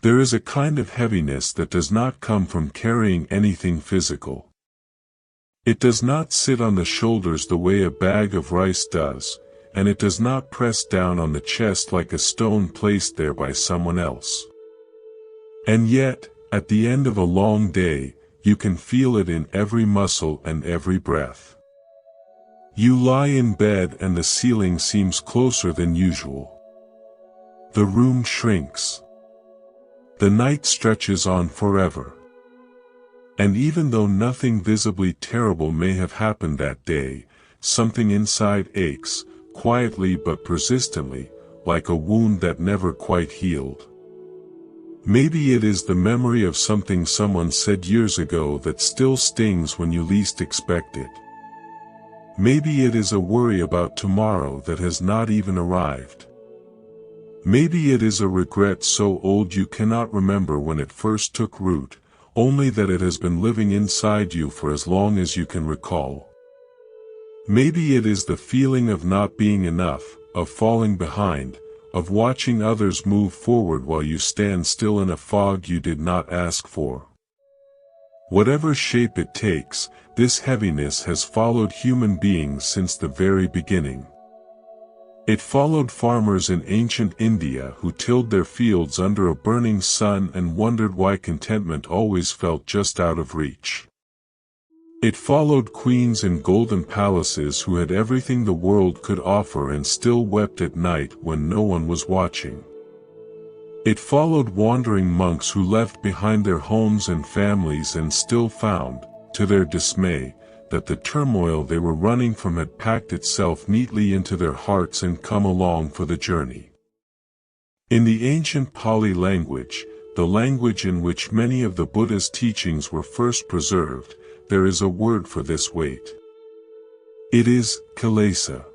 There is a kind of heaviness that does not come from carrying anything physical. It does not sit on the shoulders the way a bag of rice does, and it does not press down on the chest like a stone placed there by someone else. And yet, at the end of a long day, you can feel it in every muscle and every breath. You lie in bed and the ceiling seems closer than usual. The room shrinks. The night stretches on forever. And even though nothing visibly terrible may have happened that day, something inside aches, quietly but persistently, like a wound that never quite healed. Maybe it is the memory of something someone said years ago that still stings when you least expect it. Maybe it is a worry about tomorrow that has not even arrived. Maybe it is a regret so old you cannot remember when it first took root, only that it has been living inside you for as long as you can recall. Maybe it is the feeling of not being enough, of falling behind, of watching others move forward while you stand still in a fog you did not ask for. Whatever shape it takes, this heaviness has followed human beings since the very beginning. It followed farmers in ancient India who tilled their fields under a burning sun and wondered why contentment always felt just out of reach. It followed queens in golden palaces who had everything the world could offer and still wept at night when no one was watching. It followed wandering monks who left behind their homes and families and still found, to their dismay, that the turmoil they were running from had packed itself neatly into their hearts and come along for the journey. In the ancient Pali language, the language in which many of the Buddha's teachings were first preserved, there is a word for this weight. It is kilesa.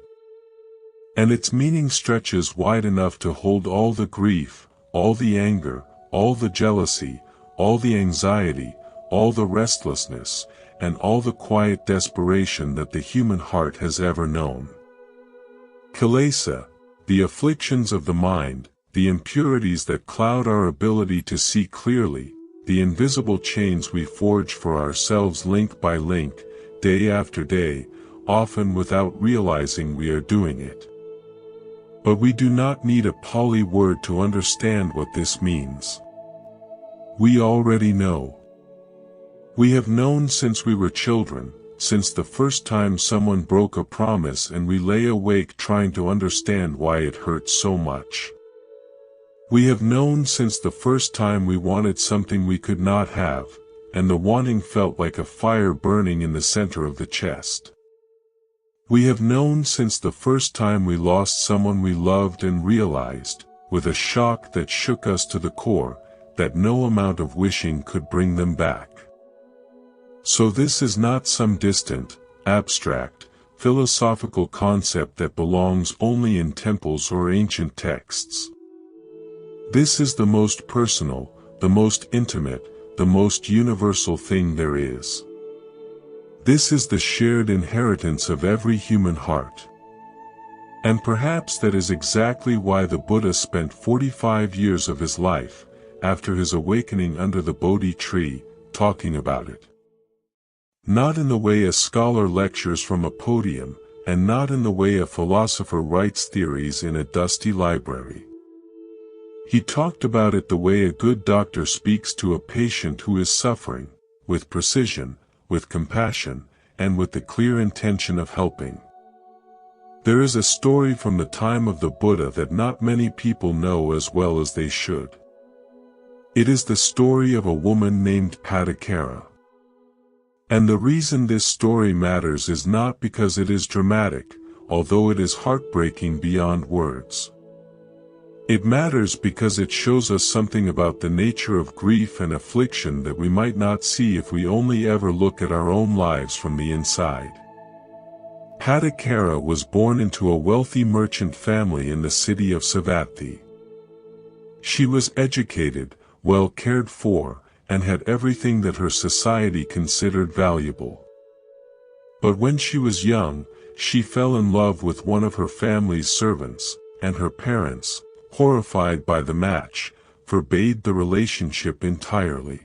And its meaning stretches wide enough to hold all the grief, all the anger, all the jealousy, all the anxiety, all the restlessness, and all the quiet desperation that the human heart has ever known. Kilesa, the afflictions of the mind, the impurities that cloud our ability to see clearly, the invisible chains we forge for ourselves link by link, day after day, often without realizing we are doing it. But we do not need a Pali word to understand what this means. We already know. We have known since we were children, since the first time someone broke a promise and we lay awake trying to understand why it hurt so much. We have known since the first time we wanted something we could not have, and the wanting felt like a fire burning in the center of the chest. We have known since the first time we lost someone we loved and realized, with a shock that shook us to the core, that no amount of wishing could bring them back. So this is not some distant, abstract, philosophical concept that belongs only in temples or ancient texts. This is the most personal, the most intimate, the most universal thing there is. This is the shared inheritance of every human heart. And perhaps that is exactly why the Buddha spent 45 years of his life, after his awakening under the Bodhi tree, talking about it. Not in the way a scholar lectures from a podium, and not in the way a philosopher writes theories in a dusty library. He talked about it the way a good doctor speaks to a patient who is suffering, with precision, with compassion, and with the clear intention of helping. There is a story from the time of the Buddha that not many people know as well as they should. It is the story of a woman named Padakara. And the reason this story matters is not because it is dramatic, although it is heartbreaking beyond words. It matters because it shows us something about the nature of grief and affliction that we might not see if we only ever look at our own lives from the inside. Padakara was born into a wealthy merchant family in the city of Savatthi. She was educated, well cared for, and had everything that her society considered valuable. But when she was young, she fell in love with one of her family's servants, and her parents, horrified by the match, forbade the relationship entirely.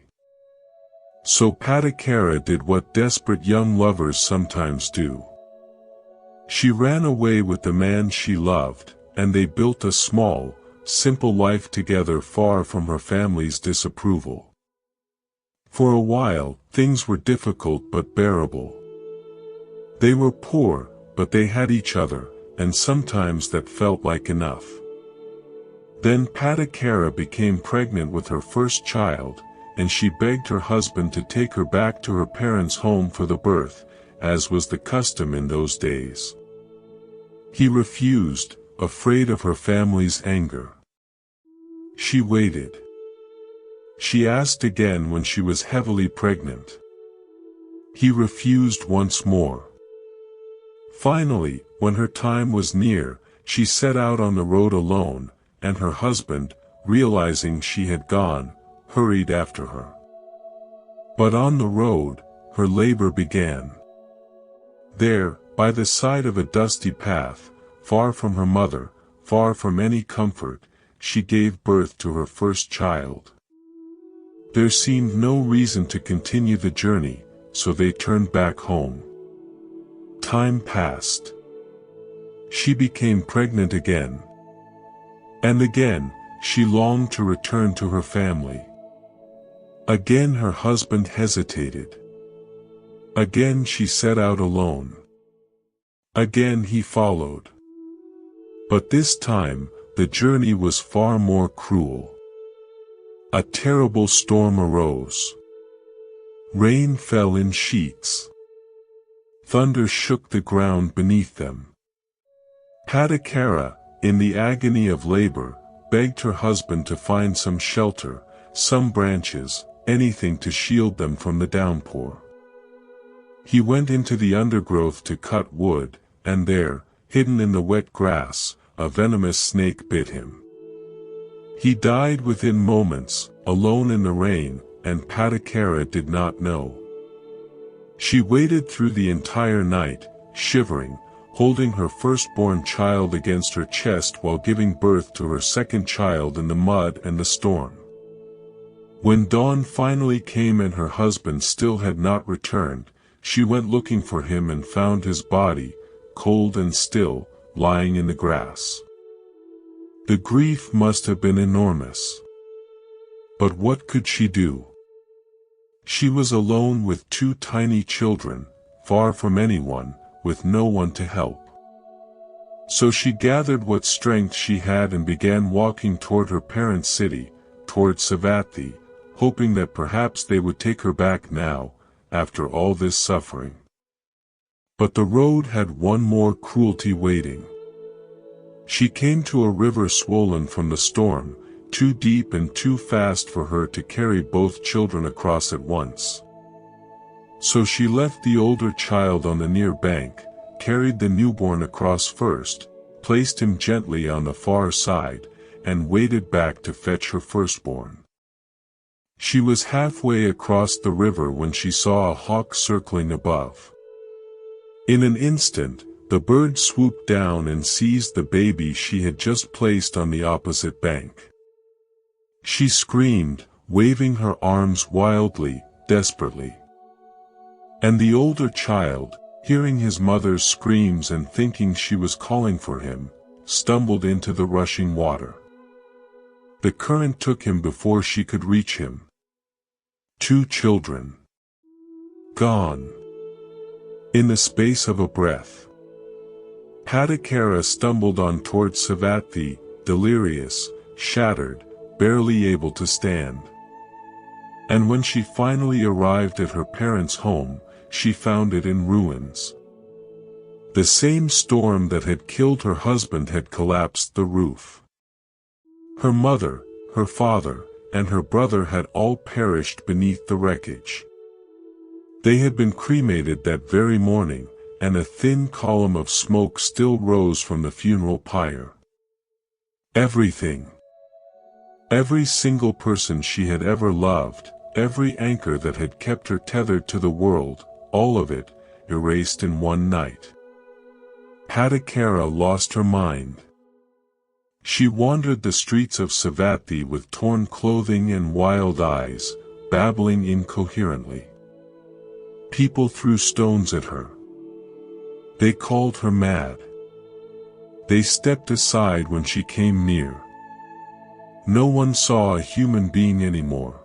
So Patakara did what desperate young lovers sometimes do. She ran away with the man she loved, and they built a small, simple life together far from her family's disapproval. For a while, things were difficult but bearable. They were poor, but they had each other, and sometimes that felt like enough. Then Patakara became pregnant with her first child, and she begged her husband to take her back to her parents' home for the birth, as was the custom in those days. He refused, afraid of her family's anger. She waited. She asked again when she was heavily pregnant. He refused once more. Finally, when her time was near, she set out on the road alone, and her husband, realizing she had gone, hurried after her. But on the road, her labor began. There, by the side of a dusty path, far from her mother, far from any comfort, she gave birth to her first child. There seemed no reason to continue the journey, so they turned back home. Time passed. She became pregnant again. And again, she longed to return to her family. Again her husband hesitated. Again she set out alone. Again he followed. But this time, the journey was far more cruel. A terrible storm arose. Rain fell in sheets. Thunder shook the ground beneath them. Patakara, in the agony of labor, begged her husband to find some shelter, some branches, anything to shield them from the downpour. He went into the undergrowth to cut wood, and there, hidden in the wet grass, a venomous snake bit him. He died within moments, alone in the rain, and Patakara did not know. She waited through the entire night, shivering, holding her firstborn child against her chest while giving birth to her second child in the mud and the storm. When dawn finally came and her husband still had not returned, she went looking for him and found his body, cold and still, lying in the grass. The grief must have been enormous. But what could she do? She was alone with two tiny children, far from anyone, with no one to help. So she gathered what strength she had and began walking toward her parents' city, toward Savatthi, hoping that perhaps they would take her back now, after all this suffering. But the road had one more cruelty waiting. She came to a river swollen from the storm, too deep and too fast for her to carry both children across at once. So she left the older child on the near bank, carried the newborn across first, placed him gently on the far side, and waded back to fetch her firstborn. She was halfway across the river when she saw a hawk circling above. In an instant, the bird swooped down and seized the baby she had just placed on the opposite bank. She screamed, waving her arms wildly, desperately. And the older child, hearing his mother's screams and thinking she was calling for him, stumbled into the rushing water. The current took him before she could reach him. 2 children. Gone. In the space of a breath. Patakara stumbled on toward Savatthi, delirious, shattered, barely able to stand. And when she finally arrived at her parents' home, she found it in ruins. The same storm that had killed her husband had collapsed the roof. Her mother, her father, and her brother had all perished beneath the wreckage. They had been cremated that very morning, and a thin column of smoke still rose from the funeral pyre. Everything. Every single person she had ever loved, every anchor that had kept her tethered to the world, all of it, erased in one night. Patakara lost her mind. She wandered the streets of Savatthi with torn clothing and wild eyes, babbling incoherently. People threw stones at her. They called her mad. They stepped aside when she came near. No one saw a human being anymore.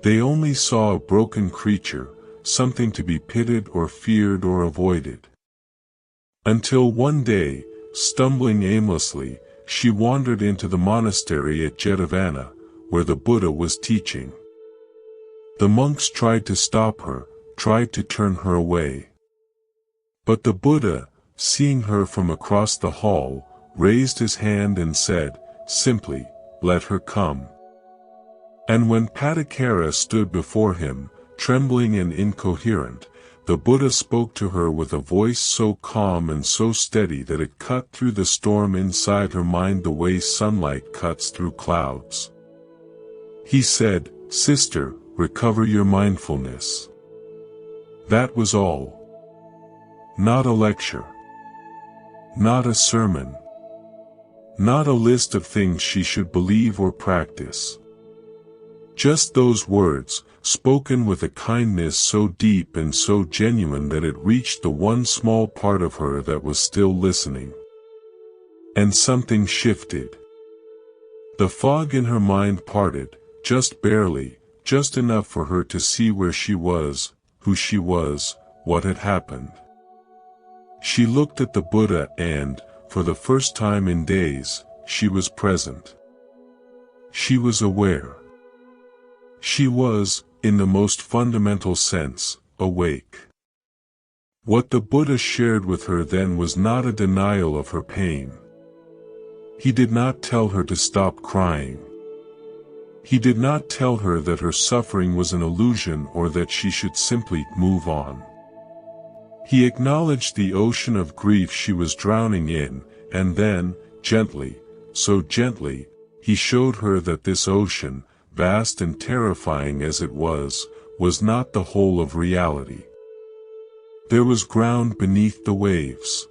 They only saw a broken creature, something to be pitied or feared or avoided. Until one day, stumbling aimlessly, she wandered into the monastery at Jetavana, where the Buddha was teaching. The monks tried to stop her, tried to turn her away. But the Buddha, seeing her from across the hall, raised his hand and said, simply, "Let her come." And when Patakara stood before him, trembling and incoherent, the Buddha spoke to her with a voice so calm and so steady that it cut through the storm inside her mind the way sunlight cuts through clouds. He said, "Sister, recover your mindfulness." That was all. Not a lecture. Not a sermon. Not a list of things she should believe or practice. Just those words, spoken with a kindness so deep and so genuine that it reached the one small part of her that was still listening. And something shifted. The fog in her mind parted, just barely, just enough for her to see where she was, who she was, what had happened. She looked at the Buddha and, for the first time in days, she was present. She was aware. She was, in the most fundamental sense, awake. What the Buddha shared with her then was not a denial of her pain. He did not tell her to stop crying. He did not tell her that her suffering was an illusion or that she should simply move on. He acknowledged the ocean of grief she was drowning in, and then, gently, so gently, he showed her that this ocean, vast and terrifying as it was not the whole of reality. There was ground beneath the waves.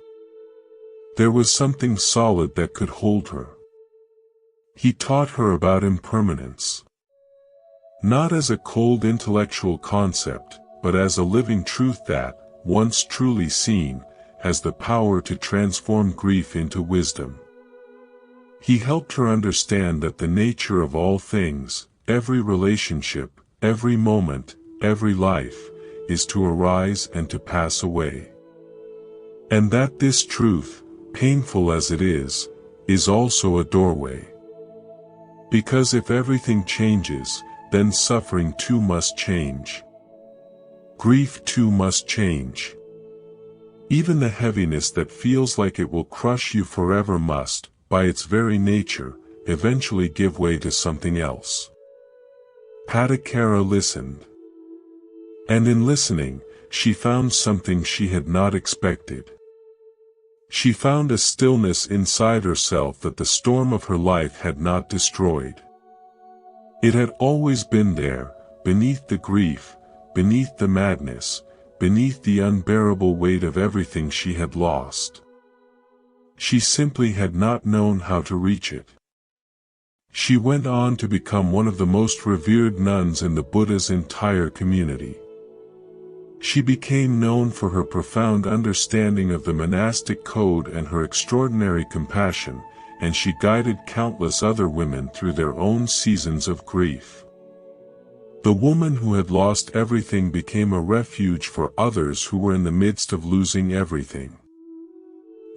There was something solid that could hold her. He taught her about impermanence. Not as a cold intellectual concept, but as a living truth that, once truly seen, has the power to transform grief into wisdom. He helped her understand that the nature of all things, every relationship, every moment, every life, is to arise and to pass away. And that this truth, painful as it is also a doorway. Because if everything changes, then suffering too must change. Grief too must change. Even the heaviness that feels like it will crush you forever must, by its very nature, eventually give way to something else. Patakara listened. And in listening, she found something she had not expected. She found a stillness inside herself that the storm of her life had not destroyed. It had always been there, beneath the grief, beneath the madness, beneath the unbearable weight of everything she had lost. She simply had not known how to reach it. She went on to become one of the most revered nuns in the Buddha's entire community. She became known for her profound understanding of the monastic code and her extraordinary compassion, and she guided countless other women through their own seasons of grief. The woman who had lost everything became a refuge for others who were in the midst of losing everything.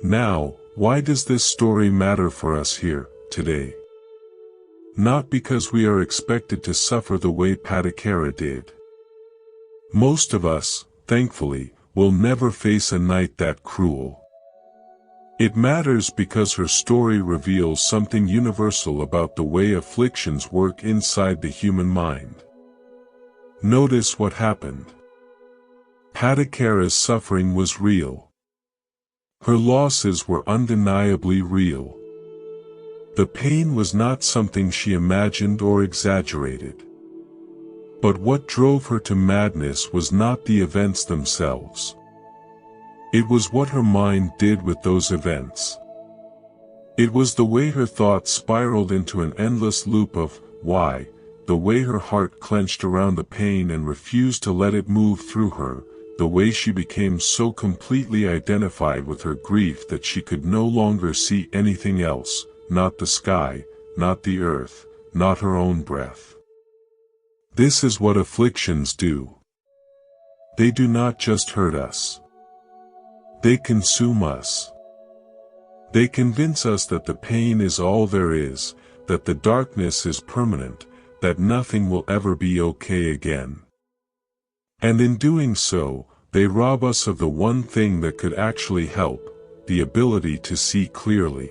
Now, why does this story matter for us here, today? Not because we are expected to suffer the way Patakara did. Most of us, thankfully, will never face a night that cruel. It matters because her story reveals something universal about the way afflictions work inside the human mind. Notice what happened. Patakara's suffering was real. Her losses were undeniably real. The pain was not something she imagined or exaggerated. But what drove her to madness was not the events themselves. It was what her mind did with those events. It was the way her thoughts spiraled into an endless loop of why, the way her heart clenched around the pain and refused to let it move through her, the way she became so completely identified with her grief that she could no longer see anything else, not the sky, not the earth, not her own breath. This is what afflictions do. They do not just hurt us. They consume us. They convince us that the pain is all there is, that the darkness is permanent, that nothing will ever be okay again. And in doing so, they rob us of the one thing that could actually help, the ability to see clearly.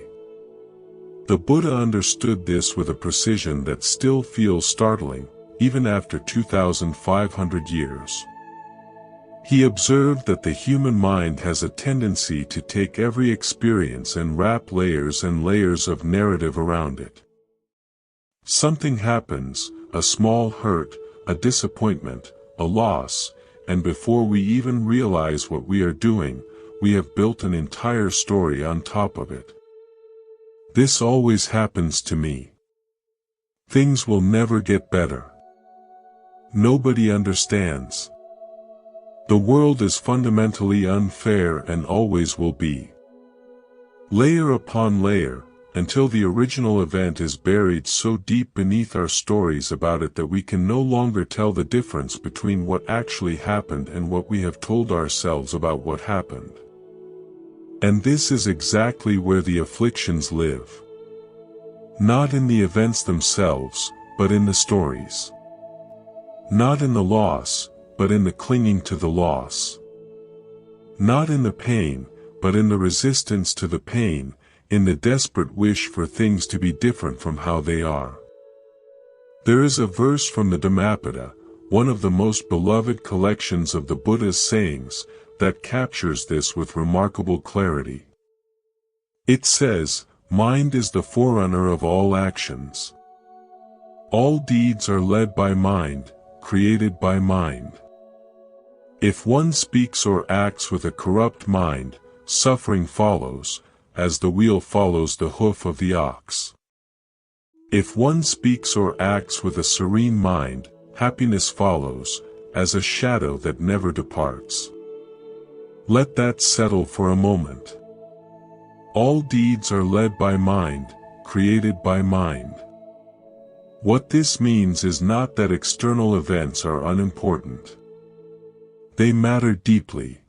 The Buddha understood this with a precision that still feels startling, even after 2,500 years. He observed that the human mind has a tendency to take every experience and wrap layers and layers of narrative around it. Something happens, a small hurt, a disappointment, a loss, and before we even realize what we are doing, we have built an entire story on top of it. This always happens to me. Things will never get better. Nobody understands. The world is fundamentally unfair and always will be. Layer upon layer, until the original event is buried so deep beneath our stories about it that we can no longer tell the difference between what actually happened and what we have told ourselves about what happened. And this is exactly where the afflictions live. Not in the events themselves, but in the stories. Not in the loss, but in the clinging to the loss. Not in the pain, but in the resistance to the pain, in the desperate wish for things to be different from how they are. There is a verse from the Dhammapada, one of the most beloved collections of the Buddha's sayings, that captures this with remarkable clarity. It says, "Mind is the forerunner of all actions. All deeds are led by mind, created by mind. If one speaks or acts with a corrupt mind, suffering follows, as the wheel follows the hoof of the ox. If one speaks or acts with a serene mind, happiness follows, as a shadow that never departs." Let that settle for a moment. All deeds are led by mind, created by mind. What this means is not that external events are unimportant. They matter deeply.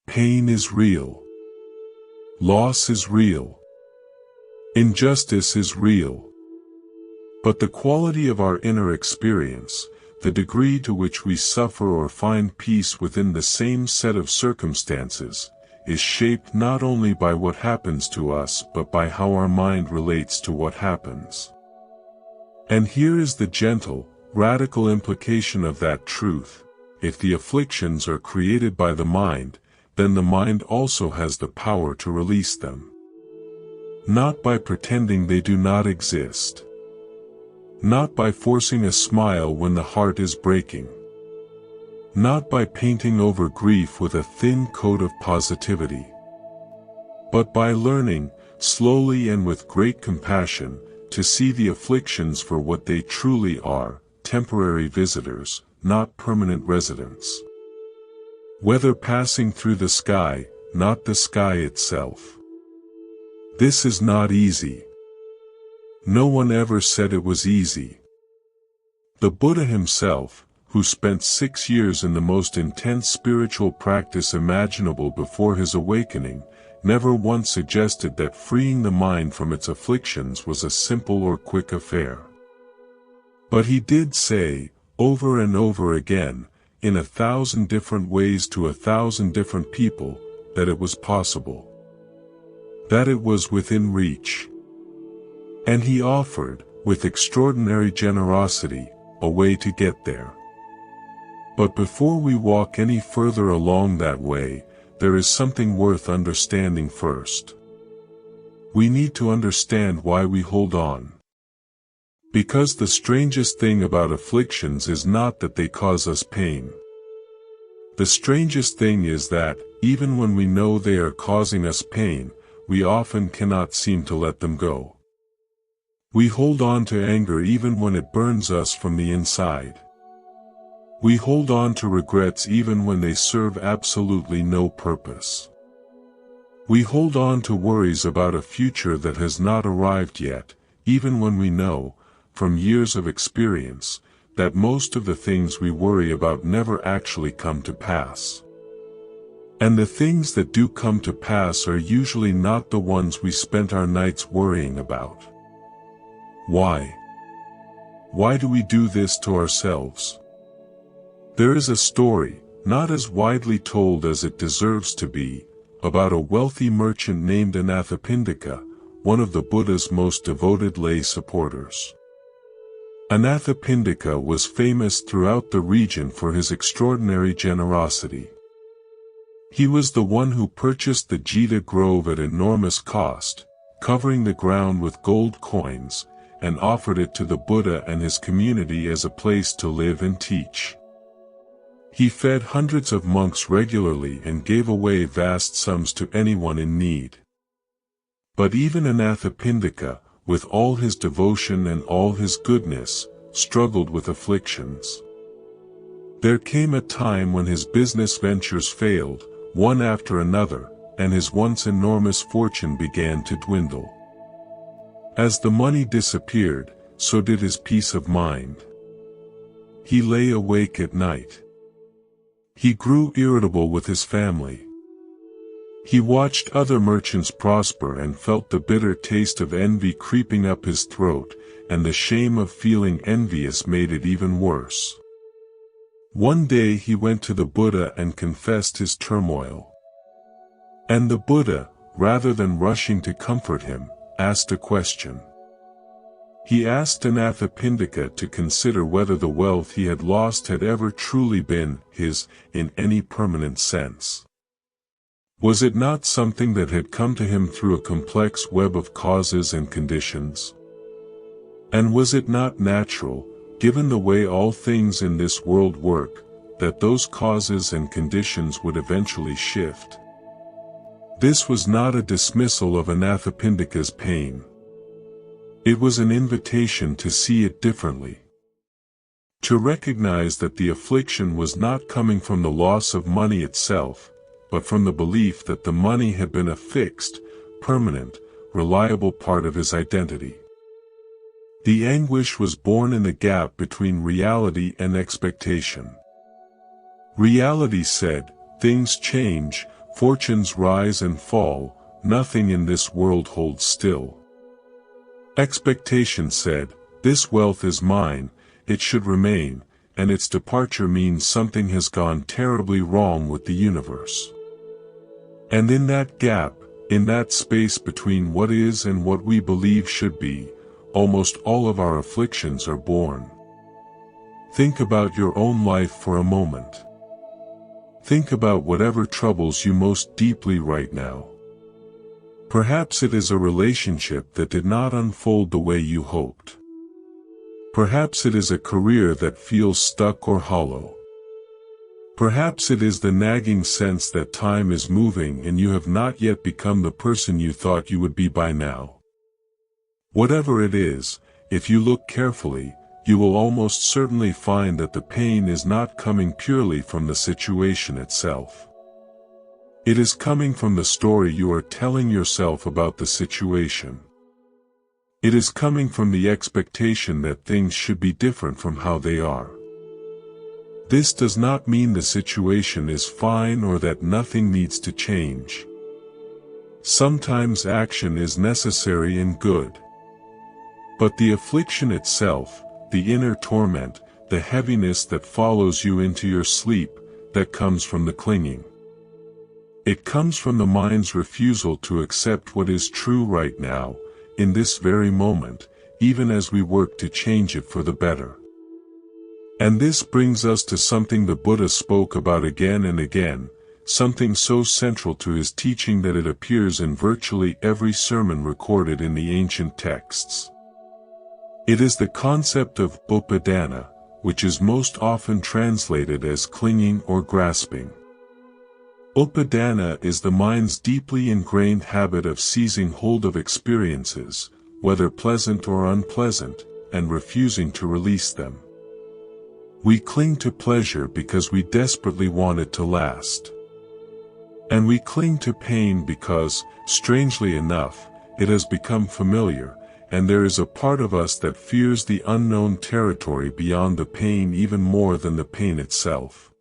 Pain is real. Loss is real. Injustice is real. But the quality of our inner experience, the degree to which we suffer or find peace within the same set of circumstances, is shaped not only by what happens to us but by how our mind relates to what happens. And here is the gentle, radical implication of that truth: if the afflictions are created by the mind, then the mind also has the power to release them. Not by pretending they do not exist. Not by forcing a smile when the heart is breaking. Not by painting over grief with a thin coat of positivity. But by learning, slowly and with great compassion, to see the afflictions for what they truly are, temporary visitors, not permanent residents. Whether passing through the sky, not the sky itself. This is not easy. No one ever said it was easy. The Buddha himself, who spent 6 years in the most intense spiritual practice imaginable before his awakening, never once suggested that freeing the mind from its afflictions was a simple or quick affair. But he did say, over and over again, in 1,000 different ways to 1,000 different people, that it was possible. That it was within reach. And he offered, with extraordinary generosity, a way to get there. But before we walk any further along that way, there is something worth understanding first. We need to understand why we hold on. Because the strangest thing about afflictions is not that they cause us pain. The strangest thing is that, even when we know they are causing us pain, we often cannot seem to let them go. We hold on to anger even when it burns us from the inside. We hold on to regrets even when they serve absolutely no purpose. We hold on to worries about a future that has not arrived yet, even when we know, from years of experience, that most of the things we worry about never actually come to pass. And the things that do come to pass are usually not the ones we spent our nights worrying about. Why? Why do we do this to ourselves? There is a story, not as widely told as it deserves to be, about a wealthy merchant named Anathapindika, one of the Buddha's most devoted lay supporters. Anathapindika was famous throughout the region for his extraordinary generosity. He was the one who purchased the Jita grove at enormous cost, covering the ground with gold coins, and offered it to the Buddha and his community as a place to live and teach. He fed hundreds of monks regularly and gave away vast sums to anyone in need. But even Anathapindika, with all his devotion and all his goodness, struggled with afflictions. There came a time when his business ventures failed, one after another, and his once enormous fortune began to dwindle. As the money disappeared, so did his peace of mind. He lay awake at night. He grew irritable with his family. He watched other merchants prosper and felt the bitter taste of envy creeping up his throat, and the shame of feeling envious made it even worse. One day he went to the Buddha and confessed his turmoil. And the Buddha, rather than rushing to comfort him, asked a question. He asked Anathapindika to consider whether the wealth he had lost had ever truly been his, in any permanent sense. Was it not something that had come to him through a complex web of causes and conditions? And was it not natural, given the way all things in this world work, that those causes and conditions would eventually shift? This was not a dismissal of Anathapindika's pain. It was an invitation to see it differently. To recognize that the affliction was not coming from the loss of money itself, but from the belief that the money had been a fixed, permanent, reliable part of his identity. The anguish was born in the gap between reality and expectation. Reality said, things change, fortunes rise and fall, nothing in this world holds still. Expectation said, this wealth is mine, it should remain, and its departure means something has gone terribly wrong with the universe. And in that gap, in that space between what is and what we believe should be, almost all of our afflictions are born. Think about your own life for a moment. Think about whatever troubles you most deeply right now. Perhaps it is a relationship that did not unfold the way you hoped. Perhaps it is a career that feels stuck or hollow. Perhaps it is the nagging sense that time is moving and you have not yet become the person you thought you would be by now. Whatever it is, if you look carefully, you will almost certainly find that the pain is not coming purely from the situation itself. It is coming from the story you are telling yourself about the situation. It is coming from the expectation that things should be different from how they are. This does not mean the situation is fine or that nothing needs to change. Sometimes action is necessary and good. But the affliction itself, the inner torment, the heaviness that follows you into your sleep, that comes from the clinging. It comes from the mind's refusal to accept what is true right now, in this very moment, even as we work to change it for the better. And this brings us to something the Buddha spoke about again and again, something so central to his teaching that it appears in virtually every sermon recorded in the ancient texts. It is the concept of upadana, which is most often translated as clinging or grasping. Upadana is the mind's deeply ingrained habit of seizing hold of experiences, whether pleasant or unpleasant, and refusing to release them. We cling to pleasure because we desperately want it to last. And we cling to pain because, strangely enough, it has become familiar, and there is a part of us that fears the unknown territory beyond the pain even more than the pain itself.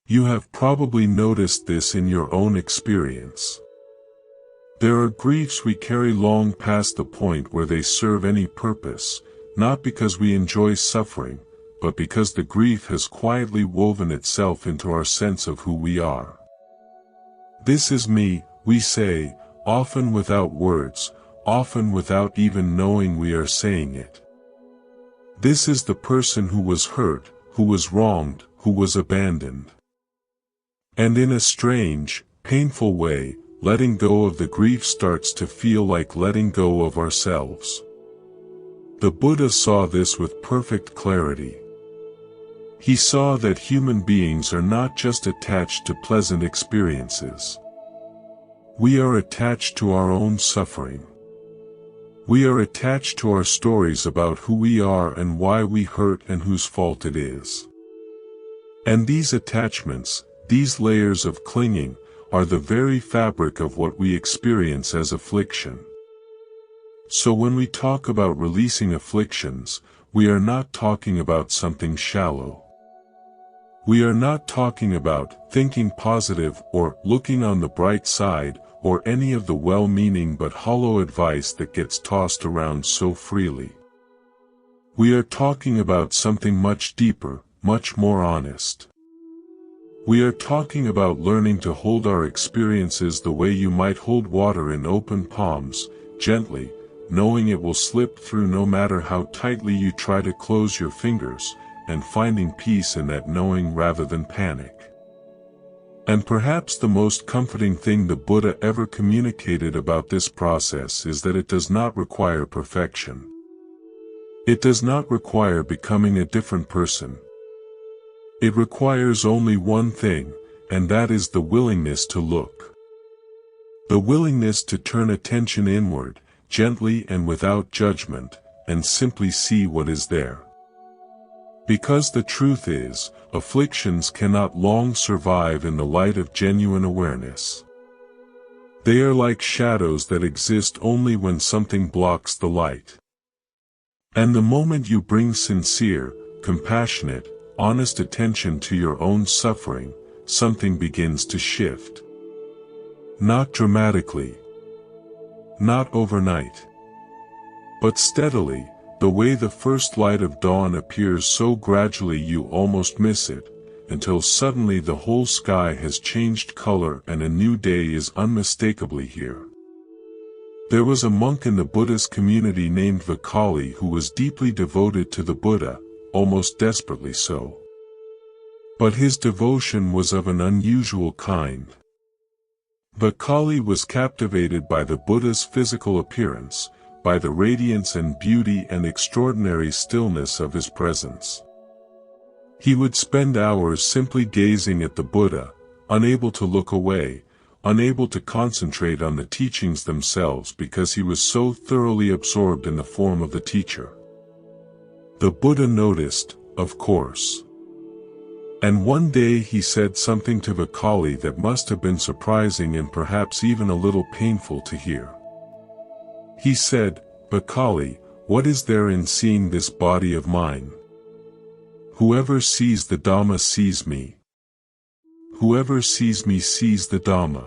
You have probably noticed this in your own experience. There are griefs we carry long past the point where they serve any purpose, not because we enjoy suffering, but because the grief has quietly woven itself into our sense of who we are. This is me, we say, often without words, often without even knowing we are saying it. This is the person who was hurt, who was wronged, who was abandoned. And in a strange, painful way, letting go of the grief starts to feel like letting go of ourselves. The Buddha saw this with perfect clarity. He saw that human beings are not just attached to pleasant experiences. We are attached to our own suffering. We are attached to our stories about who we are and why we hurt and whose fault it is. And these attachments, these layers of clinging, are the very fabric of what we experience as affliction. So when we talk about releasing afflictions, we are not talking about something shallow. We are not talking about thinking positive or looking on the bright side or any of the well-meaning but hollow advice that gets tossed around so freely. We are talking about something much deeper, much more honest. We are talking about learning to hold our experiences the way you might hold water in open palms, gently, knowing it will slip through no matter how tightly you try to close your fingers, and finding peace in that knowing rather than panic. And perhaps the most comforting thing the Buddha ever communicated about this process is that it does not require perfection. It does not require becoming a different person. It requires only one thing, and that is the willingness to look. The willingness to turn attention inward, gently and without judgment, and simply see what is there. Because the truth is, afflictions cannot long survive in the light of genuine awareness. They are like shadows that exist only when something blocks the light. And the moment you bring sincere, compassionate, honest attention to your own suffering, something begins to shift. Not dramatically. Not overnight. But steadily, the way the first light of dawn appears so gradually you almost miss it, until suddenly the whole sky has changed color and a new day is unmistakably here. There was a monk in the Buddhist community named Vakali who was deeply devoted to the Buddha, almost desperately so. But his devotion was of an unusual kind. Vakali was captivated by the Buddha's physical appearance, by the radiance and beauty and extraordinary stillness of his presence. He would spend hours simply gazing at the Buddha, unable to look away, unable to concentrate on the teachings themselves because he was so thoroughly absorbed in the form of the teacher. The Buddha noticed, of course. And one day he said something to Vakali that must have been surprising and perhaps even a little painful to hear. He said, "Vakali, what is there in seeing this body of mine? Whoever sees the Dhamma sees me. Whoever sees me sees the Dhamma."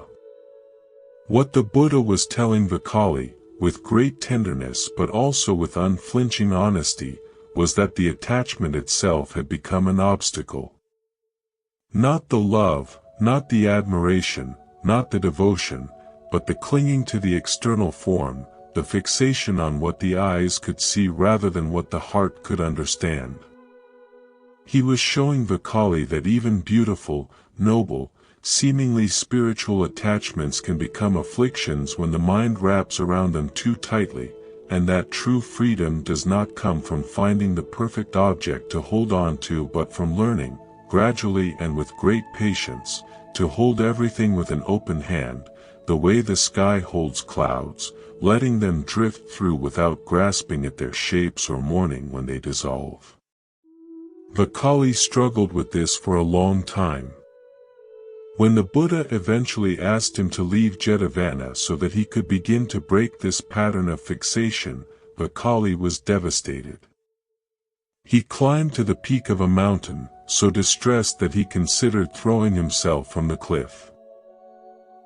What the Buddha was telling Vakali, with great tenderness but also with unflinching honesty, was that the attachment itself had become an obstacle. Not the love, not the admiration, not the devotion, but the clinging to the external form, the fixation on what the eyes could see rather than what the heart could understand. He was showing Vakali that even beautiful, noble, seemingly spiritual attachments can become afflictions when the mind wraps around them too tightly, and that true freedom does not come from finding the perfect object to hold on to but from learning, gradually and with great patience, to hold everything with an open hand, the way the sky holds clouds, letting them drift through without grasping at their shapes or mourning when they dissolve. The Kali struggled with this for a long time. When the Buddha eventually asked him to leave Jetavana so that he could begin to break this pattern of fixation, the Kali was devastated. He climbed to the peak of a mountain, so distressed that he considered throwing himself from the cliff.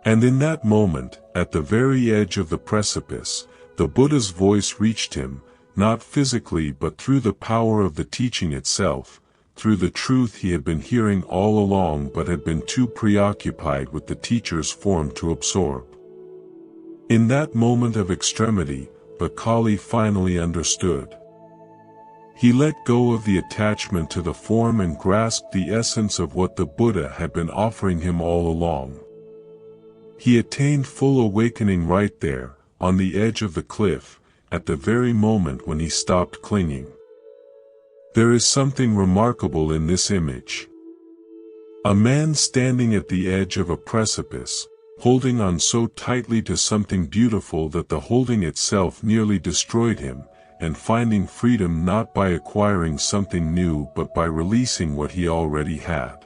And in that moment, at the very edge of the precipice, the Buddha's voice reached him, not physically but through the power of the teaching itself, through the truth he had been hearing all along but had been too preoccupied with the teacher's form to absorb. In that moment of extremity, the Kali finally understood. He let go of the attachment to the form and grasped the essence of what the Buddha had been offering him all along. He attained full awakening right there, on the edge of the cliff, at the very moment when he stopped clinging. There is something remarkable in this image. A man standing at the edge of a precipice, holding on so tightly to something beautiful that the holding itself nearly destroyed him, and finding freedom not by acquiring something new but by releasing what he already had.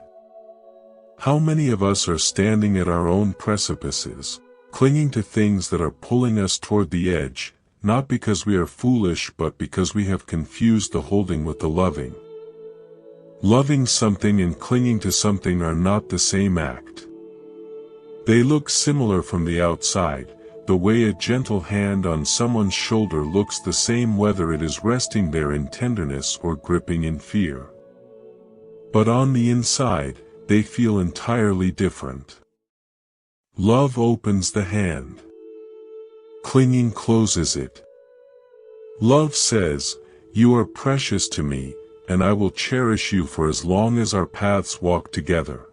How many of us are standing at our own precipices, clinging to things that are pulling us toward the edge, not because we are foolish but because we have confused the holding with the loving. Loving something and clinging to something are not the same act. They look similar from the outside, the way a gentle hand on someone's shoulder looks the same whether it is resting there in tenderness or gripping in fear. But on the inside, they feel entirely different. Love opens the hand. Clinging closes it. Love says, "You are precious to me, and I will cherish you for as long as our paths walk together."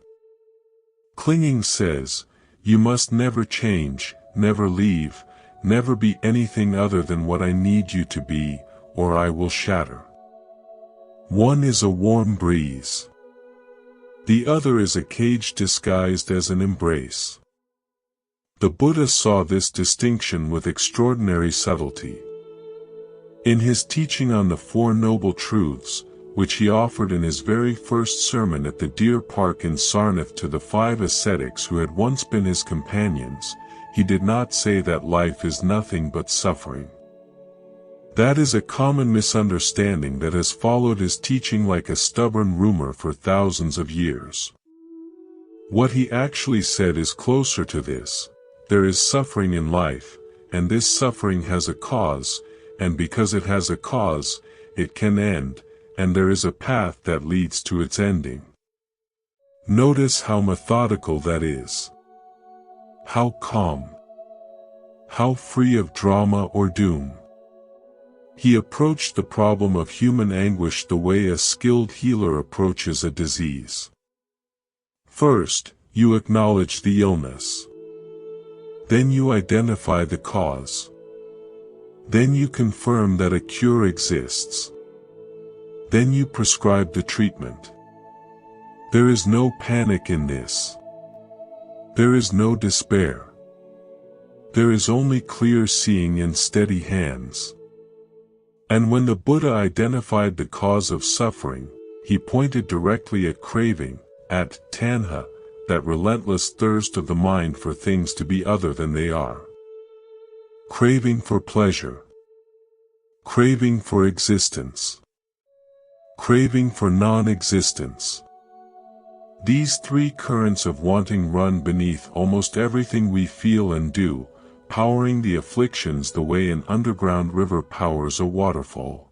Clinging says, "You must never change, never leave, never be anything other than what I need you to be, or I will shatter." One is a warm breeze. The other is a cage disguised as an embrace. The Buddha saw this distinction with extraordinary subtlety. In his teaching on the Four Noble Truths, which he offered in his very first sermon at the Deer Park in Sarnath to the 5 ascetics who had once been his companions, he did not say that life is nothing but suffering. That is a common misunderstanding that has followed his teaching like a stubborn rumor for thousands of years. What he actually said is closer to this: there is suffering in life, and this suffering has a cause, and because it has a cause, it can end, and there is a path that leads to its ending. Notice how methodical that is. How calm. How free of drama or doom. He approached the problem of human anguish the way a skilled healer approaches a disease. First, you acknowledge the illness. Then you identify the cause. Then you confirm that a cure exists. Then you prescribe the treatment. There is no panic in this. There is no despair. There is only clear seeing and steady hands. And when the Buddha identified the cause of suffering, he pointed directly at craving, at tanha, that relentless thirst of the mind for things to be other than they are. Craving for pleasure. Craving for existence. Craving for non-existence. These 3 currents of wanting run beneath almost everything we feel and do, powering the afflictions the way an underground river powers a waterfall.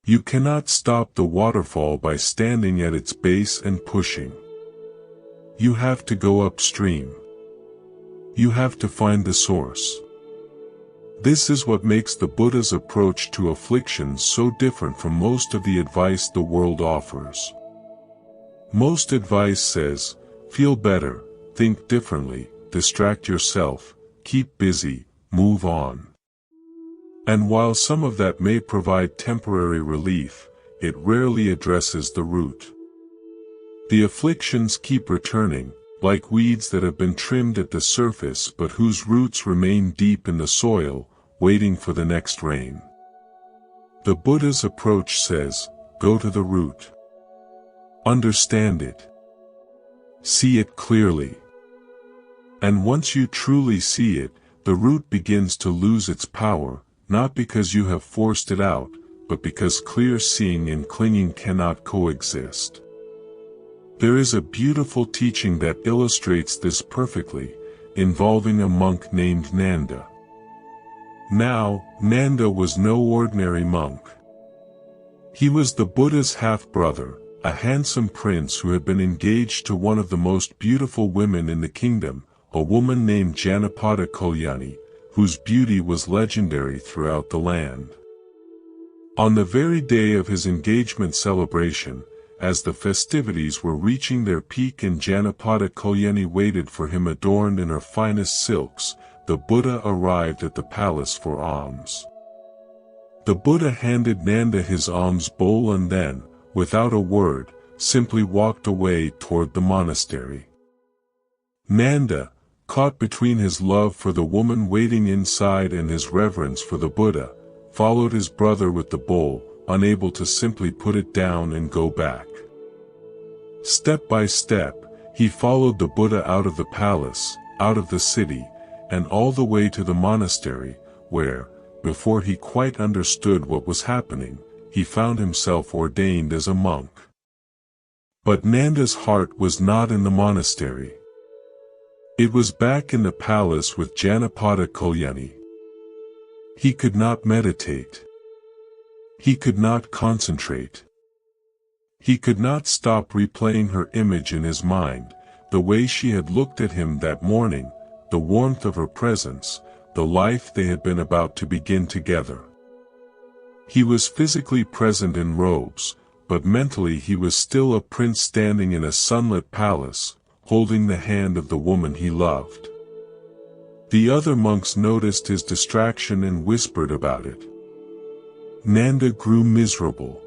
You cannot stop the waterfall by standing at its base and pushing. You have to go upstream. You have to find the source. This is what makes the Buddha's approach to afflictions so different from most of the advice the world offers. Most advice says, feel better, think differently, distract yourself, keep busy, move on. And while some of that may provide temporary relief, it rarely addresses the root. The afflictions keep returning, like weeds that have been trimmed at the surface but whose roots remain deep in the soil, waiting for the next rain. The Buddha's approach says, go to the root. Understand it. See it clearly. And once you truly see it, the root begins to lose its power, not because you have forced it out, but because clear seeing and clinging cannot coexist. There is a beautiful teaching that illustrates this perfectly, involving a monk named Nanda. Now, Nanda was no ordinary monk. He was the Buddha's half-brother, a handsome prince who had been engaged to one of the most beautiful women in the kingdom, a woman named Janapada Kalyani, whose beauty was legendary throughout the land. On the very day of his engagement celebration, as the festivities were reaching their peak and Janapada Kalyani waited for him adorned in her finest silks, the Buddha arrived at the palace for alms. The Buddha handed Nanda his alms bowl and then, without a word, simply walked away toward the monastery. Nanda, caught between his love for the woman waiting inside and his reverence for the Buddha, followed his brother with the bowl, unable to simply put it down and go back. Step by step, he followed the Buddha out of the palace, out of the city, and all the way to the monastery, where, before he quite understood what was happening, he found himself ordained as a monk. But Nanda's heart was not in the monastery. It was back in the palace with Janapada Kalyani. He could not meditate. He could not concentrate. He could not stop replaying her image in his mind, the way she had looked at him that morning, the warmth of her presence, the life they had been about to begin together. He was physically present in robes, but mentally he was still a prince standing in a sunlit palace, holding the hand of the woman he loved. The other monks noticed his distraction and whispered about it. Nanda grew miserable.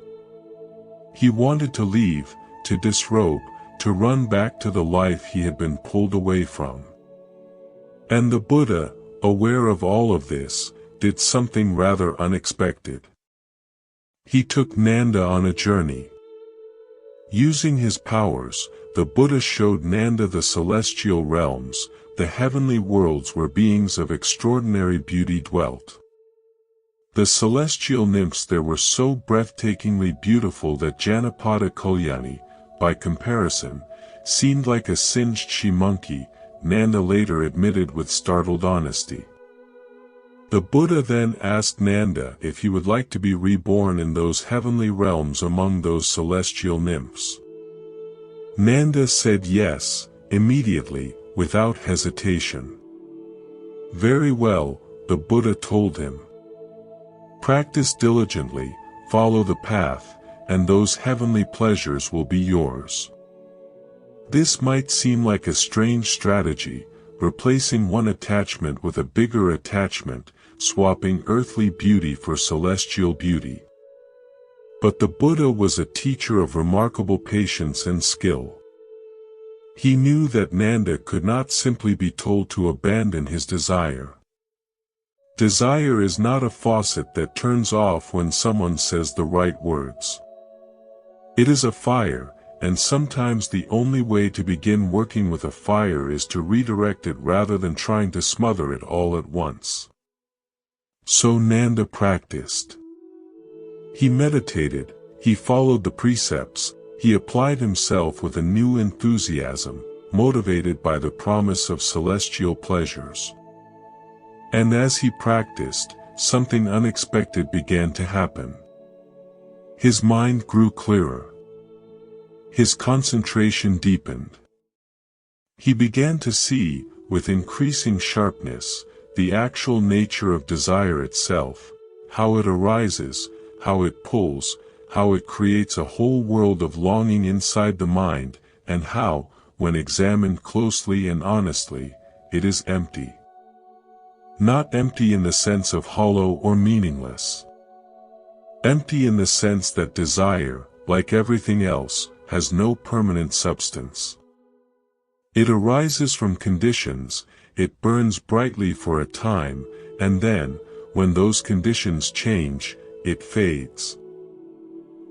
He wanted to leave, to disrobe, to run back to the life he had been pulled away from. And the Buddha, aware of all of this, did something rather unexpected. He took Nanda on a journey. Using his powers, the Buddha showed Nanda the celestial realms, the heavenly worlds where beings of extraordinary beauty dwelt. The celestial nymphs there were so breathtakingly beautiful that Janapada Kalyani, by comparison, seemed like a singed she-monkey, Nanda later admitted with startled honesty. The Buddha then asked Nanda if he would like to be reborn in those heavenly realms among those celestial nymphs. Nanda said yes, immediately, without hesitation. Very well, the Buddha told him. Practice diligently, follow the path, and those heavenly pleasures will be yours. This might seem like a strange strategy, replacing one attachment with a bigger attachment, swapping earthly beauty for celestial beauty. But the Buddha was a teacher of remarkable patience and skill. He knew that Nanda could not simply be told to abandon his desire. Desire is not a faucet that turns off when someone says the right words. It is a fire, and sometimes the only way to begin working with a fire is to redirect it rather than trying to smother it all at once. So Nanda practiced. He meditated, he followed the precepts, he applied himself with a new enthusiasm, motivated by the promise of celestial pleasures. And as he practiced, something unexpected began to happen. His mind grew clearer. His concentration deepened. He began to see, with increasing sharpness, the actual nature of desire itself, how it arises, how it pulls, how it creates a whole world of longing inside the mind, and how, when examined closely and honestly, it is empty. Not empty in the sense of hollow or meaningless. Empty in the sense that desire, like everything else, has no permanent substance. It arises from conditions, it burns brightly for a time, and then, when those conditions change, it fades.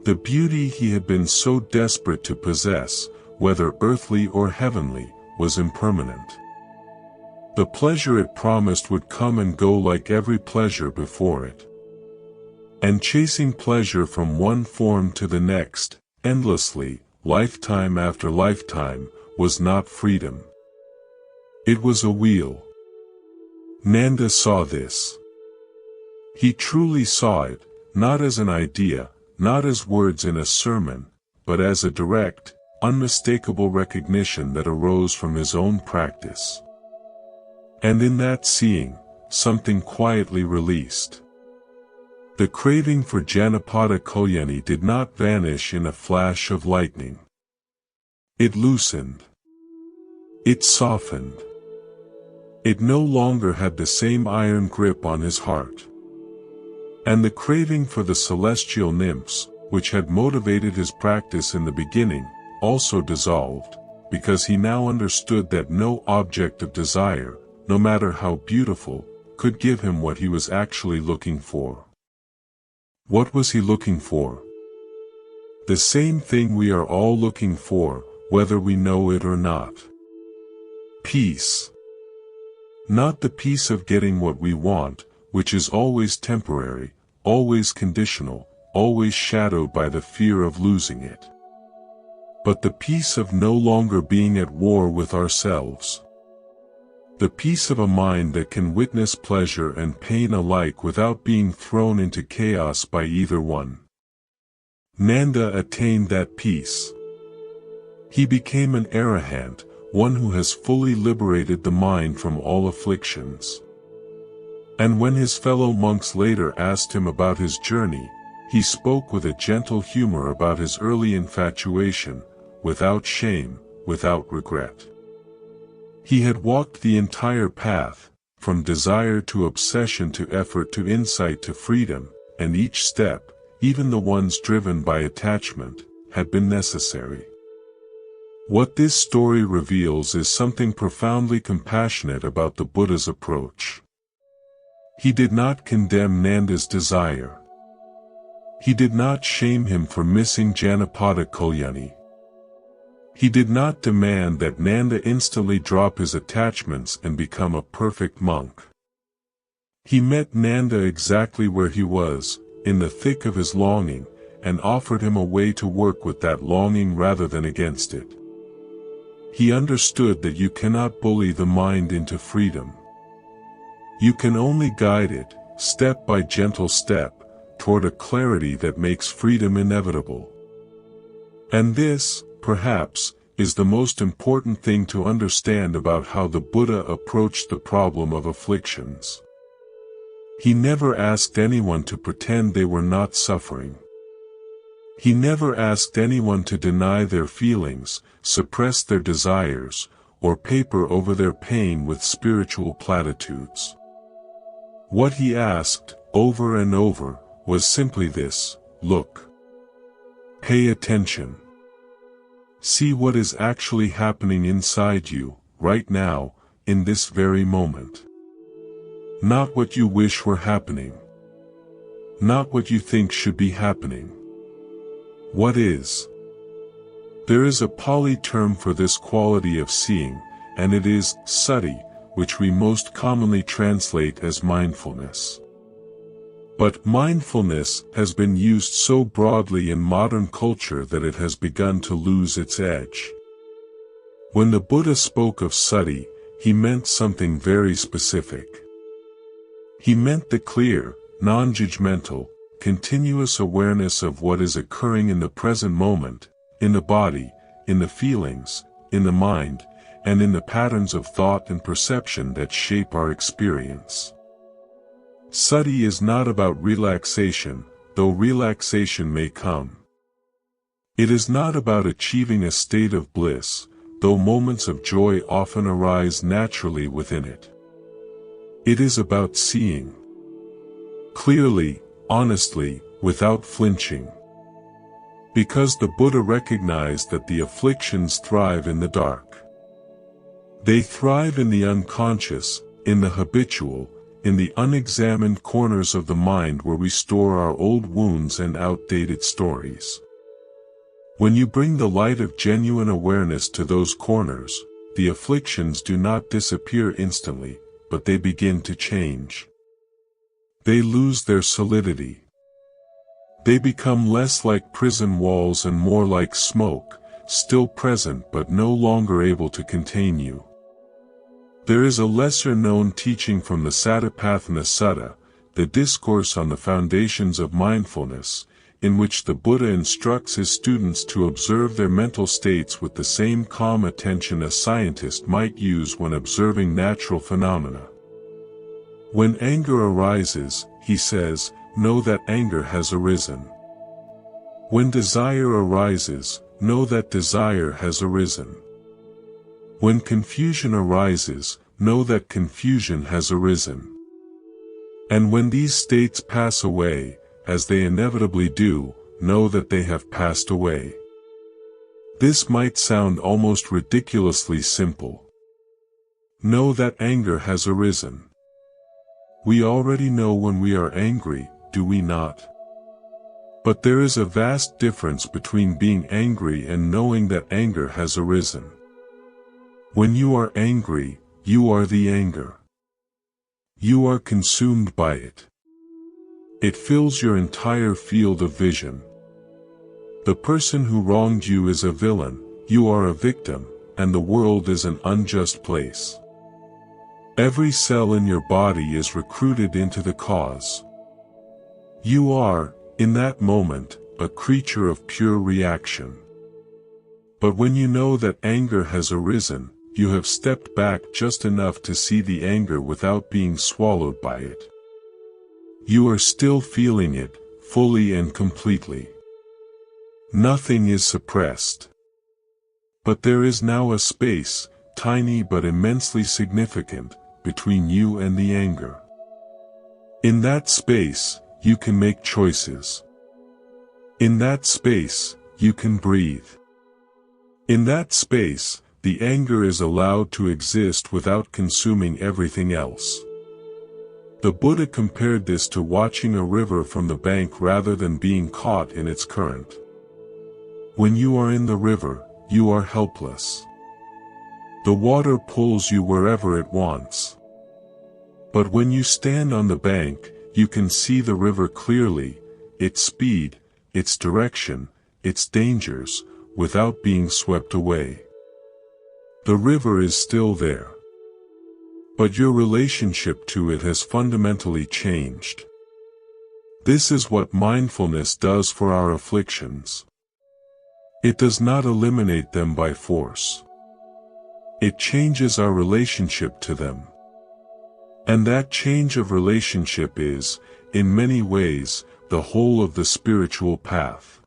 The beauty he had been so desperate to possess, whether earthly or heavenly, was impermanent. The pleasure it promised would come and go like every pleasure before it. And chasing pleasure from one form to the next, endlessly, lifetime after lifetime, was not freedom. It was a wheel. Nanda saw this. He truly saw it, not as an idea, not as words in a sermon, but as a direct, unmistakable recognition that arose from his own practice. And in that seeing, something quietly released. The craving for Janapada Kalyani did not vanish in a flash of lightning. It loosened. It softened. It no longer had the same iron grip on his heart. And the craving for the celestial nymphs, which had motivated his practice in the beginning, also dissolved, because he now understood that no object of desire, no matter how beautiful, could give him what he was actually looking for. What was he looking for? The same thing we are all looking for, whether we know it or not. Peace. Not the peace of getting what we want, which is always temporary, always conditional, always shadowed by the fear of losing it. But the peace of no longer being at war with ourselves. The peace of a mind that can witness pleasure and pain alike without being thrown into chaos by either one. Nanda attained that peace. He became an arahant, one who has fully liberated the mind from all afflictions. And when his fellow monks later asked him about his journey, he spoke with a gentle humor about his early infatuation, without shame, without regret. He had walked the entire path, from desire to obsession to effort to insight to freedom, and each step, even the ones driven by attachment, had been necessary. What this story reveals is something profoundly compassionate about the Buddha's approach. He did not condemn Nanda's desire. He did not shame him for missing Janapada Kalyani. He did not demand that Nanda instantly drop his attachments and become a perfect monk. He met Nanda exactly where he was, in the thick of his longing, and offered him a way to work with that longing rather than against it. He understood that you cannot bully the mind into freedom. You can only guide it, step by gentle step, toward a clarity that makes freedom inevitable. And this, perhaps, is the most important thing to understand about how the Buddha approached the problem of afflictions. He never asked anyone to pretend they were not suffering. He never asked anyone to deny their feelings, suppress their desires, or paper over their pain with spiritual platitudes. What he asked, over and over, was simply this: look. Pay attention. See what is actually happening inside you, right now, in this very moment. Not what you wish were happening. Not what you think should be happening. What is? There is a Pali term for this quality of seeing, and it is sati, which we most commonly translate as mindfulness. But mindfulness has been used so broadly in modern culture that it has begun to lose its edge. When the Buddha spoke of sati, he meant something very specific. He meant the clear, non-judgmental, continuous awareness of what is occurring in the present moment, in the body, in the feelings, in the mind, and in the patterns of thought and perception that shape our experience. Sati is not about relaxation, though relaxation may come. It is not about achieving a state of bliss, though moments of joy often arise naturally within it. It is about seeing clearly, honestly, without flinching. Because the Buddha recognized that the afflictions thrive in the dark. They thrive in the unconscious, in the habitual, in the unexamined corners of the mind where we store our old wounds and outdated stories. When you bring the light of genuine awareness to those corners, the afflictions do not disappear instantly, but they begin to change. They lose their solidity. They become less like prison walls and more like smoke, still present but no longer able to contain you. There is a lesser-known teaching from the Satipatthana Sutta, the discourse on the foundations of mindfulness, in which the Buddha instructs his students to observe their mental states with the same calm attention a scientist might use when observing natural phenomena. When anger arises, he says, know that anger has arisen. When desire arises, know that desire has arisen. When confusion arises, know that confusion has arisen. And when these states pass away, as they inevitably do, know that they have passed away. This might sound almost ridiculously simple. Know that anger has arisen. We already know when we are angry, do we not? But there is a vast difference between being angry and knowing that anger has arisen. When you are angry, you are the anger. You are consumed by it. It fills your entire field of vision. The person who wronged you is a villain, you are a victim, and the world is an unjust place. Every cell in your body is recruited into the cause. You are, in that moment, a creature of pure reaction. But when you know that anger has arisen, you have stepped back just enough to see the anger without being swallowed by it. You are still feeling it, fully and completely. Nothing is suppressed. But there is now a space, tiny but immensely significant, between you and the anger. In that space, you can make choices. In that space, you can breathe. In that space, the anger is allowed to exist without consuming everything else. The Buddha compared this to watching a river from the bank rather than being caught in its current. When you are in the river, you are helpless. The water pulls you wherever it wants. But when you stand on the bank, you can see the river clearly, its speed, its direction, its dangers, without being swept away. The river is still there. But your relationship to it has fundamentally changed. This is what mindfulness does for our afflictions. It does not eliminate them by force. It changes our relationship to them. And that change of relationship is, in many ways, the whole of the spiritual path.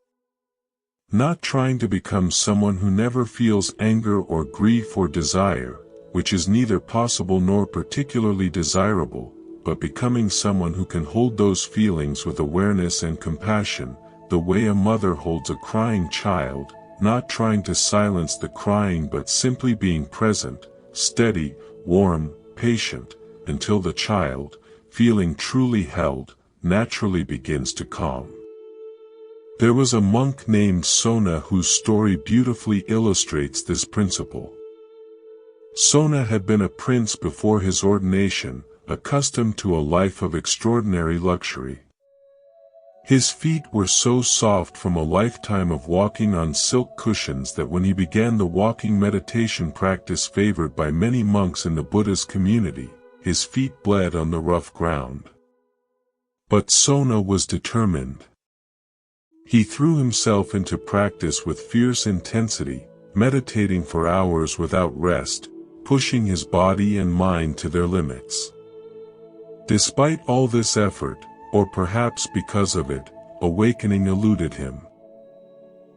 Not trying to become someone who never feels anger or grief or desire, which is neither possible nor particularly desirable, but becoming someone who can hold those feelings with awareness and compassion, the way a mother holds a crying child, not trying to silence the crying but simply being present, steady, warm, patient, until the child, feeling truly held, naturally begins to calm. There was a monk named Sona whose story beautifully illustrates this principle. Sona had been a prince before his ordination, accustomed to a life of extraordinary luxury. His feet were so soft from a lifetime of walking on silk cushions that when he began the walking meditation practice favored by many monks in the Buddha's community, his feet bled on the rough ground. But Sona was determined. He threw himself into practice with fierce intensity, meditating for hours without rest, pushing his body and mind to their limits. Despite all this effort, or perhaps because of it, awakening eluded him.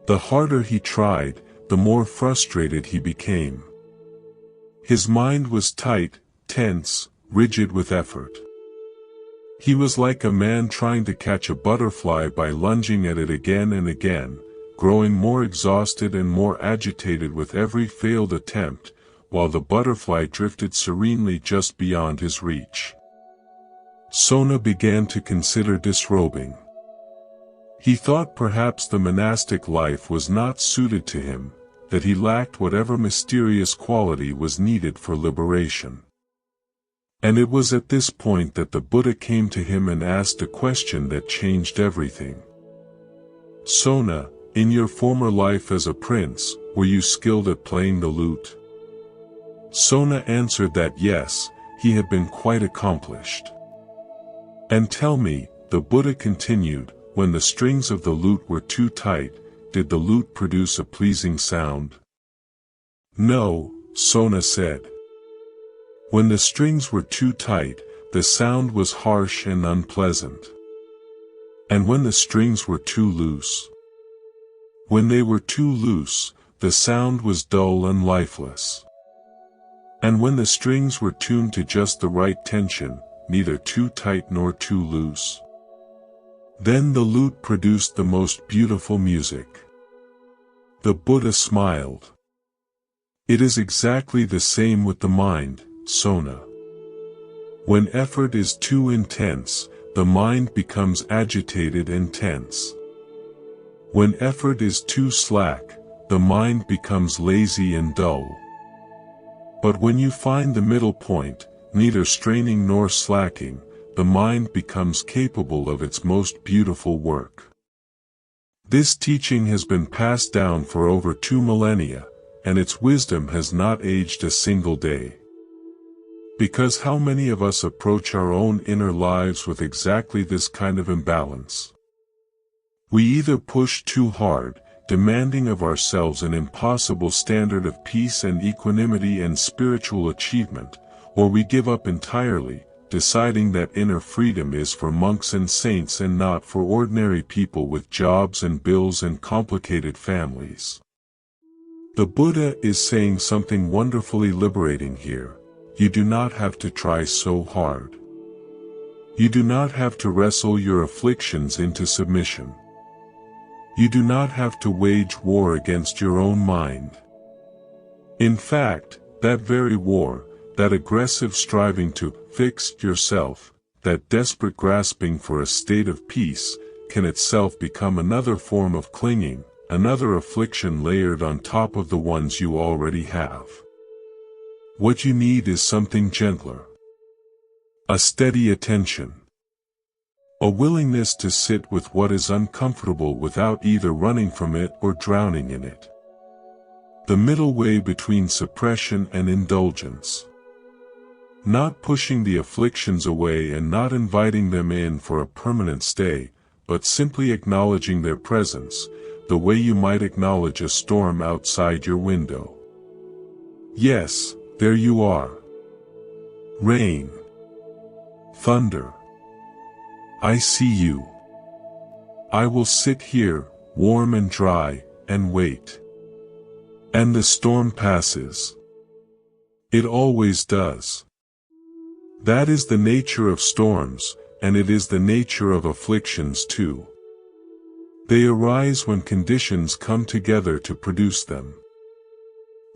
The harder he tried, the more frustrated he became. His mind was tight, tense, rigid with effort. He was like a man trying to catch a butterfly by lunging at it again and again, growing more exhausted and more agitated with every failed attempt, while the butterfly drifted serenely just beyond his reach. Sona began to consider disrobing. He thought perhaps the monastic life was not suited to him, that he lacked whatever mysterious quality was needed for liberation. And it was at this point that the Buddha came to him and asked a question that changed everything. Sona, in your former life as a prince, were you skilled at playing the lute? Sona answered that yes, he had been quite accomplished. And tell me, the Buddha continued, when the strings of the lute were too tight, did the lute produce a pleasing sound? No, Sona said. When the strings were too tight, the sound was harsh and unpleasant. And when the strings were too loose? When they were too loose, the sound was dull and lifeless. And when the strings were tuned to just the right tension, neither too tight nor too loose, then the lute produced the most beautiful music. The Buddha smiled. It is exactly the same with the mind, Sona. When effort is too intense, the mind becomes agitated and tense. When effort is too slack, the mind becomes lazy and dull. But when you find the middle point, neither straining nor slacking, the mind becomes capable of its most beautiful work. This teaching has been passed down for over 2 millennia, and its wisdom has not aged a single day. Because how many of us approach our own inner lives with exactly this kind of imbalance? We either push too hard, demanding of ourselves an impossible standard of peace and equanimity and spiritual achievement, or we give up entirely, deciding that inner freedom is for monks and saints and not for ordinary people with jobs and bills and complicated families. The Buddha is saying something wonderfully liberating here. You do not have to try so hard. You do not have to wrestle your afflictions into submission. You do not have to wage war against your own mind. In fact, that very war, that aggressive striving to fix yourself, that desperate grasping for a state of peace, can itself become another form of clinging, another affliction layered on top of the ones you already have. What you need is something gentler. A steady attention. A willingness to sit with what is uncomfortable without either running from it or drowning in it. The middle way between suppression and indulgence. Not pushing the afflictions away and not inviting them in for a permanent stay, but simply acknowledging their presence, the way you might acknowledge a storm outside your window. Yes, there you are. Rain. Thunder. I see you. I will sit here, warm and dry, and wait. And the storm passes. It always does. That is the nature of storms, and it is the nature of afflictions too. They arise when conditions come together to produce them.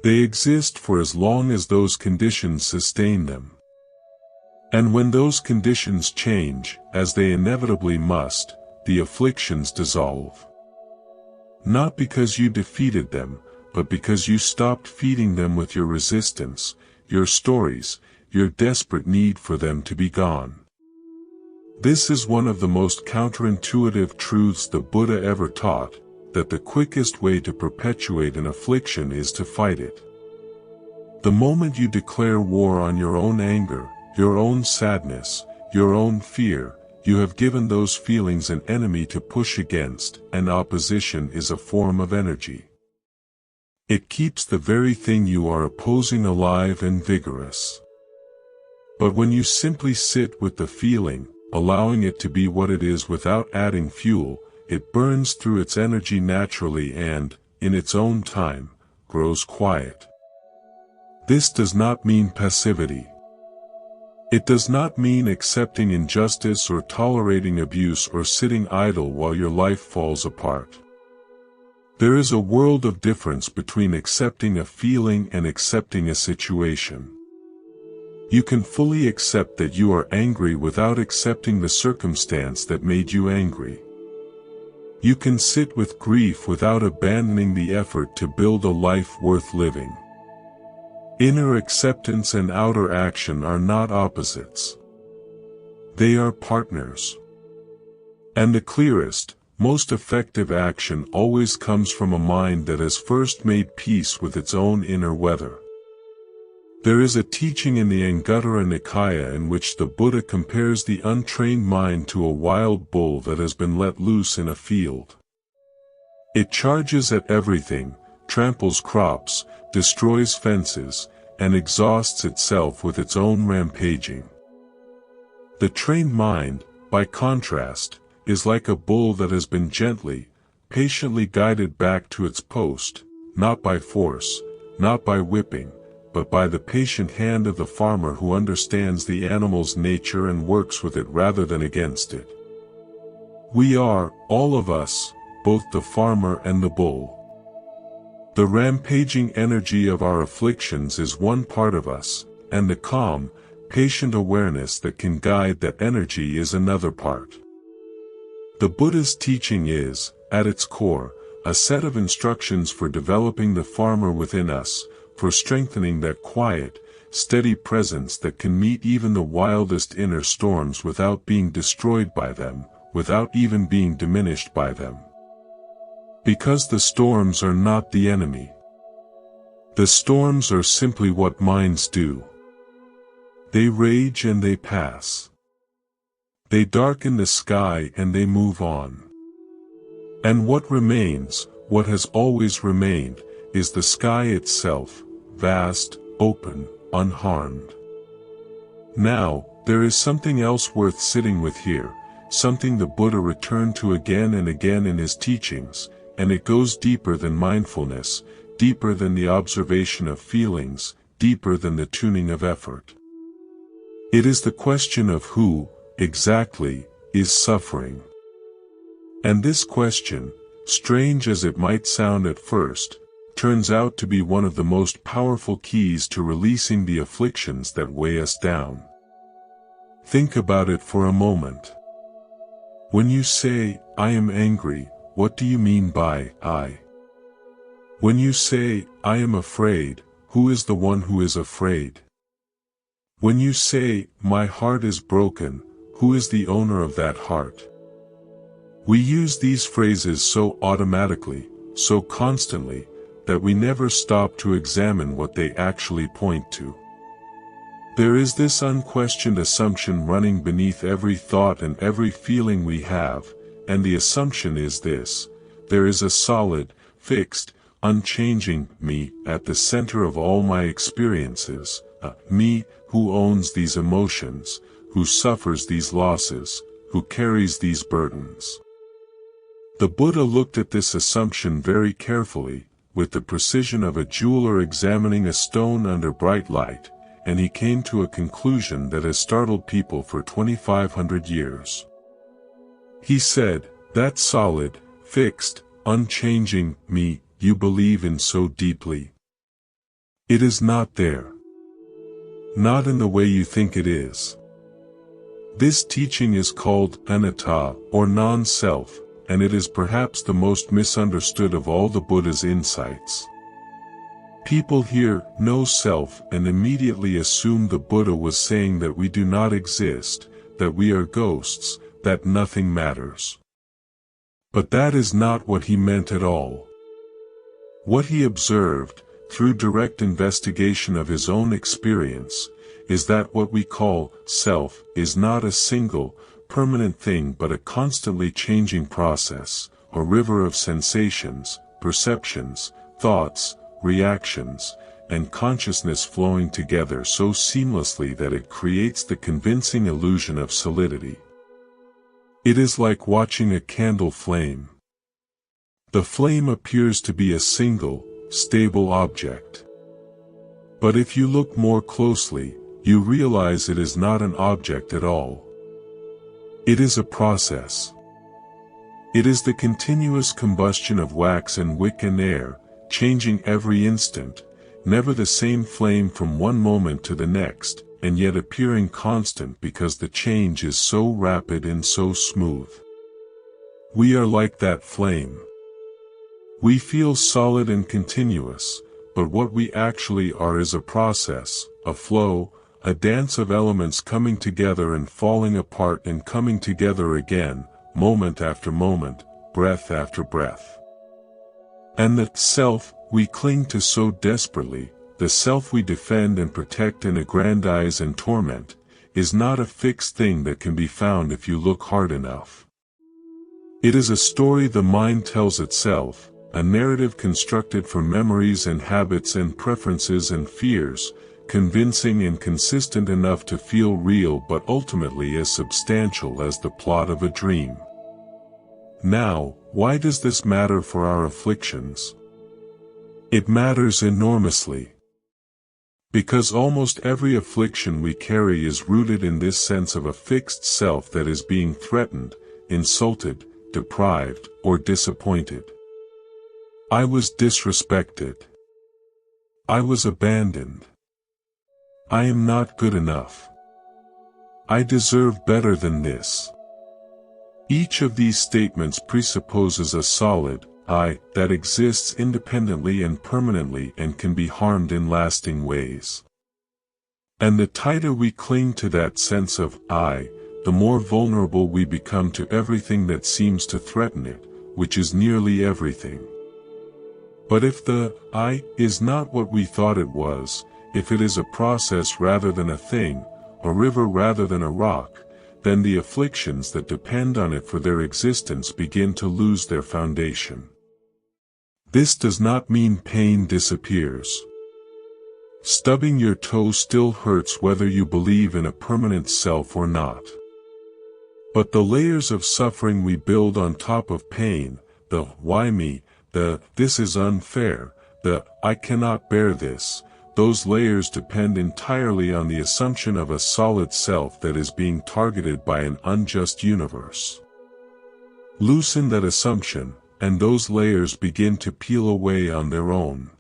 They exist for as long as those conditions sustain them. And when those conditions change, as they inevitably must, the afflictions dissolve. Not because you defeated them, but because you stopped feeding them with your resistance, your stories, your desperate need for them to be gone. This is one of the most counterintuitive truths the Buddha ever taught, that the quickest way to perpetuate an affliction is to fight it. The moment you declare war on your own anger, your own sadness, your own fear, you have given those feelings an enemy to push against, and opposition is a form of energy. It keeps the very thing you are opposing alive and vigorous. But when you simply sit with the feeling, allowing it to be what it is without adding fuel, it burns through its energy naturally and, in its own time, grows quiet. This does not mean passivity. It does not mean accepting injustice or tolerating abuse or sitting idle while your life falls apart. There is a world of difference between accepting a feeling and accepting a situation. You can fully accept that you are angry without accepting the circumstance that made you angry. You can sit with grief without abandoning the effort to build a life worth living. Inner acceptance and outer action are not opposites. They are partners. And the clearest, most effective action always comes from a mind that has first made peace with its own inner weather. There is a teaching in the Anguttara Nikaya in which the Buddha compares the untrained mind to a wild bull that has been let loose in a field. It charges at everything, tramples crops, destroys fences, and exhausts itself with its own rampaging. The trained mind, by contrast, is like a bull that has been gently, patiently guided back to its post, not by force, not by whipping, but by the patient hand of the farmer who understands the animal's nature and works with it rather than against it. We are, all of us, both the farmer and the bull. The rampaging energy of our afflictions is one part of us, and the calm, patient awareness that can guide that energy is another part. The Buddha's teaching is, at its core, a set of instructions for developing the farmer within us, for strengthening that quiet, steady presence that can meet even the wildest inner storms without being destroyed by them, without even being diminished by them. Because the storms are not the enemy. The storms are simply what minds do. They rage and they pass. They darken the sky and they move on. And what remains, what has always remained, is the sky itself, vast, open, unharmed. Now, there is something else worth sitting with here, something the Buddha returned to again and again in his teachings, and it goes deeper than mindfulness, deeper than the observation of feelings, deeper than the tuning of effort. It is the question of who, exactly, is suffering. And this question, strange as it might sound at first, turns out to be one of the most powerful keys to releasing the afflictions that weigh us down. Think about it for a moment. When you say, "I am angry," what do you mean by "I"? When you say, "I am afraid," who is the one who is afraid? When you say, "My heart is broken," who is the owner of that heart? We use these phrases so automatically, so constantly, that we never stop to examine what they actually point to. There is this unquestioned assumption running beneath every thought and every feeling we have, and the assumption is this: there is a solid, fixed, unchanging me at the center of all my experiences, a me who owns these emotions, who suffers these losses, who carries these burdens. The Buddha looked at this assumption very carefully, with the precision of a jeweler examining a stone under bright light, and he came to a conclusion that has startled people for 2,500 years. He said, "That solid, fixed, unchanging me you believe in so deeply. It is not there. Not in the way you think it is." This teaching is called anatta, or non-self, and it is perhaps the most misunderstood of all the Buddha's insights. People hear "no self" and immediately assume the Buddha was saying that we do not exist, that we are ghosts, that nothing matters. But that is not what he meant at all. What he observed, through direct investigation of his own experience, is that what we call self is not a single, permanent thing but a constantly changing process, a river of sensations, perceptions, thoughts, reactions, and consciousness flowing together so seamlessly that it creates the convincing illusion of solidity. It is like watching a candle flame. The flame appears to be a single, stable object. But if you look more closely, you realize it is not an object at all. It is a process. It is the continuous combustion of wax and wick and air, changing every instant, never the same flame from one moment to the next, and yet appearing constant because the change is so rapid and so smooth. We are like that flame. We feel solid and continuous, but what we actually are is a process, a flow, a dance of elements coming together and falling apart and coming together again, moment after moment, breath after breath. And the self we cling to so desperately, the self we defend and protect and aggrandize and torment, is not a fixed thing that can be found if you look hard enough. It is a story the mind tells itself, a narrative constructed from memories and habits and preferences and fears, convincing and consistent enough to feel real but ultimately as substantial as the plot of a dream. Now, why does this matter for our afflictions? It matters enormously. Because almost every affliction we carry is rooted in this sense of a fixed self that is being threatened, insulted, deprived, or disappointed. I was disrespected. I was abandoned. I am not good enough. I deserve better than this. Each of these statements presupposes a solid I that exists independently and permanently and can be harmed in lasting ways. And the tighter we cling to that sense of I, the more vulnerable we become to everything that seems to threaten it, which is nearly everything. But if the I is not what we thought it was, if it is a process rather than a thing, a river rather than a rock, then the afflictions that depend on it for their existence begin to lose their foundation. This does not mean pain disappears. Stubbing your toe still hurts whether you believe in a permanent self or not. But the layers of suffering we build on top of pain, the why me, the this is unfair, the I cannot bear this, those layers depend entirely on the assumption of a solid self that is being targeted by an unjust universe. Loosen that assumption, and those layers begin to peel away on their own.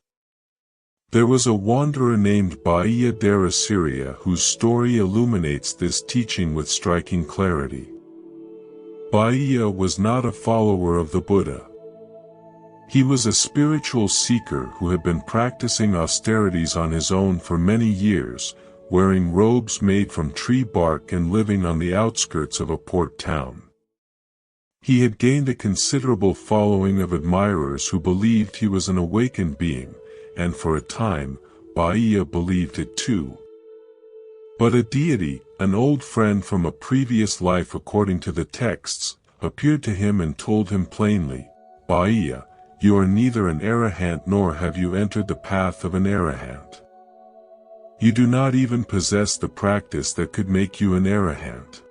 There was a wanderer named Bahia Dara Syria whose story illuminates this teaching with striking clarity. Bahia was not a follower of the Buddha. He was a spiritual seeker who had been practicing austerities on his own for many years, wearing robes made from tree bark and living on the outskirts of a port town. He had gained a considerable following of admirers who believed he was an awakened being, and for a time, Bahia believed it too. But a deity, an old friend from a previous life according to the texts, appeared to him and told him plainly, "Bahia, you are neither an arahant nor have you entered the path of an arahant. You do not even possess the practice that could make you an arahant."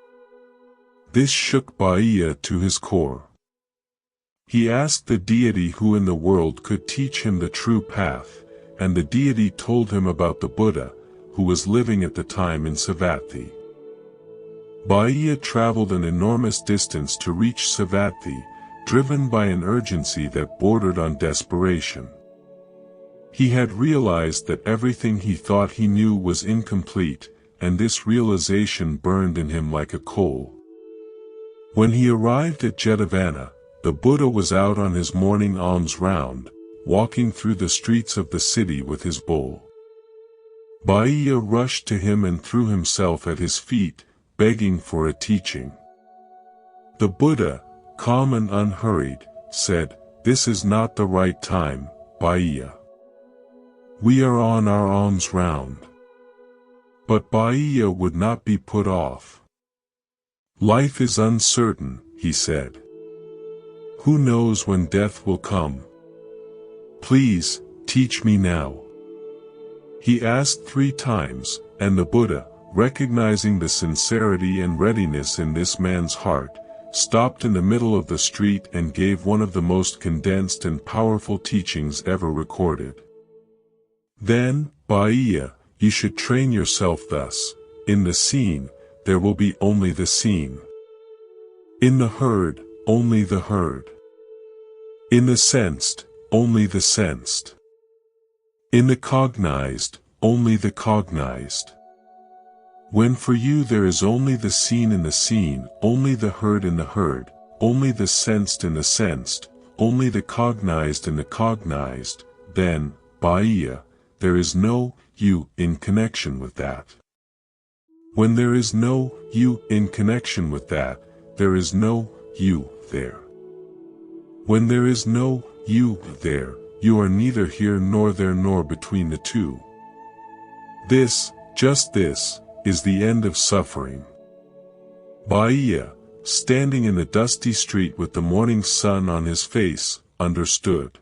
This shook Bahia to his core. He asked the deity who in the world could teach him the true path, and the deity told him about the Buddha, who was living at the time in Savatthi. Bahia traveled an enormous distance to reach Savatthi, driven by an urgency that bordered on desperation. He had realized that everything he thought he knew was incomplete, and this realization burned in him like a coal. When he arrived at Jetavana, the Buddha was out on his morning alms round, walking through the streets of the city with his bowl. Bahia rushed to him and threw himself at his feet, begging for a teaching. The Buddha, calm and unhurried, said, "This is not the right time, Bahia. We are on our alms round." But Bahia would not be put off. "Life is uncertain," he said. "Who knows when death will come? Please, teach me now." He asked 3 times, and the Buddha, recognizing the sincerity and readiness in this man's heart, stopped in the middle of the street and gave one of the most condensed and powerful teachings ever recorded. "Then, Bahia, you should train yourself thus: in the seen, there will be only the seen. In the heard, only the heard. In the sensed, only the sensed. In the cognized, only the cognized. When for you there is only the seen in the seen, only the heard in the heard, only the sensed in the sensed, only the cognized in the cognized, then, Bahia, there is no you in connection with that. When there is no you in connection with that, there is no you there. When there is no you there, you are neither here nor there nor between the two. This, just this, is the end of suffering. Bahia, standing in the dusty street with the morning sun on his face, understood.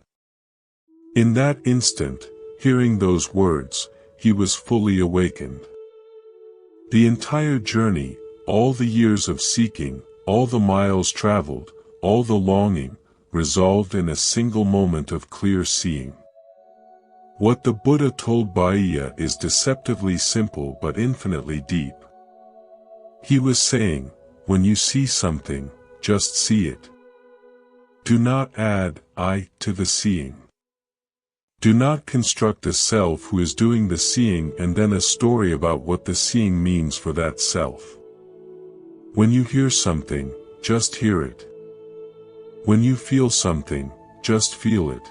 In that instant, hearing those words, he was fully awakened. The entire journey, all the years of seeking, all the miles traveled, all the longing, resolved in a single moment of clear seeing. What the Buddha told Bahia is deceptively simple but infinitely deep. He was saying, when you see something, just see it. Do not add I to the seeing. Do not construct a self who is doing the seeing and then a story about what the seeing means for that self. When you hear something, just hear it. When you feel something, just feel it.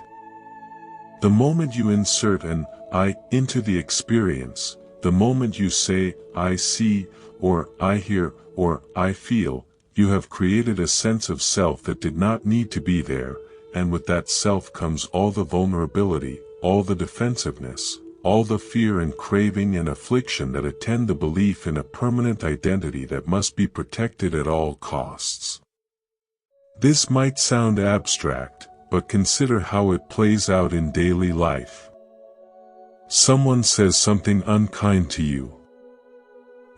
The moment you insert an I into the experience, the moment you say I see, or I hear, or I feel, you have created a sense of self that did not need to be there, and with that self comes all the vulnerability, all the defensiveness, all the fear and craving and affliction that attend the belief in a permanent identity that must be protected at all costs. This might sound abstract, but consider how it plays out in daily life. Someone says something unkind to you.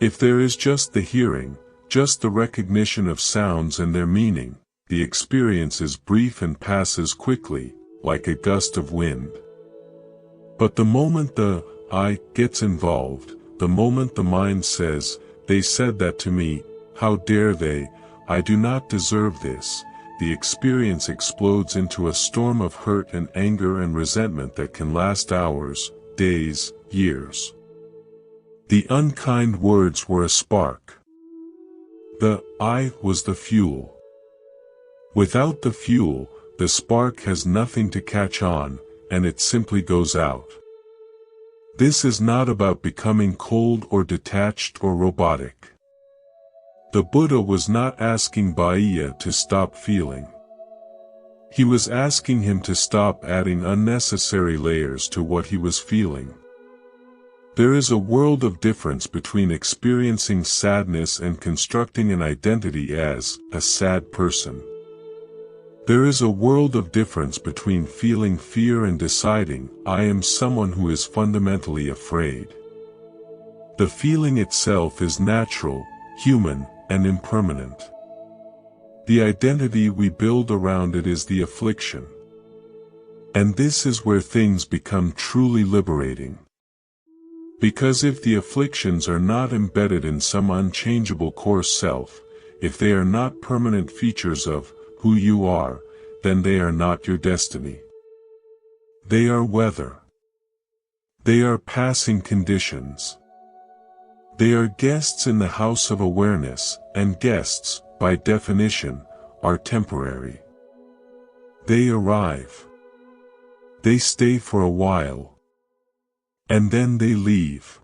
If there is just the hearing, just the recognition of sounds and their meaning, the experience is brief and passes quickly, like a gust of wind. But the moment the I gets involved, the moment the mind says, they said that to me, how dare they, I do not deserve this, the experience explodes into a storm of hurt and anger and resentment that can last hours, days, years. The unkind words were a spark. The I was the fuel. Without the fuel, the spark has nothing to catch on, and it simply goes out. This is not about becoming cold or detached or robotic. The Buddha was not asking Bahia to stop feeling. He was asking him to stop adding unnecessary layers to what he was feeling. There is a world of difference between experiencing sadness and constructing an identity as a sad person. There is a world of difference between feeling fear and deciding, I am someone who is fundamentally afraid. The feeling itself is natural, human, and impermanent. The identity we build around it is the affliction. And this is where things become truly liberating. Because if the afflictions are not embedded in some unchangeable core self, if they are not permanent features of who you are, then they are not your destiny. They are weather. They are passing conditions. They are guests in the house of awareness, and guests, by definition, are temporary. They arrive. They stay for a while. And then they leave.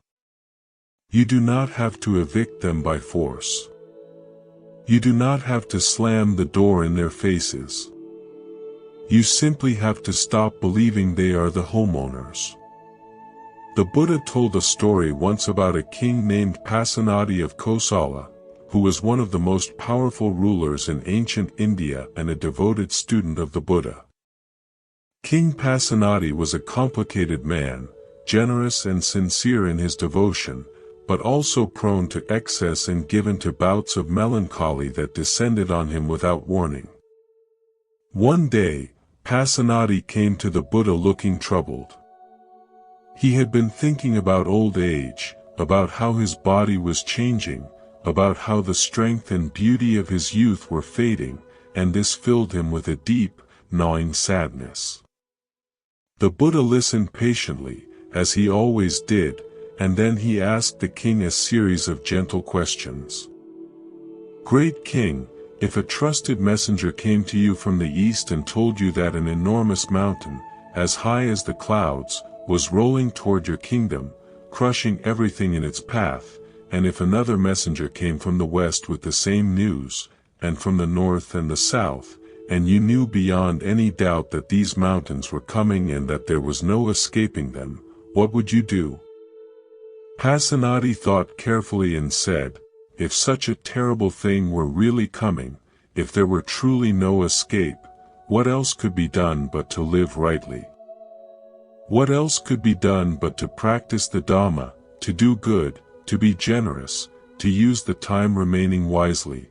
You do not have to evict them by force. You do not have to slam the door in their faces. You simply have to stop believing they are the homeowners. The Buddha told a story once about a king named Pasenadi of Kosala, who was one of the most powerful rulers in ancient India and a devoted student of the Buddha. King Pasenadi was a complicated man, generous and sincere in his devotion, but also prone to excess and given to bouts of melancholy that descended on him without warning. One day, Pasenadi came to the Buddha looking troubled. He had been thinking about old age, about how his body was changing, about how the strength and beauty of his youth were fading, and this filled him with a deep, gnawing sadness. The Buddha listened patiently, as he always did, and then he asked the king a series of gentle questions. "Great king, if a trusted messenger came to you from the east and told you that an enormous mountain, as high as the clouds, was rolling toward your kingdom, crushing everything in its path, and if another messenger came from the west with the same news, and from the north and the south, and you knew beyond any doubt that these mountains were coming and that there was no escaping them, what would you do?" Pasenadi thought carefully and said, "If such a terrible thing were really coming, if there were truly no escape, what else could be done but to live rightly? What else could be done but to practice the Dhamma, to do good, to be generous, to use the time remaining wisely?"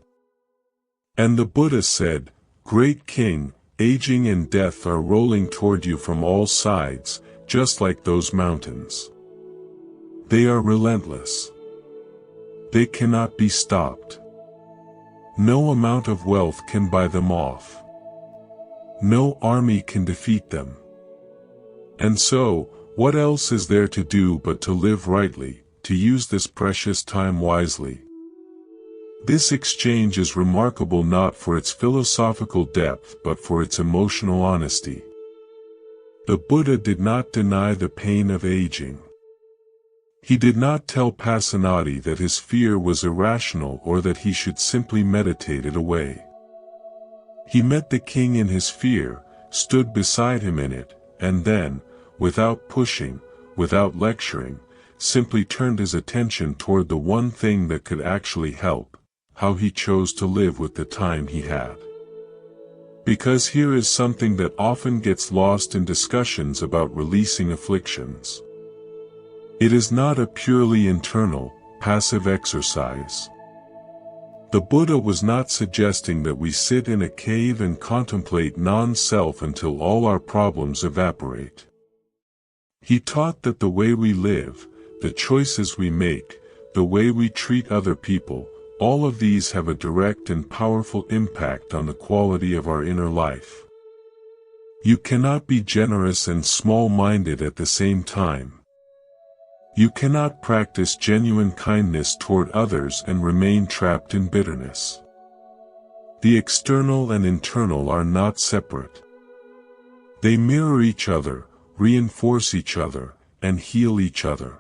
And the Buddha said, "Great king, aging and death are rolling toward you from all sides, just like those mountains. They are relentless. They cannot be stopped. No amount of wealth can buy them off. No army can defeat them. And so, what else is there to do but to live rightly, to use this precious time wisely?" This exchange is remarkable not for its philosophical depth but for its emotional honesty. The Buddha did not deny the pain of aging. He did not tell Pasenadi that his fear was irrational or that he should simply meditate it away. He met the king in his fear, stood beside him in it, and then, without pushing, without lecturing, simply turned his attention toward the one thing that could actually help: how he chose to live with the time he had. Because here is something that often gets lost in discussions about releasing afflictions. It is not a purely internal, passive exercise. The Buddha was not suggesting that we sit in a cave and contemplate non-self until all our problems evaporate. He taught that the way we live, the choices we make, the way we treat other people, all of these have a direct and powerful impact on the quality of our inner life. You cannot be generous and small-minded at the same time. You cannot practice genuine kindness toward others and remain trapped in bitterness. The external and internal are not separate. They mirror each other, reinforce each other, and heal each other.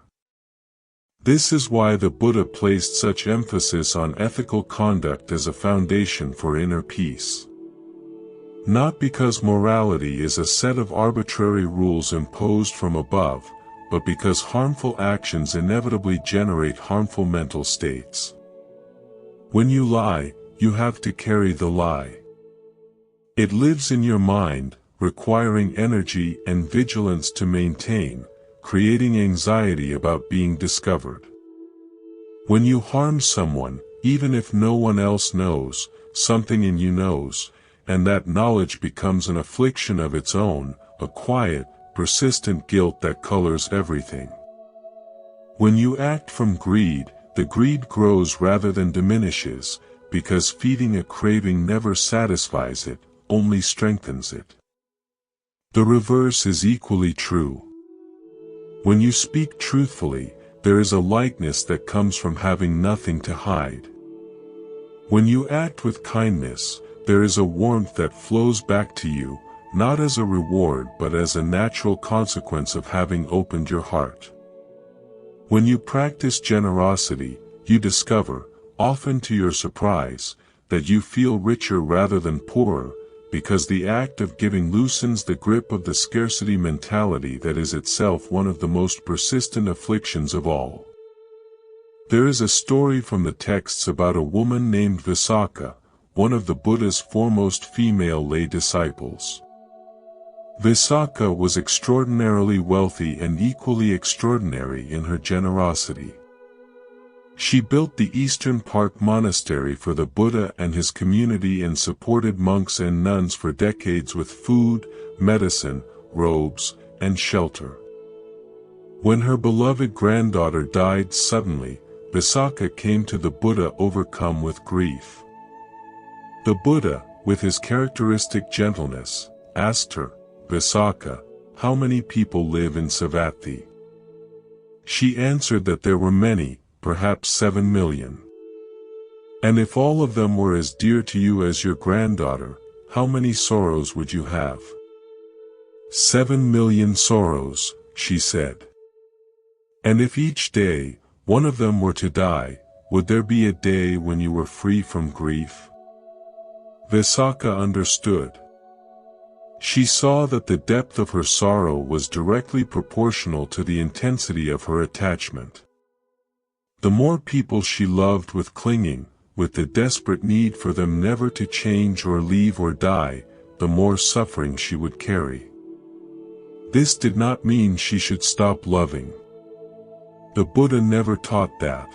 This is why the Buddha placed such emphasis on ethical conduct as a foundation for inner peace. Not because morality is a set of arbitrary rules imposed from above, but because harmful actions inevitably generate harmful mental states. When you lie, you have to carry the lie. It lives in your mind, requiring energy and vigilance to maintain, creating anxiety about being discovered. When you harm someone, even if no one else knows, something in you knows, and that knowledge becomes an affliction of its own, a quiet, persistent guilt that colors everything. When you act from greed, the greed grows rather than diminishes, because feeding a craving never satisfies it, only strengthens it. The reverse is equally true. When you speak truthfully, there is a lightness that comes from having nothing to hide. When you act with kindness, there is a warmth that flows back to you, not as a reward but as a natural consequence of having opened your heart. When you practice generosity, you discover, often to your surprise, that you feel richer rather than poorer, because the act of giving loosens the grip of the scarcity mentality that is itself one of the most persistent afflictions of all. There is a story from the texts about a woman named Visakha, one of the Buddha's foremost female lay disciples. Visakha was extraordinarily wealthy and equally extraordinary in her generosity. She built the Eastern Park Monastery for the Buddha and his community and supported monks and nuns for decades with food, medicine, robes, and shelter. When her beloved granddaughter died suddenly, Visakha came to the Buddha overcome with grief. The Buddha, with his characteristic gentleness, asked her, "Visakha, how many people live in Savatthi?" She answered that there were many, perhaps 7 million. "And if all of them were as dear to you as your granddaughter, how many sorrows would you have?" 7 million sorrows, she said. "And if each day, one of them were to die, would there be a day when you were free from grief?" Visakha understood. She saw that the depth of her sorrow was directly proportional to the intensity of her attachment. The more people she loved with clinging, with the desperate need for them never to change or leave or die, the more suffering she would carry. This did not mean she should stop loving. The Buddha never taught that.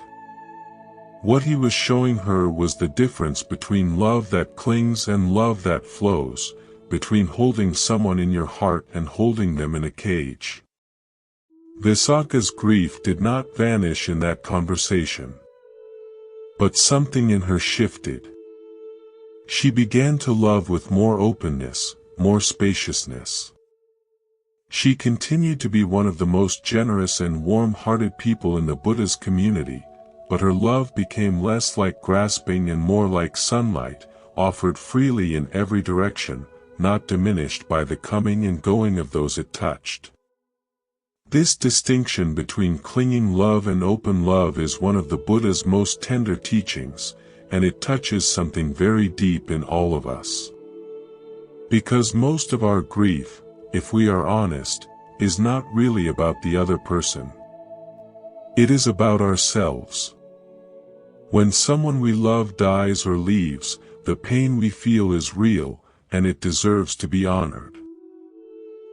What he was showing her was the difference between love that clings and love that flows, between holding someone in your heart and holding them in a cage. Visakha's grief did not vanish in that conversation. But something in her shifted. She began to love with more openness, more spaciousness. She continued to be one of the most generous and warm-hearted people in the Buddha's community, but her love became less like grasping and more like sunlight, offered freely in every direction, not diminished by the coming and going of those it touched. This distinction between clinging love and open love is one of the Buddha's most tender teachings, and it touches something very deep in all of us. Because most of our grief, if we are honest, is not really about the other person. It is about ourselves. When someone we love dies or leaves, the pain we feel is real, and it deserves to be honored.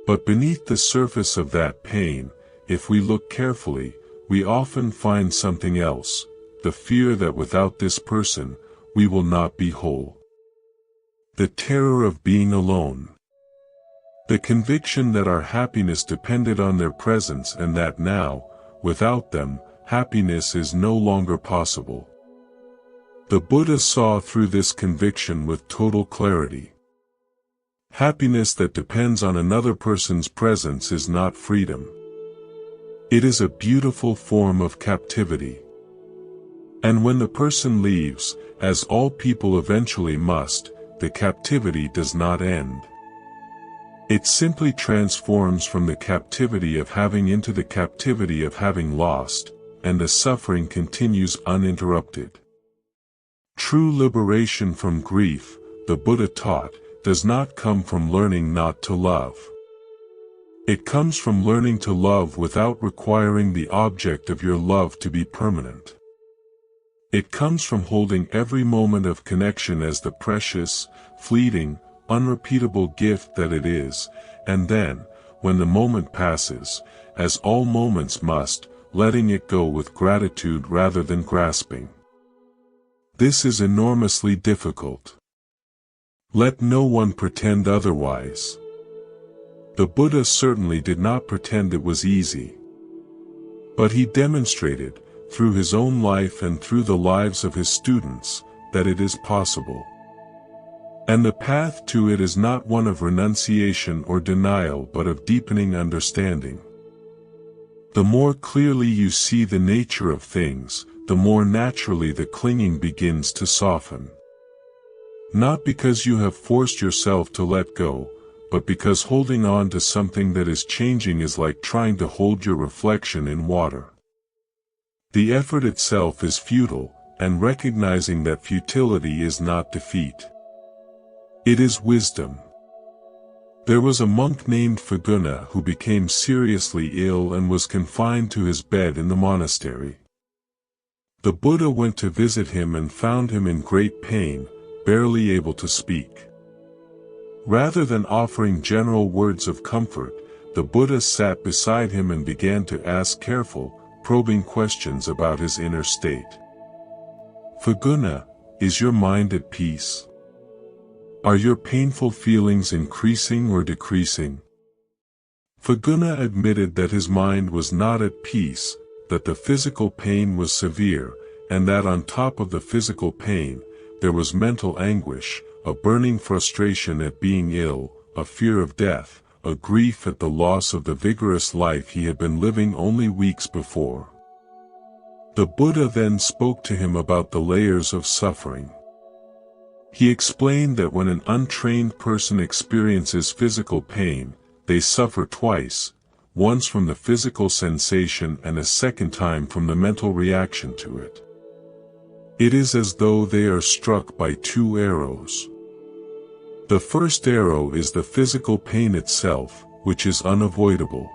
But beneath the surface of that pain, if we look carefully, we often find something else, the fear that without this person, we will not be whole. The terror of being alone. The conviction that our happiness depended on their presence and that now, without them, happiness is no longer possible. The Buddha saw through this conviction with total clarity. Happiness that depends on another person's presence is not freedom. It is a beautiful form of captivity. And when the person leaves, as all people eventually must, the captivity does not end. It simply transforms from the captivity of having into the captivity of having lost, and the suffering continues uninterrupted. True liberation from grief, the Buddha taught, does not come from learning not to love. It comes from learning to love without requiring the object of your love to be permanent. It comes from holding every moment of connection as the precious, fleeting, unrepeatable gift that it is, and then, when the moment passes, as all moments must, letting it go with gratitude rather than grasping. This is enormously difficult. Let no one pretend otherwise. The Buddha certainly did not pretend it was easy. But he demonstrated, through his own life and through the lives of his students, that it is possible. And the path to it is not one of renunciation or denial but of deepening understanding. The more clearly you see the nature of things, the more naturally the clinging begins to soften. Not because you have forced yourself to let go, but because holding on to something that is changing is like trying to hold your reflection in water. The effort itself is futile, and recognizing that futility is not defeat. It is wisdom. There was a monk named Faguna who became seriously ill and was confined to his bed in the monastery. The Buddha went to visit him and found him in great pain, barely able to speak. Rather than offering general words of comfort, the Buddha sat beside him and began to ask careful, probing questions about his inner state. Faguna, is your mind at peace? Are your painful feelings increasing or decreasing? Faguna admitted that his mind was not at peace, that the physical pain was severe, and that on top of the physical pain, there was mental anguish, a burning frustration at being ill, a fear of death, a grief at the loss of the vigorous life he had been living only weeks before. The Buddha then spoke to him about the layers of suffering. He explained that when an untrained person experiences physical pain, they suffer twice, once from the physical sensation and a second time from the mental reaction to it. It is as though they are struck by two arrows. The first arrow is the physical pain itself, which is unavoidable.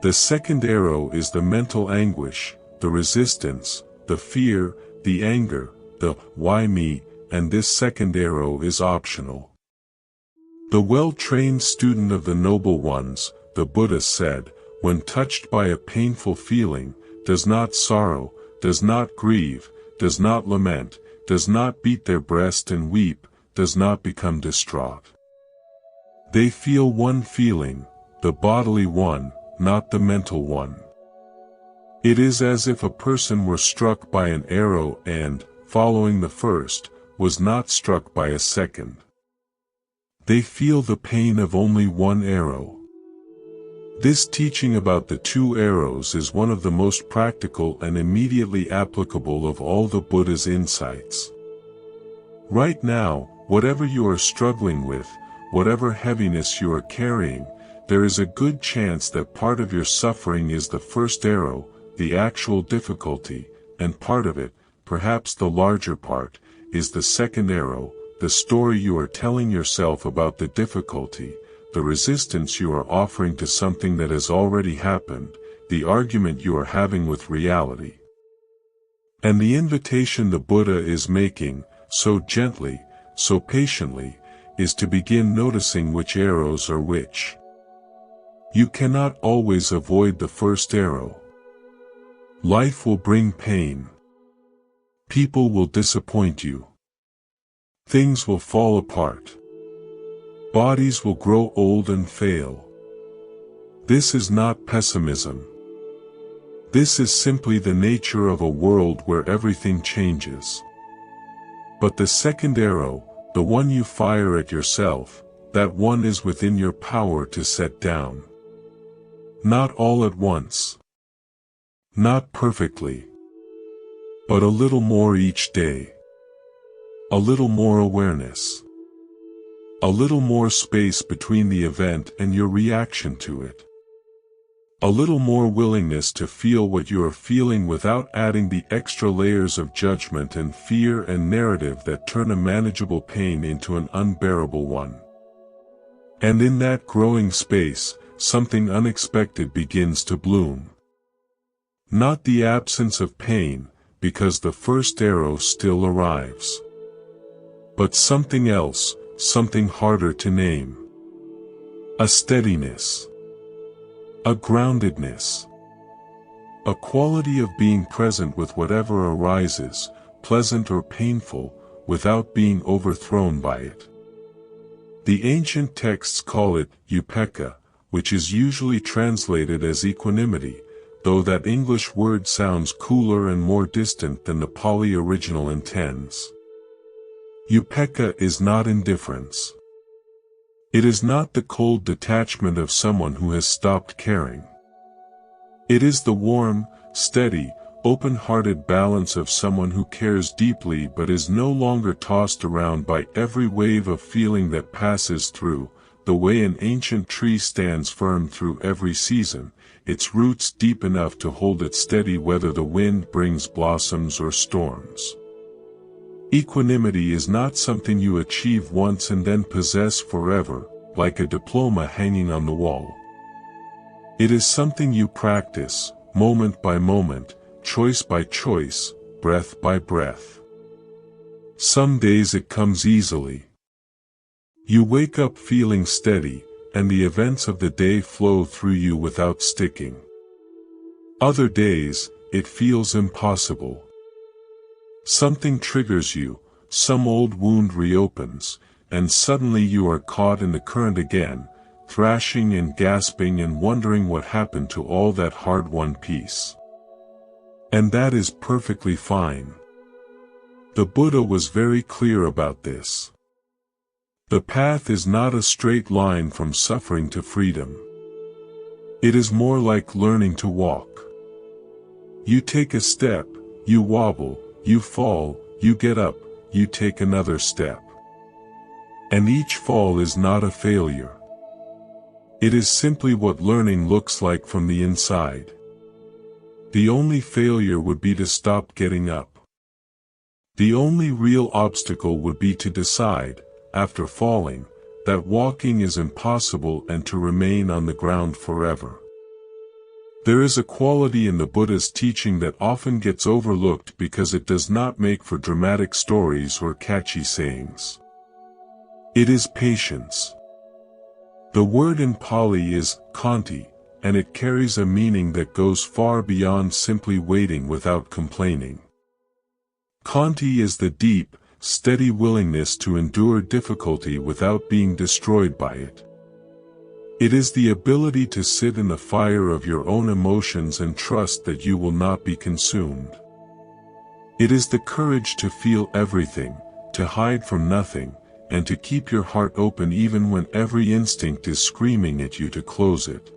The second arrow is the mental anguish, the resistance, the fear, the anger, the "why me," and this second arrow is optional. The well-trained student of the Noble Ones, the Buddha said, when touched by a painful feeling, does not sorrow, does not grieve, does not lament, does not beat their breast and weep, does not become distraught. They feel one feeling, the bodily one, not the mental one. It is as if a person were struck by an arrow and, following the first, was not struck by a second. They feel the pain of only one arrow. This teaching about the two arrows is one of the most practical and immediately applicable of all the Buddha's insights. Right now, whatever you are struggling with, whatever heaviness you are carrying, there is a good chance that part of your suffering is the first arrow, the actual difficulty, and part of it, perhaps the larger part, is the second arrow, the story you are telling yourself about the difficulty, the resistance you are offering to something that has already happened, the argument you are having with reality. And the invitation the Buddha is making, so gently, so patiently, is to begin noticing which arrows are which. You cannot always avoid the first arrow. Life will bring pain. People will disappoint you. Things will fall apart. Bodies will grow old and fail. This is not pessimism. This is simply the nature of a world where everything changes. But the second arrow, the one you fire at yourself, that one is within your power to set down. Not all at once. Not perfectly. But a little more each day. A little more awareness. A little more space between the event and your reaction to it. A little more willingness to feel what you are feeling without adding the extra layers of judgment and fear and narrative that turn a manageable pain into an unbearable one. And in that growing space, something unexpected begins to bloom. Not the absence of pain, because the first arrow still arrives. But something else, something harder to name. A steadiness. A groundedness. A quality of being present with whatever arises, pleasant or painful, without being overthrown by it. The ancient texts call it upekkha, which is usually translated as equanimity, though that English word sounds cooler and more distant than the Pali original intends. Upekkha is not indifference. It is not the cold detachment of someone who has stopped caring. It is the warm, steady, open-hearted balance of someone who cares deeply but is no longer tossed around by every wave of feeling that passes through, the way an ancient tree stands firm through every season, its roots deep enough to hold it steady whether the wind brings blossoms or storms. Equanimity is not something you achieve once and then possess forever, like a diploma hanging on the wall. It is something you practice, moment by moment, choice by choice, breath by breath. Some days it comes easily. You wake up feeling steady, and the events of the day flow through you without sticking. Other days, it feels impossible. Something triggers you, some old wound reopens, and suddenly you are caught in the current again, thrashing and gasping and wondering what happened to all that hard-won peace. And that is perfectly fine. The Buddha was very clear about this. The path is not a straight line from suffering to freedom. It is more like learning to walk. You take a step, you wobble, you fall, you get up, you take another step. And each fall is not a failure. It is simply what learning looks like from the inside. The only failure would be to stop getting up. The only real obstacle would be to decide, after falling, that walking is impossible and to remain on the ground forever. There is a quality in the Buddha's teaching that often gets overlooked because it does not make for dramatic stories or catchy sayings. It is patience. The word in Pali is khanti, and it carries a meaning that goes far beyond simply waiting without complaining. Khanti is the deep, steady willingness to endure difficulty without being destroyed by it. It is the ability to sit in the fire of your own emotions and trust that you will not be consumed. It is the courage to feel everything, to hide from nothing, and to keep your heart open even when every instinct is screaming at you to close it.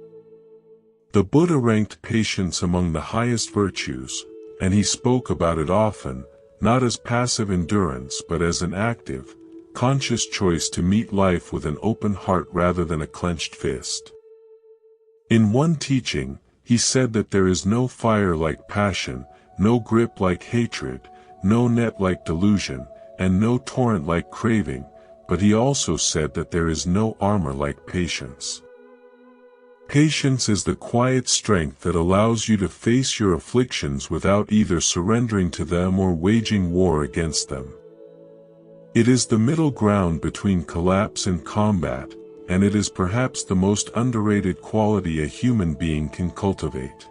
The Buddha ranked patience among the highest virtues, and he spoke about it often, not as passive endurance but as an active, conscious choice to meet life with an open heart rather than a clenched fist. In one teaching, he said that there is no fire like passion, no grip like hatred, no net like delusion, and no torrent like craving, but he also said that there is no armor like patience. Patience is the quiet strength that allows you to face your afflictions without either surrendering to them or waging war against them. It is the middle ground between collapse and combat, and it is perhaps the most underrated quality a human being can cultivate.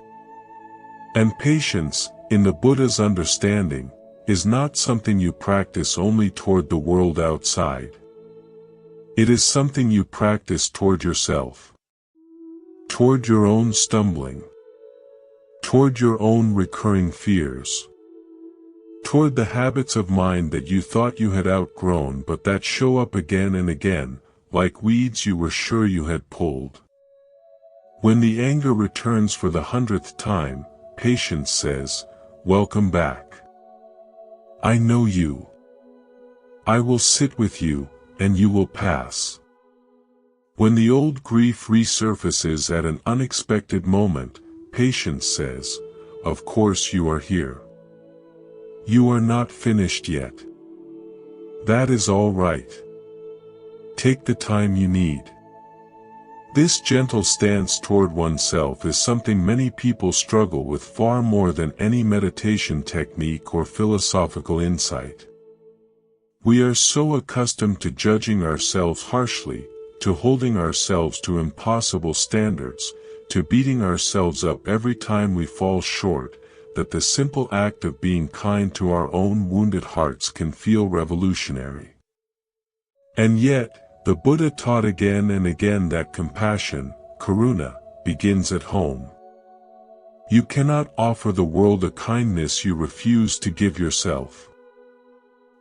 And patience, in the Buddha's understanding, is not something you practice only toward the world outside. It is something you practice toward yourself. Toward your own stumbling. Toward your own recurring fears. Toward the habits of mind that you thought you had outgrown but that show up again and again, like weeds you were sure you had pulled. When the anger returns for the 100th time, patience says, "Welcome back. I know you. I will sit with you, and you will pass." When the old grief resurfaces at an unexpected moment, patience says, "Of course you are here. You are not finished yet. That is all right. Take the time you need." This gentle stance toward oneself is something many people struggle with far more than any meditation technique or philosophical insight. We are so accustomed to judging ourselves harshly, to holding ourselves to impossible standards, to beating ourselves up every time we fall short, that the simple act of being kind to our own wounded hearts can feel revolutionary. And yet, the Buddha taught again and again that compassion, karuna, begins at home. You cannot offer the world a kindness you refuse to give yourself.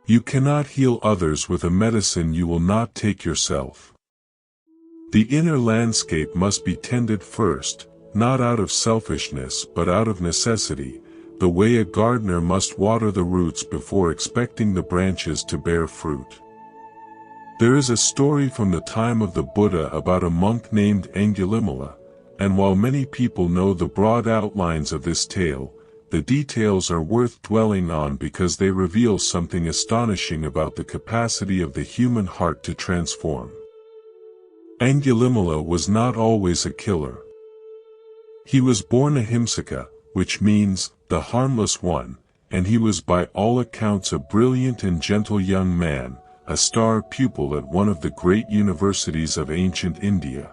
You cannot heal others with a medicine you will not take yourself. The inner landscape must be tended first, not out of selfishness but out of necessity, the way a gardener must water the roots before expecting the branches to bear fruit. There is a story from the time of the Buddha about a monk named Angulimala, and while many people know the broad outlines of this tale, the details are worth dwelling on because they reveal something astonishing about the capacity of the human heart to transform. Angulimala was not always a killer. He was born a himsaka, which means, the harmless one, and he was by all accounts a brilliant and gentle young man, a star pupil at one of the great universities of ancient India.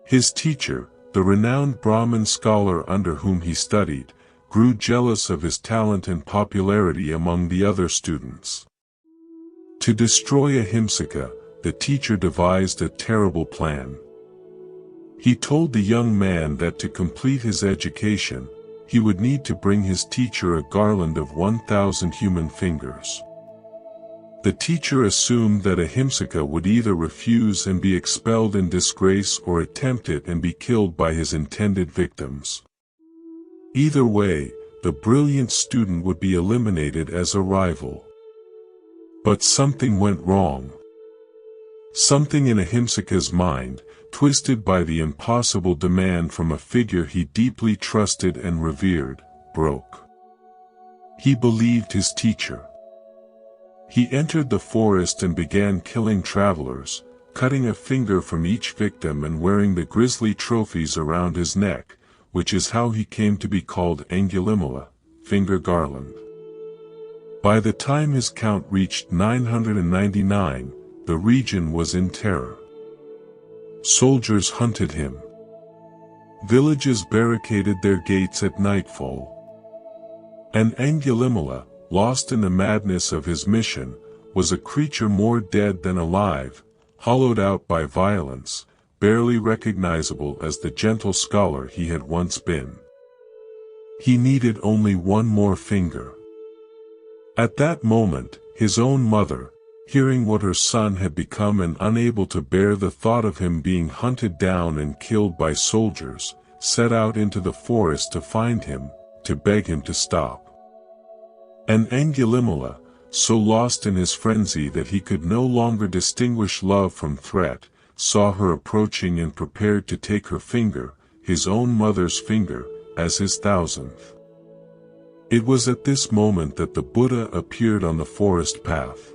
His teacher, the renowned Brahmin scholar under whom he studied, grew jealous of his talent and popularity among the other students. To destroy Ahimsaka, the teacher devised a terrible plan. He told the young man that to complete his education, he would need to bring his teacher a garland of 1,000 human fingers. The teacher assumed that Ahimsaka would either refuse and be expelled in disgrace or attempt it and be killed by his intended victims. Either way, the brilliant student would be eliminated as a rival. But something went wrong. Something in Ahimsaka's mind, twisted by the impossible demand from a figure he deeply trusted and revered, broke. He believed his teacher. He entered the forest and began killing travelers, cutting a finger from each victim and wearing the grisly trophies around his neck, which is how he came to be called Angulimala, finger garland. By the time his count reached 999, the region was in terror. Soldiers hunted him. Villages barricaded their gates at nightfall. And Angulimala, lost in the madness of his mission, was a creature more dead than alive, hollowed out by violence, barely recognizable as the gentle scholar he had once been. He needed only one more finger. At that moment, his own mother, hearing what her son had become and unable to bear the thought of him being hunted down and killed by soldiers, set out into the forest to find him, to beg him to stop. And Angulimala, so lost in his frenzy that he could no longer distinguish love from threat, saw her approaching and prepared to take her finger, his own mother's finger, as his 1000th. It was at this moment that the Buddha appeared on the forest path.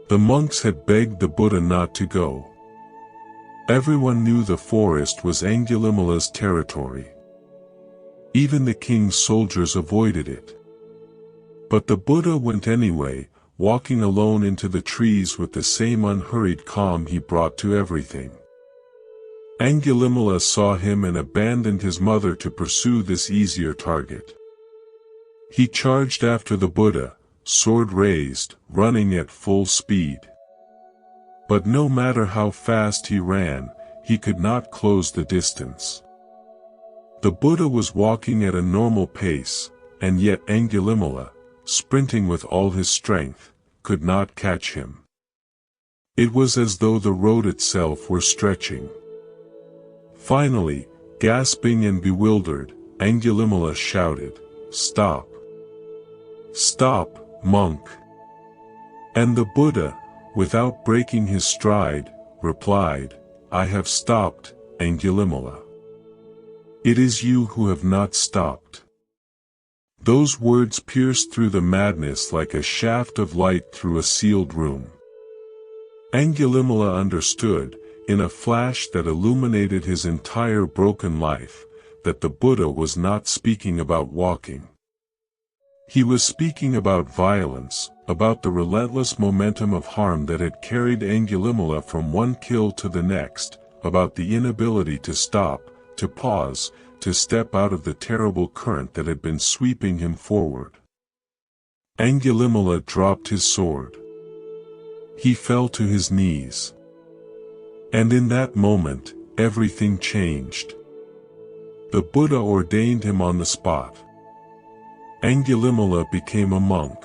The monks had begged the Buddha not to go. Everyone knew the forest was Angulimala's territory. Even the king's soldiers avoided it. But the Buddha went anyway, walking alone into the trees with the same unhurried calm he brought to everything. Angulimala saw him and abandoned his mother to pursue this easier target. He charged after the Buddha, sword raised, running at full speed. But no matter how fast he ran, he could not close the distance. The Buddha was walking at a normal pace, and yet Angulimala, sprinting with all his strength, could not catch him. It was as though the road itself were stretching. Finally, gasping and bewildered, Angulimala shouted, "Stop! Stop, monk!" And the Buddha, without breaking his stride, replied, "I have stopped, Angulimala. It is you who have not stopped." Those words pierced through the madness like a shaft of light through a sealed room. Angulimala understood, in a flash that illuminated his entire broken life, that the Buddha was not speaking about walking. He was speaking about violence, about the relentless momentum of harm that had carried Angulimala from one kill to the next, about the inability to stop, to pause, to step out of the terrible current that had been sweeping him forward. Angulimala dropped his sword. He fell to his knees. And in that moment, everything changed. The Buddha ordained him on the spot. Angulimala became a monk.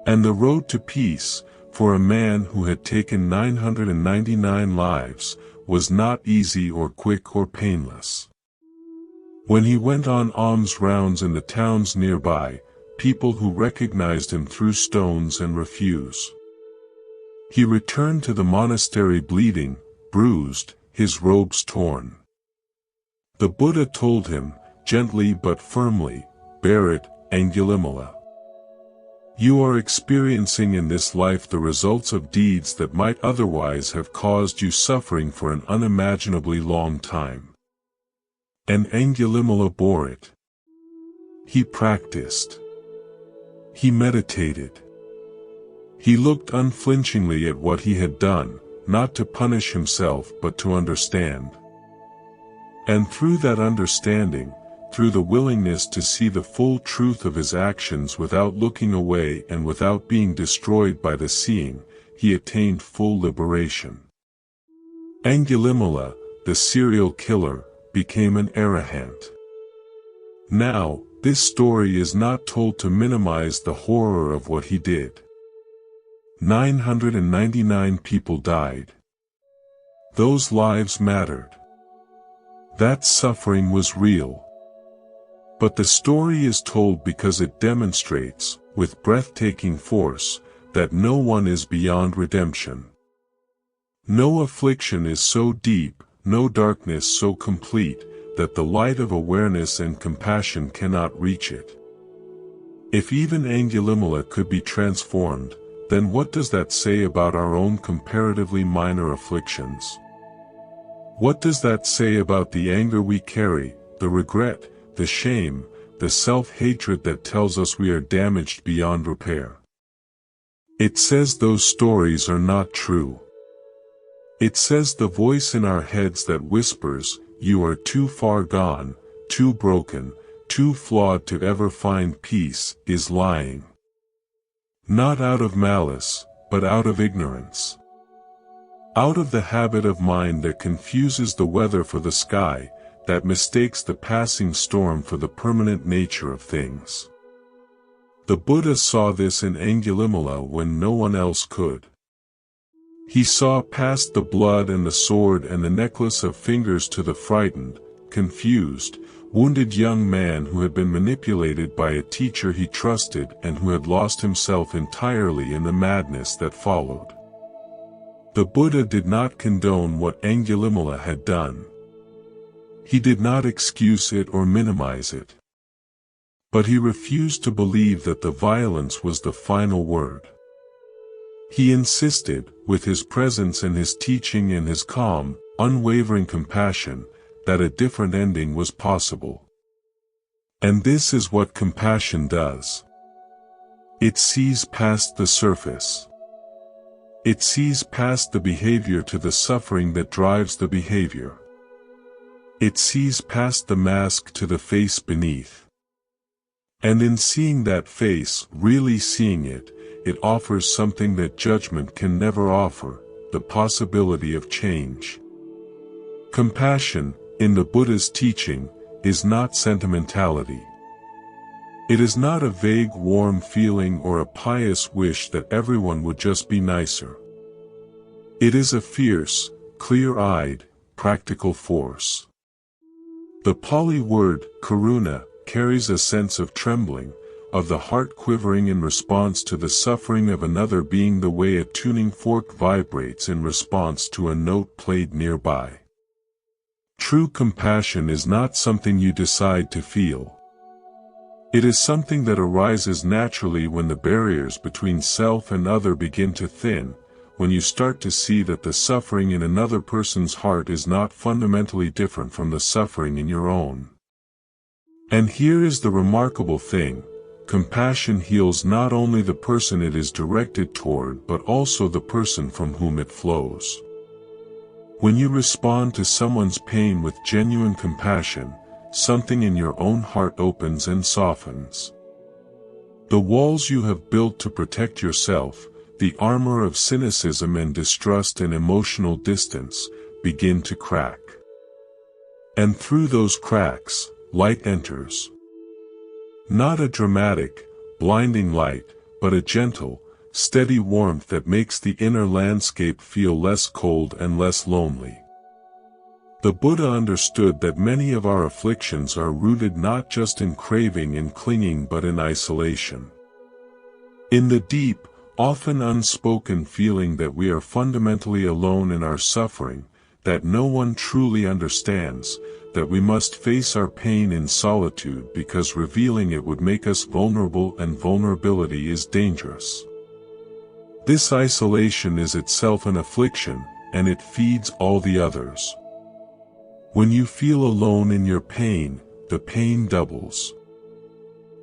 And the road to peace, for a man who had taken 999 lives, was not easy or quick or painless. When he went on alms rounds in the towns nearby, people who recognized him threw stones and refused. He returned to the monastery bleeding, bruised, his robes torn. The Buddha told him, gently but firmly, "Bear it, Angulimala. You are experiencing in this life the results of deeds that might otherwise have caused you suffering for an unimaginably long time." And Angulimala bore it. He practiced. He meditated. He looked unflinchingly at what he had done, not to punish himself but to understand. And through that understanding, through the willingness to see the full truth of his actions without looking away and without being destroyed by the seeing, he attained full liberation. Angulimala, the serial killer, became an arahant. Now, this story is not told to minimize the horror of what he did. 999 people died. Those lives mattered. That suffering was real. But the story is told because it demonstrates, with breathtaking force, that no one is beyond redemption. No affliction is so deep, no darkness so complete, that the light of awareness and compassion cannot reach it. If even Angulimala could be transformed, then what does that say about our own comparatively minor afflictions? What does that say about the anger we carry, the regret, the shame, the self-hatred that tells us we are damaged beyond repair? It says those stories are not true. It says the voice in our heads that whispers, "You are too far gone, too broken, too flawed to ever find peace," is lying. Not out of malice, but out of ignorance. Out of the habit of mind that confuses the weather for the sky, that mistakes the passing storm for the permanent nature of things. The Buddha saw this in Angulimala when no one else could. He saw past the blood and the sword and the necklace of fingers to the frightened, confused, wounded young man who had been manipulated by a teacher he trusted and who had lost himself entirely in the madness that followed. The Buddha did not condone what Angulimala had done. He did not excuse it or minimize it. But he refused to believe that the violence was the final word. He insisted, with his presence and his teaching and his calm, unwavering compassion, that a different ending was possible. And this is what compassion does. It sees past the surface. It sees past the behavior to the suffering that drives the behavior. It sees past the mask to the face beneath. And in seeing that face, really seeing it, it offers something that judgment can never offer, the possibility of change. Compassion, in the Buddha's teaching, is not sentimentality. It is not a vague warm feeling or a pious wish that everyone would just be nicer. It is a fierce, clear-eyed, practical force. The Pali word, karuna, carries a sense of trembling, of the heart quivering in response to the suffering of another being, the way a tuning fork vibrates in response to a note played nearby. True compassion is not something you decide to feel. It is something that arises naturally when the barriers between self and other begin to thin, when you start to see that the suffering in another person's heart is not fundamentally different from the suffering in your own. And here is the remarkable thing: compassion heals not only the person it is directed toward but also the person from whom it flows. When you respond to someone's pain with genuine compassion, something in your own heart opens and softens. The walls you have built to protect yourself, the armor of cynicism and distrust and emotional distance, begin to crack. And through those cracks, light enters. Not a dramatic, blinding light, but a gentle, steady warmth that makes the inner landscape feel less cold and less lonely. The Buddha understood that many of our afflictions are rooted not just in craving and clinging but in isolation. In the deep, often unspoken feeling that we are fundamentally alone in our suffering, that no one truly understands, that we must face our pain in solitude because revealing it would make us vulnerable, and vulnerability is dangerous. This isolation is itself an affliction, and it feeds all the others. When you feel alone in your pain, the pain doubles.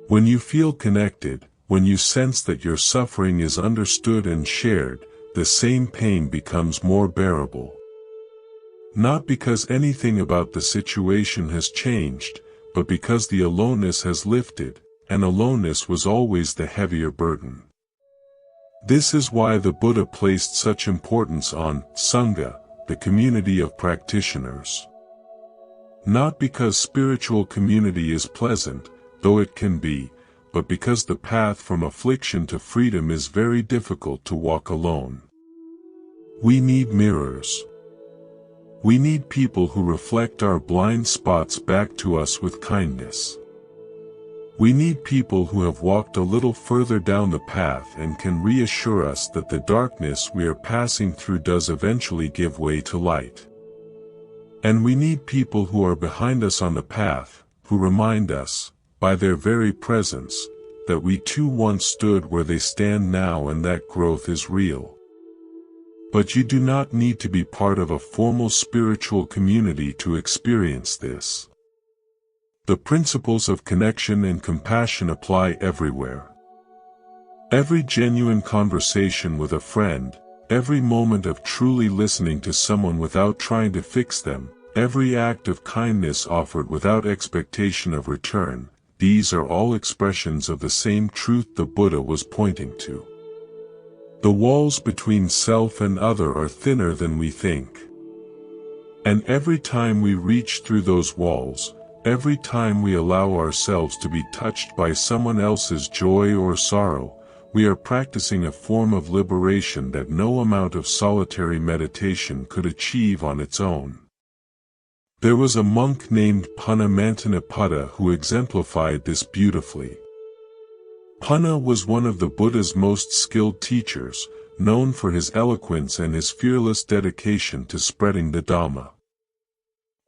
When you feel connected, when you sense that your suffering is understood and shared, the same pain becomes more bearable. Not because anything about the situation has changed, but because the aloneness has lifted, and aloneness was always the heavier burden. This is why the Buddha placed such importance on Sangha, the community of practitioners. Not because spiritual community is pleasant, though it can be, but because the path from affliction to freedom is very difficult to walk alone. We need mirrors. We need people who reflect our blind spots back to us with kindness. We need people who have walked a little further down the path and can reassure us that the darkness we are passing through does eventually give way to light. And we need people who are behind us on the path, who remind us, by their very presence, that we too once stood where they stand now and that growth is real. But you do not need to be part of a formal spiritual community to experience this. The principles of connection and compassion apply everywhere. Every genuine conversation with a friend, every moment of truly listening to someone without trying to fix them, every act of kindness offered without expectation of return, these are all expressions of the same truth the Buddha was pointing to. The walls between self and other are thinner than we think. And every time we reach through those walls, every time we allow ourselves to be touched by someone else's joy or sorrow, we are practicing a form of liberation that no amount of solitary meditation could achieve on its own. There was a monk named Punna Mantanapada who exemplified this beautifully. Punna was one of the Buddha's most skilled teachers, known for his eloquence and his fearless dedication to spreading the Dhamma.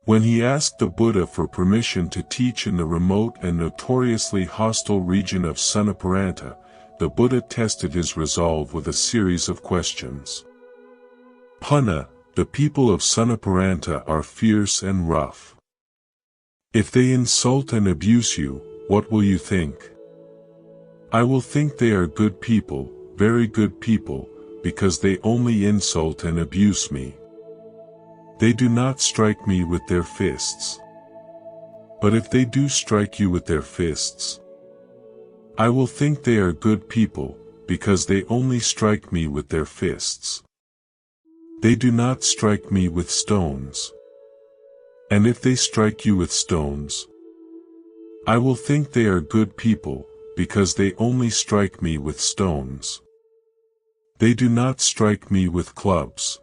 When he asked the Buddha for permission to teach in the remote and notoriously hostile region of Sunaparanta, the Buddha tested his resolve with a series of questions. Punna, the people of Sunaparanta are fierce and rough. If they insult and abuse you, what will you think? I will think they are good people, very good people, because they only insult and abuse me. They do not strike me with their fists. But if they do strike you with their fists, I will think they are good people, because they only strike me with their fists. They do not strike me with stones. And if they strike you with stones, I will think they are good people, because they only strike me with stones. They do not strike me with clubs.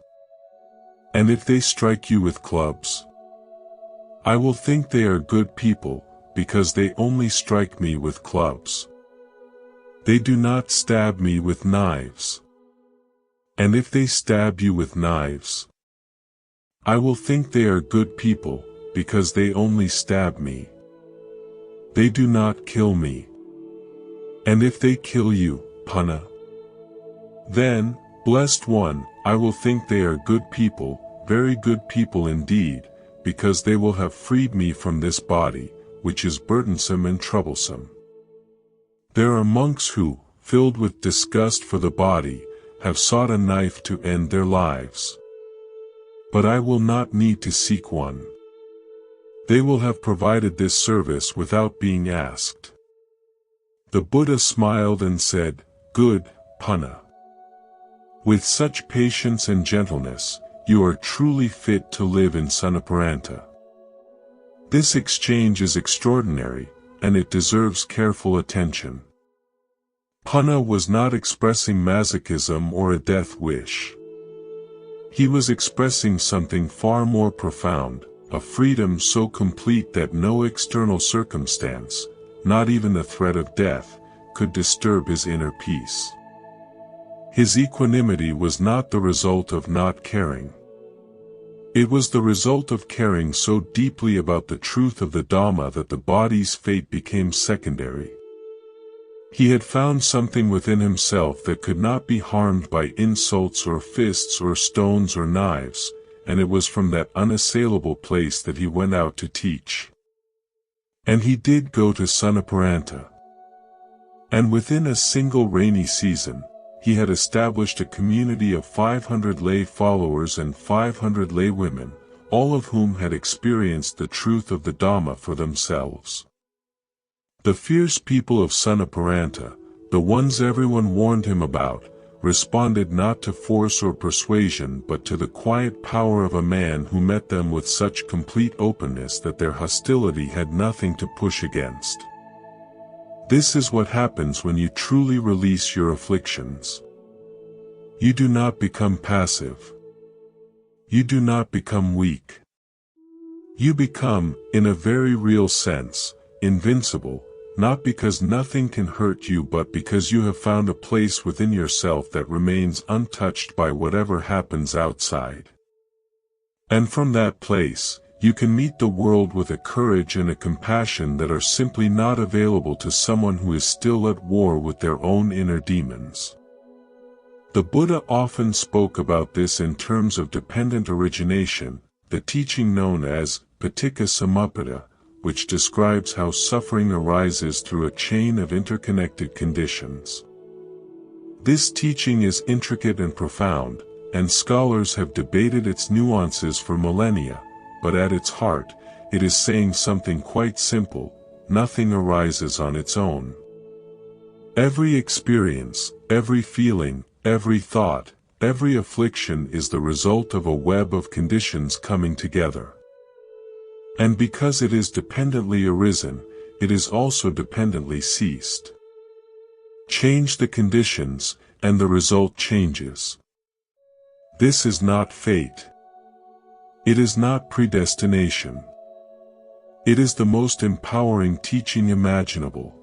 And if they strike you with clubs, I will think they are good people, because they only strike me with clubs. They do not stab me with knives. And if they stab you with knives, I will think they are good people, because they only stab me. They do not kill me. And if they kill you, Punna, then, blessed one, I will think they are good people, very good people indeed, because they will have freed me from this body, which is burdensome and troublesome. There are monks who, filled with disgust for the body, have sought a knife to end their lives. But I will not need to seek one. They will have provided this service without being asked. The Buddha smiled and said, "Good, Punna. With such patience and gentleness, you are truly fit to live in Sunaparanta." This exchange is extraordinary, and it deserves careful attention. Punna was not expressing masochism or a death wish. He was expressing something far more profound, a freedom so complete that no external circumstance, not even the threat of death, could disturb his inner peace. His equanimity was not the result of not caring. It was the result of caring so deeply about the truth of the Dhamma that the body's fate became secondary. He had found something within himself that could not be harmed by insults or fists or stones or knives, and it was from that unassailable place that he went out to teach. And he did go to Sunaparanta. And within a single rainy season, he had established a community of 500 lay followers and 500 lay women, all of whom had experienced the truth of the Dhamma for themselves. The fierce people of Sunaparanta, the ones everyone warned him about, responded not to force or persuasion but to the quiet power of a man who met them with such complete openness that their hostility had nothing to push against. This is what happens when you truly release your afflictions. You do not become passive. You do not become weak. You become, in a very real sense, invincible, not because nothing can hurt you but because you have found a place within yourself that remains untouched by whatever happens outside. And from that place, you can meet the world with a courage and a compassion that are simply not available to someone who is still at war with their own inner demons. The Buddha often spoke about this in terms of dependent origination, the teaching known as Paticca Samuppada, which describes how suffering arises through a chain of interconnected conditions. This teaching is intricate and profound, and scholars have debated its nuances for millennia, but at its heart, it is saying something quite simple: nothing arises on its own. Every experience, every feeling, every thought, every affliction is the result of a web of conditions coming together. And because it is dependently arisen, it is also dependently ceased. Change the conditions, and the result changes. This is not fate. It is not predestination. It is the most empowering teaching imaginable.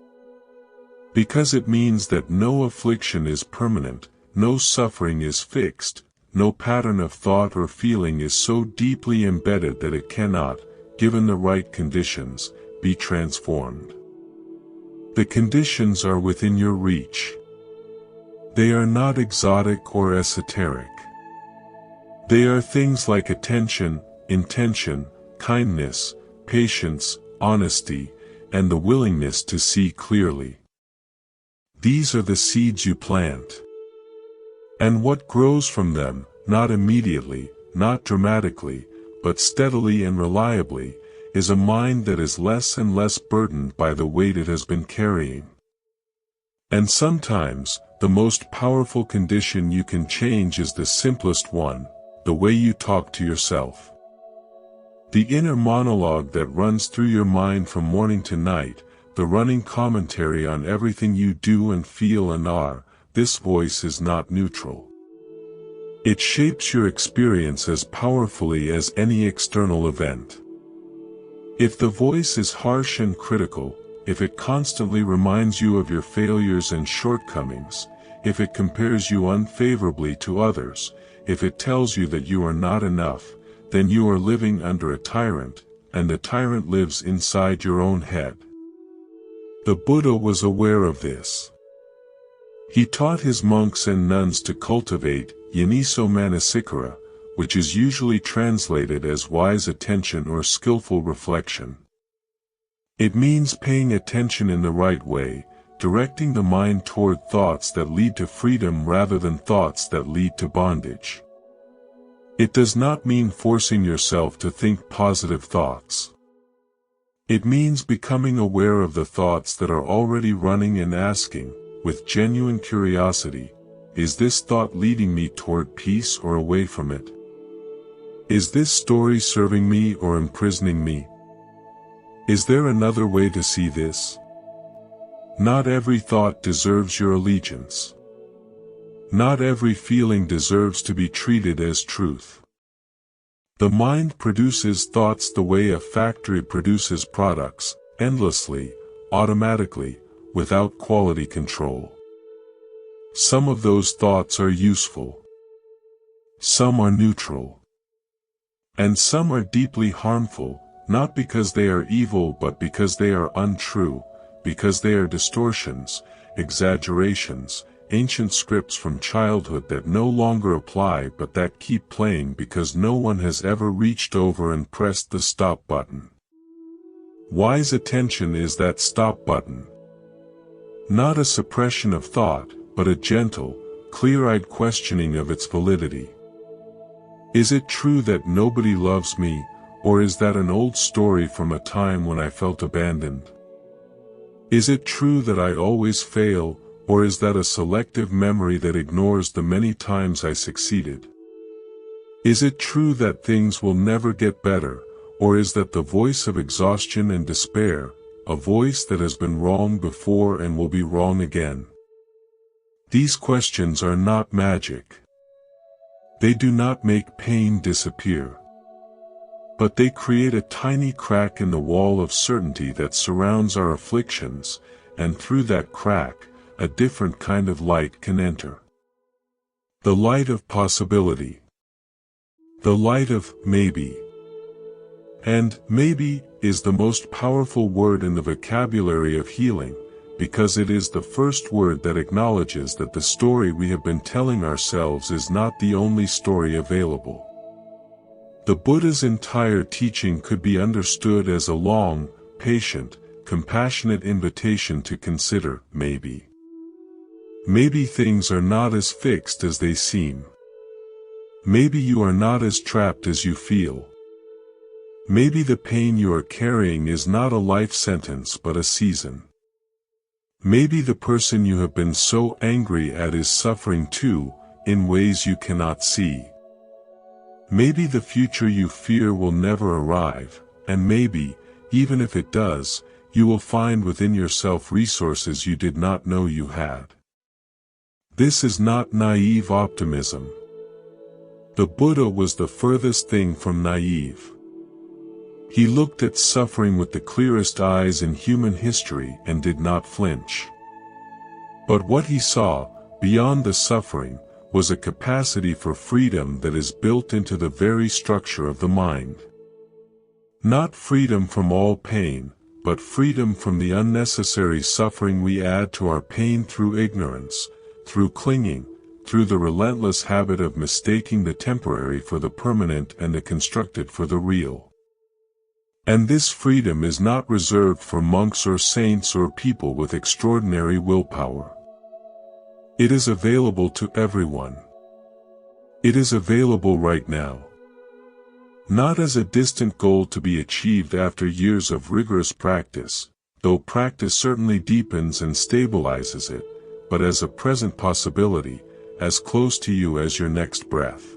Because it means that no affliction is permanent, no suffering is fixed, no pattern of thought or feeling is so deeply embedded that it cannot, given the right conditions, be transformed. The conditions are within your reach. They are not exotic or esoteric. They are things like attention, intention, kindness, patience, honesty, and the willingness to see clearly. These are the seeds you plant. And what grows from them, not immediately, not dramatically, but steadily and reliably, is a mind that is less and less burdened by the weight it has been carrying. And sometimes, the most powerful condition you can change is the simplest one: the way you talk to yourself. The inner monologue that runs through your mind from morning to night, the running commentary on everything you do and feel and are, this voice is not neutral. It shapes your experience as powerfully as any external event. If the voice is harsh and critical, if it constantly reminds you of your failures and shortcomings, if it compares you unfavorably to others, if it tells you that you are not enough, then you are living under a tyrant, and the tyrant lives inside your own head. The Buddha was aware of this. He taught his monks and nuns to cultivate Yoniso Manasikara, which is usually translated as wise attention or skillful reflection. It means paying attention in the right way, directing the mind toward thoughts that lead to freedom rather than thoughts that lead to bondage. It does not mean forcing yourself to think positive thoughts. It means becoming aware of the thoughts that are already running and asking, with genuine curiosity, is this thought leading me toward peace or away from it? Is this story serving me or imprisoning me? Is there another way to see this? Not every thought deserves your allegiance. Not every feeling deserves to be treated as truth. The mind produces thoughts the way a factory produces products, endlessly, automatically, without quality control. Some of those thoughts are useful. Some are neutral. And some are deeply harmful, not because they are evil but because they are untrue, because they are distortions, exaggerations, ancient scripts from childhood that no longer apply but that keep playing because no one has ever reached over and pressed the stop button. Wise attention is that stop button. Not a suppression of thought, but a gentle, clear-eyed questioning of its validity. Is it true that nobody loves me, or is that an old story from a time when I felt abandoned? Is it true that I always fail, or is that a selective memory that ignores the many times I succeeded? Is it true that things will never get better, or is that the voice of exhaustion and despair, a voice that has been wrong before and will be wrong again? These questions are not magic. They do not make pain disappear. But they create a tiny crack in the wall of certainty that surrounds our afflictions, and through that crack, a different kind of light can enter. The light of possibility. The light of maybe. And maybe is the most powerful word in the vocabulary of healing, because it is the first word that acknowledges that the story we have been telling ourselves is not the only story available. The Buddha's entire teaching could be understood as a long, patient, compassionate invitation to consider maybe. Maybe things are not as fixed as they seem. Maybe you are not as trapped as you feel. Maybe the pain you are carrying is not a life sentence but a season. Maybe the person you have been so angry at is suffering too, in ways you cannot see. Maybe the future you fear will never arrive, and maybe, even if it does, you will find within yourself resources you did not know you had. This is not naive optimism. The Buddha was the furthest thing from naive. He looked at suffering with the clearest eyes in human history and did not flinch. But what he saw, beyond the suffering, was a capacity for freedom that is built into the very structure of the mind. Not freedom from all pain, but freedom from the unnecessary suffering we add to our pain through ignorance, through clinging, through the relentless habit of mistaking the temporary for the permanent and the constructed for the real. And this freedom is not reserved for monks or saints or people with extraordinary willpower. It is available to everyone. It is available right now. Not as a distant goal to be achieved after years of rigorous practice, though practice certainly deepens and stabilizes it, but as a present possibility, as close to you as your next breath.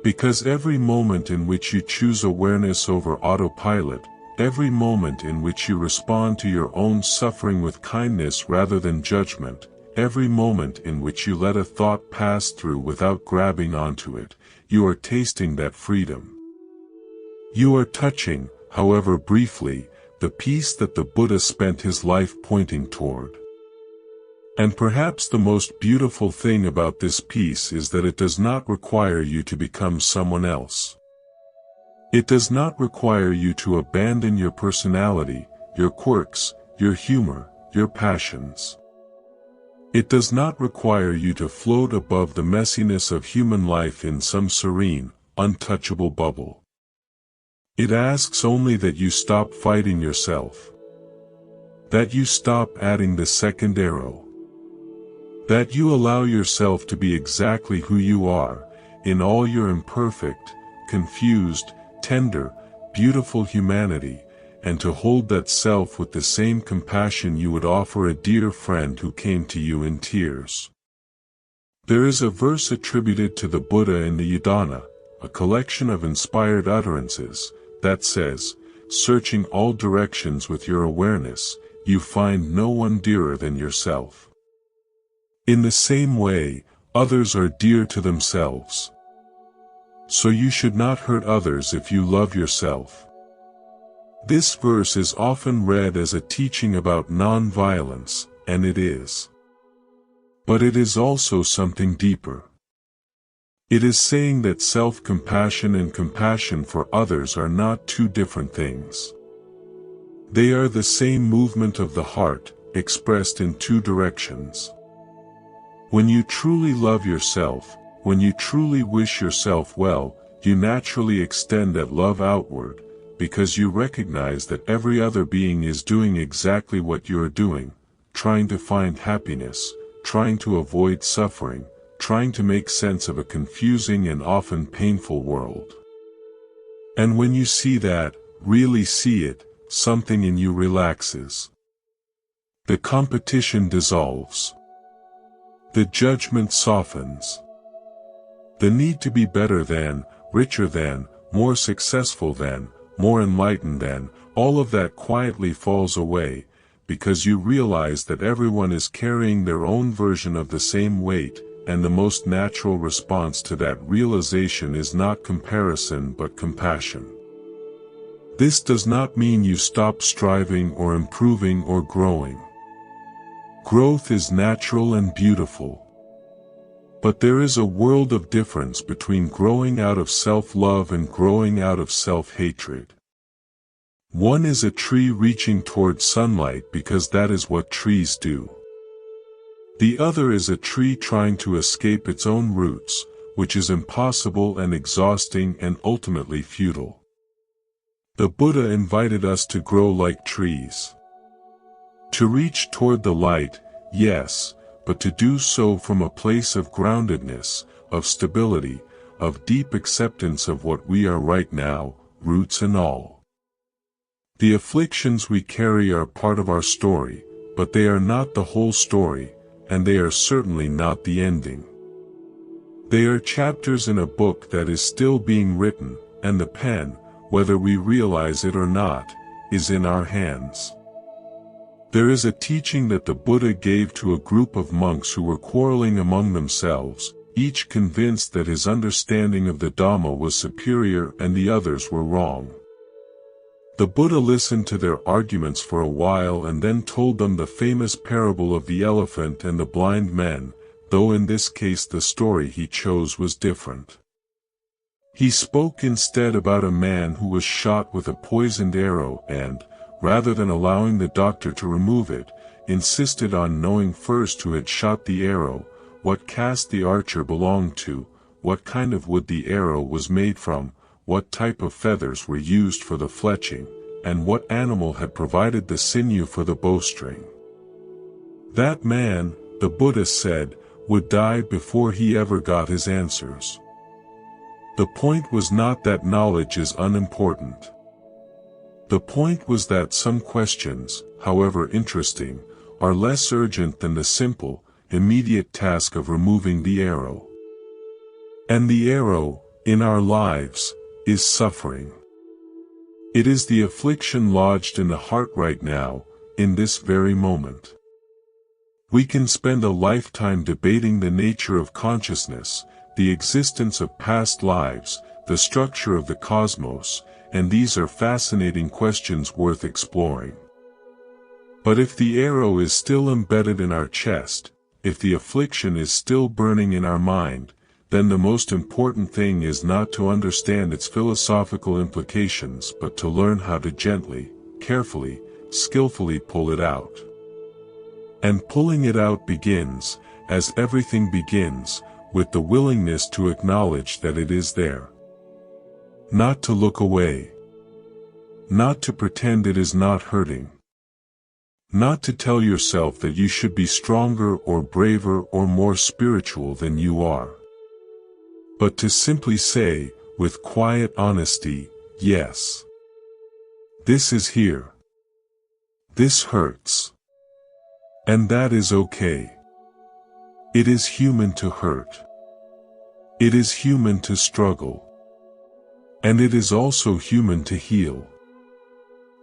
Because every moment in which you choose awareness over autopilot, every moment in which you respond to your own suffering with kindness rather than judgment, every moment in which you let a thought pass through without grabbing onto it, you are tasting that freedom. You are touching, however briefly, the peace that the Buddha spent his life pointing toward. And perhaps the most beautiful thing about this peace is that it does not require you to become someone else. It does not require you to abandon your personality, your quirks, your humor, your passions. It does not require you to float above the messiness of human life in some serene, untouchable bubble. It asks only that you stop fighting yourself. That you stop adding the second arrow. That you allow yourself to be exactly who you are, in all your imperfect, confused, tender, beautiful humanity, and to hold that self with the same compassion you would offer a dear friend who came to you in tears. There is a verse attributed to the Buddha in the Udana, a collection of inspired utterances, that says, "Searching all directions with your awareness, you find no one dearer than yourself." In the same way, others are dear to themselves. So you should not hurt others if you love yourself. This verse is often read as a teaching about non-violence, and it is. But it is also something deeper. It is saying that self-compassion and compassion for others are not two different things. They are the same movement of the heart, expressed in two directions. When you truly love yourself, when you truly wish yourself well, you naturally extend that love outward, because you recognize that every other being is doing exactly what you are doing, trying to find happiness, trying to avoid suffering, trying to make sense of a confusing and often painful world. And when you see that, really see it, something in you relaxes. The competition dissolves. The judgment softens. The need to be better than, richer than, more successful than, more enlightened than, all of that quietly falls away, because you realize that everyone is carrying their own version of the same weight, and the most natural response to that realization is not comparison but compassion. This does not mean you stop striving or improving or growing. Growth is natural and beautiful. But there is a world of difference between growing out of self-love and growing out of self-hatred. One is a tree reaching toward sunlight because that is what trees do. The other is a tree trying to escape its own roots, which is impossible and exhausting and ultimately futile. The Buddha invited us to grow like trees. To reach toward the light, yes, but to do so from a place of groundedness, of stability, of deep acceptance of what we are right now, roots and all. The afflictions we carry are part of our story, but they are not the whole story, and they are certainly not the ending. They are chapters in a book that is still being written, and the pen, whether we realize it or not, is in our hands. There is a teaching that the Buddha gave to a group of monks who were quarreling among themselves, each convinced that his understanding of the Dhamma was superior and the others were wrong. The Buddha listened to their arguments for a while and then told them the famous parable of the elephant and the blind men, though in this case the story he chose was different. He spoke instead about a man who was shot with a poisoned arrow and, rather than allowing the doctor to remove it, insisted on knowing first who had shot the arrow, what caste the archer belonged to, what kind of wood the arrow was made from, what type of feathers were used for the fletching, and what animal had provided the sinew for the bowstring. That man, the Buddha said, would die before he ever got his answers. The point was not that knowledge is unimportant. The point was that some questions, however interesting, are less urgent than the simple, immediate task of removing the arrow. And the arrow, in our lives, is suffering. It is the affliction lodged in the heart right now, in this very moment. We can spend a lifetime debating the nature of consciousness, the existence of past lives, the structure of the cosmos, and these are fascinating questions worth exploring. But if the arrow is still embedded in our chest, if the affliction is still burning in our mind, then the most important thing is not to understand its philosophical implications but to learn how to gently, carefully, skillfully pull it out. And pulling it out begins, as everything begins, with the willingness to acknowledge that it is there. Not to look away. Not to pretend it is not hurting. Not to tell yourself that you should be stronger or braver or more spiritual than you are. But to simply say, with quiet honesty, yes. This is here. This hurts. And that is okay. It is human to hurt. It is human to struggle. And it is also human to heal.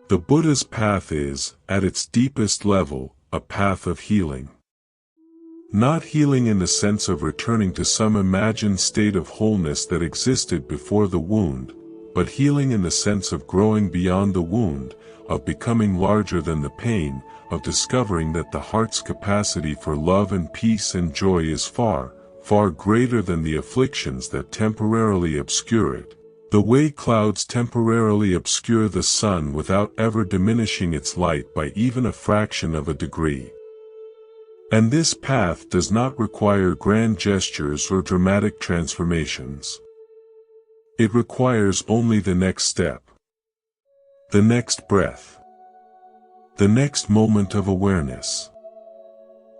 The Buddha's path is, at its deepest level, a path of healing. Not healing in the sense of returning to some imagined state of wholeness that existed before the wound, but healing in the sense of growing beyond the wound, of becoming larger than the pain, of discovering that the heart's capacity for love and peace and joy is far, far greater than the afflictions that temporarily obscure it, the way clouds temporarily obscure the sun without ever diminishing its light by even a fraction of a degree. And this path does not require grand gestures or dramatic transformations. It requires only the next step. The next breath. The next moment of awareness.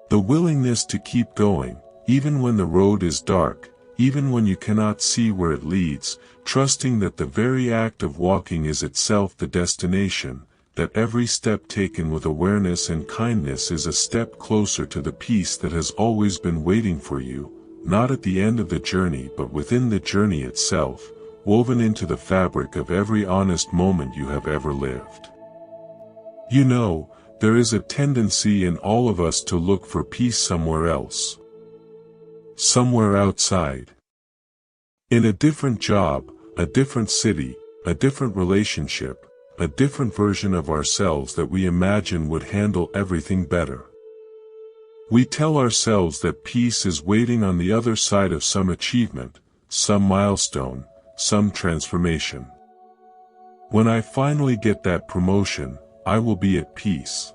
The willingness to keep going, even when the road is dark, even when you cannot see where it leads, trusting that the very act of walking is itself the destination, that every step taken with awareness and kindness is a step closer to the peace that has always been waiting for you, not at the end of the journey but within the journey itself, woven into the fabric of every honest moment you have ever lived. You know, there is a tendency in all of us to look for peace somewhere else. Somewhere outside. In a different job, a different city, a different relationship, a different version of ourselves that we imagine would handle everything better. We tell ourselves that peace is waiting on the other side of some achievement, some milestone, some transformation. When I finally get that promotion, I will be at peace.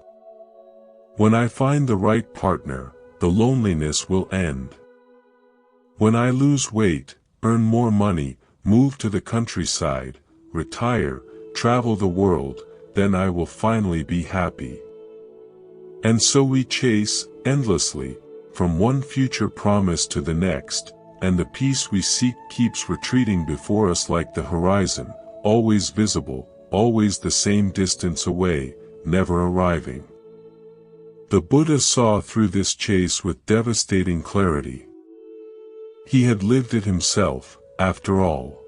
When I find the right partner, the loneliness will end. When I lose weight, earn more money, move to the countryside, retire, travel the world, then I will finally be happy. And so we chase, endlessly, from one future promise to the next, and the peace we seek keeps retreating before us like the horizon, always visible, always the same distance away, never arriving. The Buddha saw through this chase with devastating clarity. He had lived it himself, after all.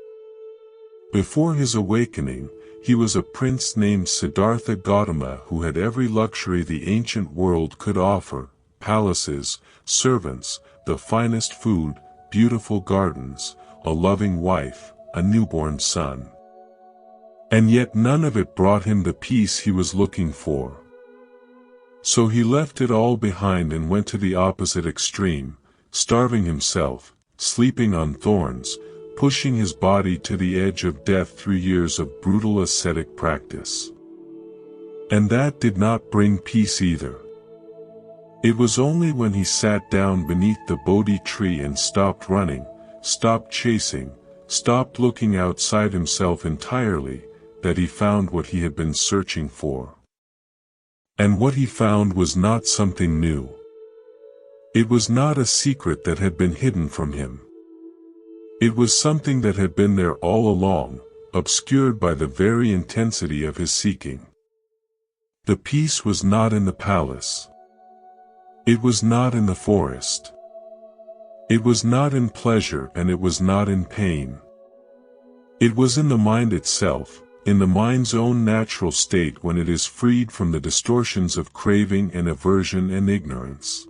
Before his awakening, he was a prince named Siddhartha Gautama who had every luxury the ancient world could offer: palaces, servants, the finest food, beautiful gardens, a loving wife, a newborn son. And yet none of it brought him the peace he was looking for. So he left it all behind and went to the opposite extreme, starving himself, sleeping on thorns, pushing his body to the edge of death through years of brutal ascetic practice. And that did not bring peace either. It was only when he sat down beneath the Bodhi tree and stopped running, stopped chasing, stopped looking outside himself entirely, that he found what he had been searching for. And what he found was not something new. It was not a secret that had been hidden from him. It was something that had been there all along, obscured by the very intensity of his seeking. The peace was not in the palace. It was not in the forest. It was not in pleasure, and it was not in pain. It was in the mind itself, in the mind's own natural state when it is freed from the distortions of craving and aversion and ignorance.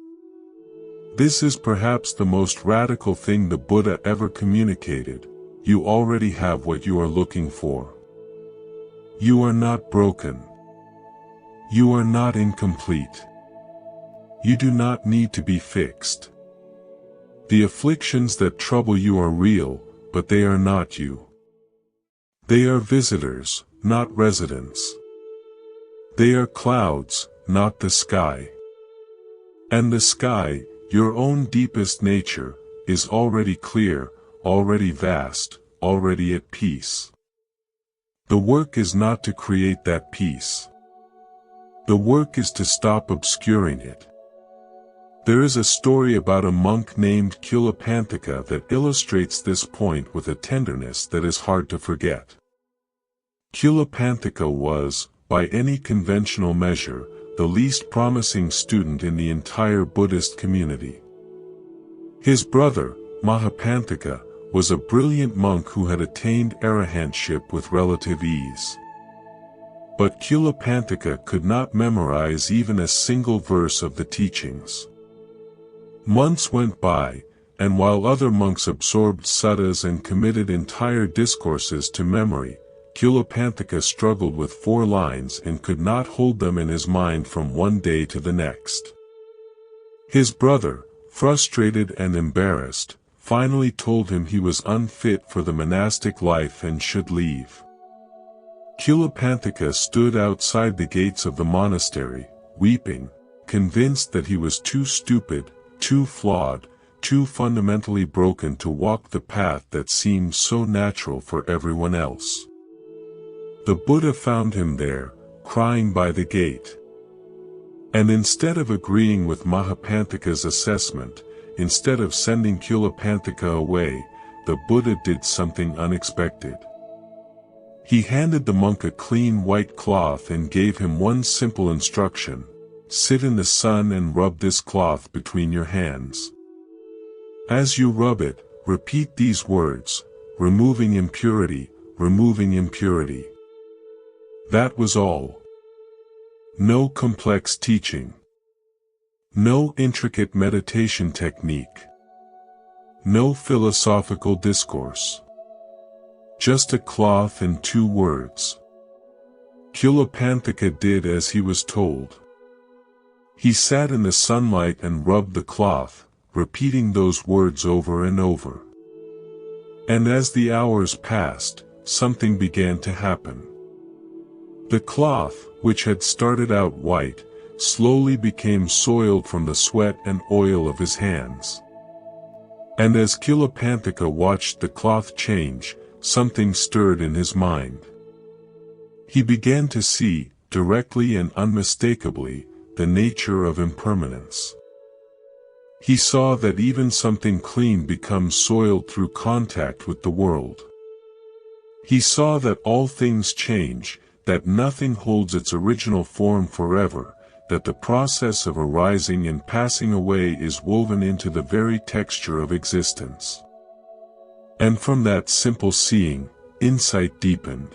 This is perhaps the most radical thing the Buddha ever communicated: you already have what you are looking for. You are not broken. You are not incomplete. You do not need to be fixed. The afflictions that trouble you are real, but they are not you. They are visitors, not residents. They are clouds, not the sky. And the sky, your own deepest nature, is already clear, already vast, already at peace. The work is not to create that peace. The work is to stop obscuring it. There is a story about a monk named Culopanthika that illustrates this point with a tenderness that is hard to forget. Culopanthika was, by any conventional measure, the least promising student in the entire Buddhist community. His brother, Mahapanthika, was a brilliant monk who had attained arahantship with relative ease. But Culopanthika could not memorize even a single verse of the teachings. Months went by, and while other monks absorbed suttas and committed entire discourses to memory, Culopanthika struggled with 4 lines and could not hold them in his mind from one day to the next. His brother, frustrated and embarrassed, finally told him he was unfit for the monastic life and should leave. Culopanthika stood outside the gates of the monastery, weeping, convinced that he was too stupid, too flawed, too fundamentally broken to walk the path that seemed so natural for everyone else. The Buddha found him there, crying by the gate. And instead of agreeing with Mahapanthika's assessment, instead of sending Culopanthika away, the Buddha did something unexpected. He handed the monk a clean white cloth and gave him one simple instruction: sit in the sun and rub this cloth between your hands. As you rub it, repeat these words: removing impurity, removing impurity. That was all. No complex teaching. No intricate meditation technique. No philosophical discourse. Just a cloth and 2 words. Culopanthika did as he was told. He sat in the sunlight and rubbed the cloth, repeating those words over and over. And as the hours passed, something began to happen. The cloth, which had started out white, slowly became soiled from the sweat and oil of his hands. And as Culopanthika watched the cloth change, something stirred in his mind. He began to see, directly and unmistakably, the nature of impermanence. He saw that even something clean becomes soiled through contact with the world. He saw that all things change, that nothing holds its original form forever, that the process of arising and passing away is woven into the very texture of existence. And from that simple seeing, insight deepened.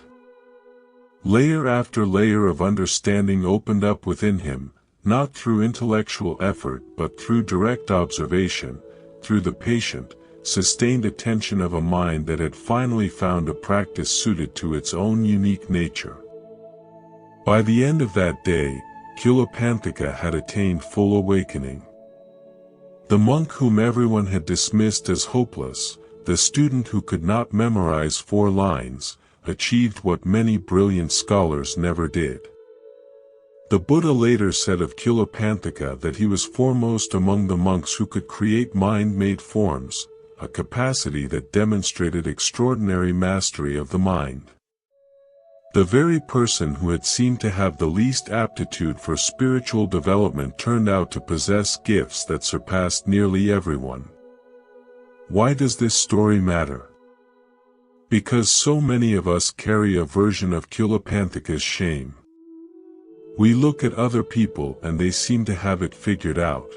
Layer after layer of understanding opened up within him, not through intellectual effort but through direct observation, through the patient, sustained attention of a mind that had finally found a practice suited to its own unique nature. By the end of that day, Culopanthika had attained full awakening. The monk whom everyone had dismissed as hopeless, the student who could not memorize 4 lines, achieved what many brilliant scholars never did. The Buddha later said of Culopanthika that he was foremost among the monks who could create mind-made forms, a capacity that demonstrated extraordinary mastery of the mind. The very person who had seemed to have the least aptitude for spiritual development turned out to possess gifts that surpassed nearly everyone. Why does this story matter? Because so many of us carry a version of Culopanthika's shame. We look at other people and they seem to have it figured out.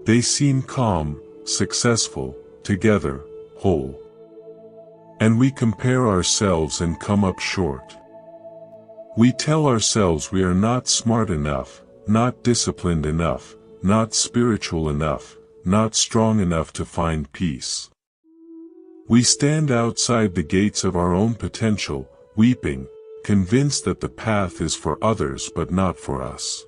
They seem calm, successful, together, whole. And we compare ourselves and come up short. We tell ourselves we are not smart enough, not disciplined enough, not spiritual enough, not strong enough to find peace. We stand outside the gates of our own potential, weeping, convinced that the path is for others but not for us.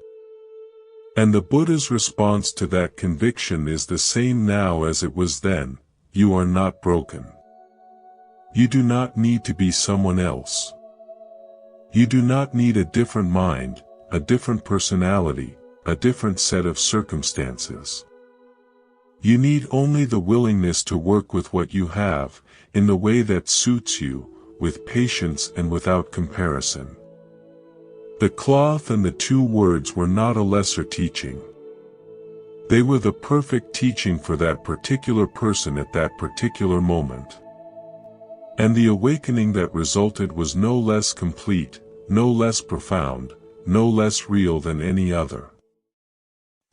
And the Buddha's response to that conviction is the same now as it was then: you are not broken. You do not need to be someone else. You do not need a different mind, a different personality, a different set of circumstances. You need only the willingness to work with what you have, in the way that suits you, with patience and without comparison. The cloth and the 2 words were not a lesser teaching. They were the perfect teaching for that particular person at that particular moment. And the awakening that resulted was no less complete, no less profound, no less real than any other.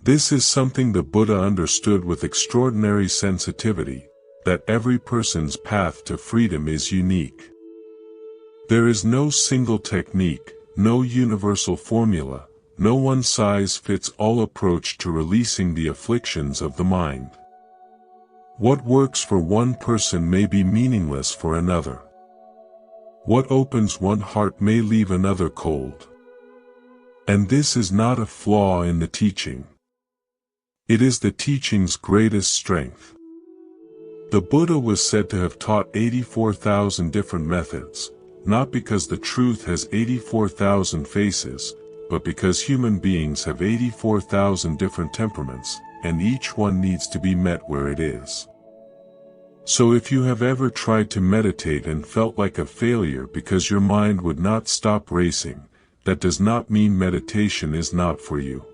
This is something the Buddha understood with extraordinary sensitivity, that every person's path to freedom is unique. There is no single technique, no universal formula, no one-size-fits-all approach to releasing the afflictions of the mind. What works for one person may be meaningless for another. What opens one heart may leave another cold. And this is not a flaw in the teaching. It is the teaching's greatest strength. The Buddha was said to have taught 84,000 different methods, not because the truth has 84,000 faces, but because human beings have 84,000 different temperaments, and each one needs to be met where it is. So if you have ever tried to meditate and felt like a failure because your mind would not stop racing, that does not mean meditation is not for you.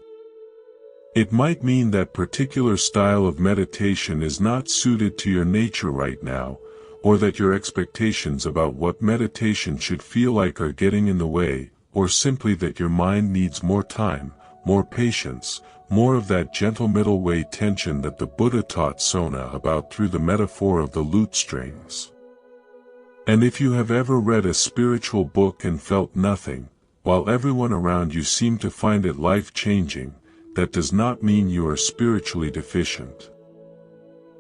It might mean that particular style of meditation is not suited to your nature right now, or that your expectations about what meditation should feel like are getting in the way, or simply that your mind needs more time, more patience, more of that gentle middle way tension that the Buddha taught Sona about through the metaphor of the lute strings. And if you have ever read a spiritual book and felt nothing, while everyone around you seemed to find it life-changing, that does not mean you are spiritually deficient.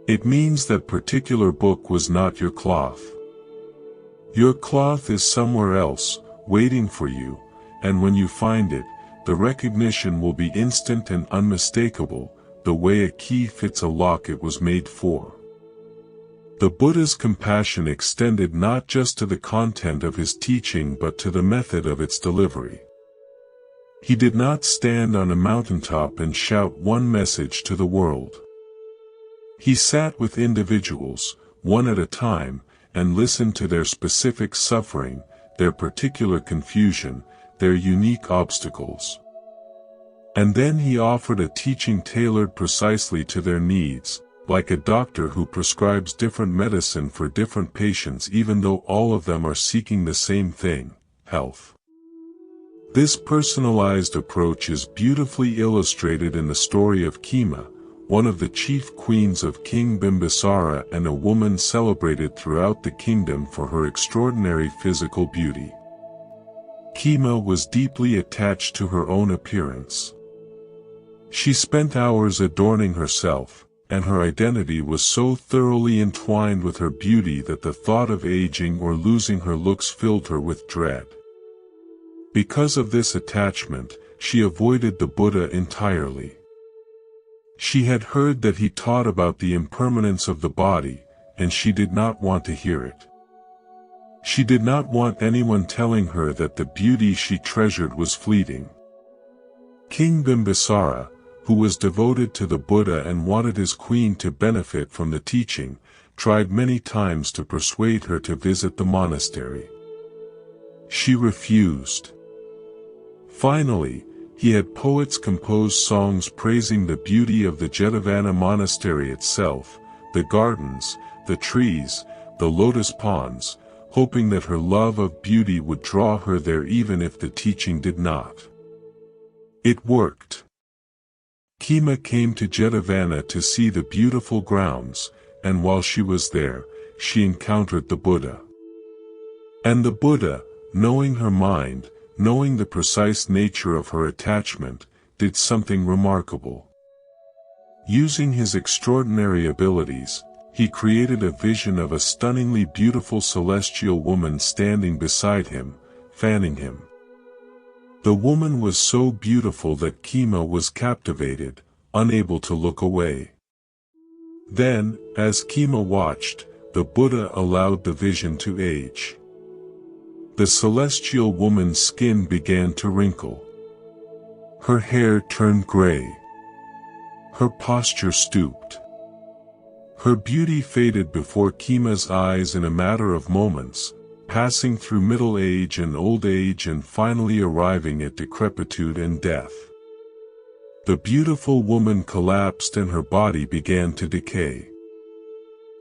It means that particular book was not your cloth. Your cloth is somewhere else, waiting for you, and when you find it, the recognition will be instant and unmistakable, the way a key fits a lock it was made for. The Buddha's compassion extended not just to the content of his teaching but to the method of its delivery. He did not stand on a mountaintop and shout one message to the world. He sat with individuals, one at a time, and listened to their specific suffering, their particular confusion, their unique obstacles. And then he offered a teaching tailored precisely to their needs, like a doctor who prescribes different medicine for different patients even though all of them are seeking the same thing, health. This personalized approach is beautifully illustrated in the story of Khema, one of the chief queens of King Bimbisara and a woman celebrated throughout the kingdom for her extraordinary physical beauty. Khema was deeply attached to her own appearance. She spent hours adorning herself, and her identity was so thoroughly entwined with her beauty that the thought of aging or losing her looks filled her with dread. Because of this attachment, she avoided the Buddha entirely. She had heard that he taught about the impermanence of the body, and she did not want to hear it. She did not want anyone telling her that the beauty she treasured was fleeting. King Bimbisara, who was devoted to the Buddha and wanted his queen to benefit from the teaching, tried many times to persuade her to visit the monastery. She refused. Finally, he had poets compose songs praising the beauty of the Jetavana monastery itself, the gardens, the trees, the lotus ponds, hoping that her love of beauty would draw her there even if the teaching did not. It worked. Khema came to Jetavana to see the beautiful grounds, and while she was there, she encountered the Buddha. And the Buddha, knowing her mind, knowing the precise nature of her attachment, did something remarkable. Using his extraordinary abilities, he created a vision of a stunningly beautiful celestial woman standing beside him, fanning him. The woman was so beautiful that Khema was captivated, unable to look away. Then, as Khema watched, the Buddha allowed the vision to age. The celestial woman's skin began to wrinkle. Her hair turned gray. Her posture stooped. Her beauty faded before Khema's eyes in a matter of moments, passing through middle age and old age and finally arriving at decrepitude and death. The beautiful woman collapsed and her body began to decay.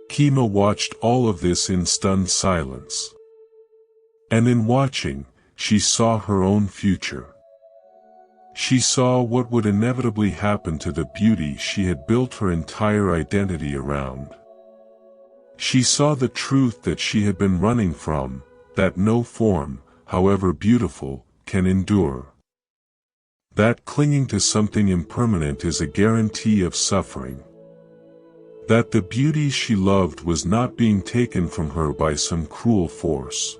Khema watched all of this in stunned silence. And in watching, she saw her own future. She saw what would inevitably happen to the beauty she had built her entire identity around. She saw the truth that she had been running from, that no form, however beautiful, can endure. That clinging to something impermanent is a guarantee of suffering. That the beauty she loved was not being taken from her by some cruel force.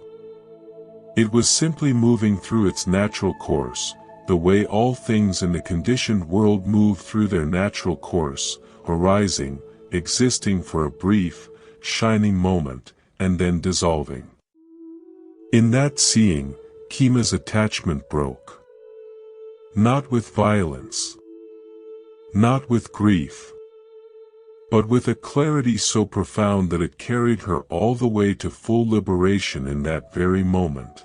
It was simply moving through its natural course, the way all things in the conditioned world move through their natural course, arising, existing for a brief, shining moment, and then dissolving. In that seeing, Khema's attachment broke. Not with violence. Not with grief. But with a clarity so profound that it carried her all the way to full liberation in that very moment.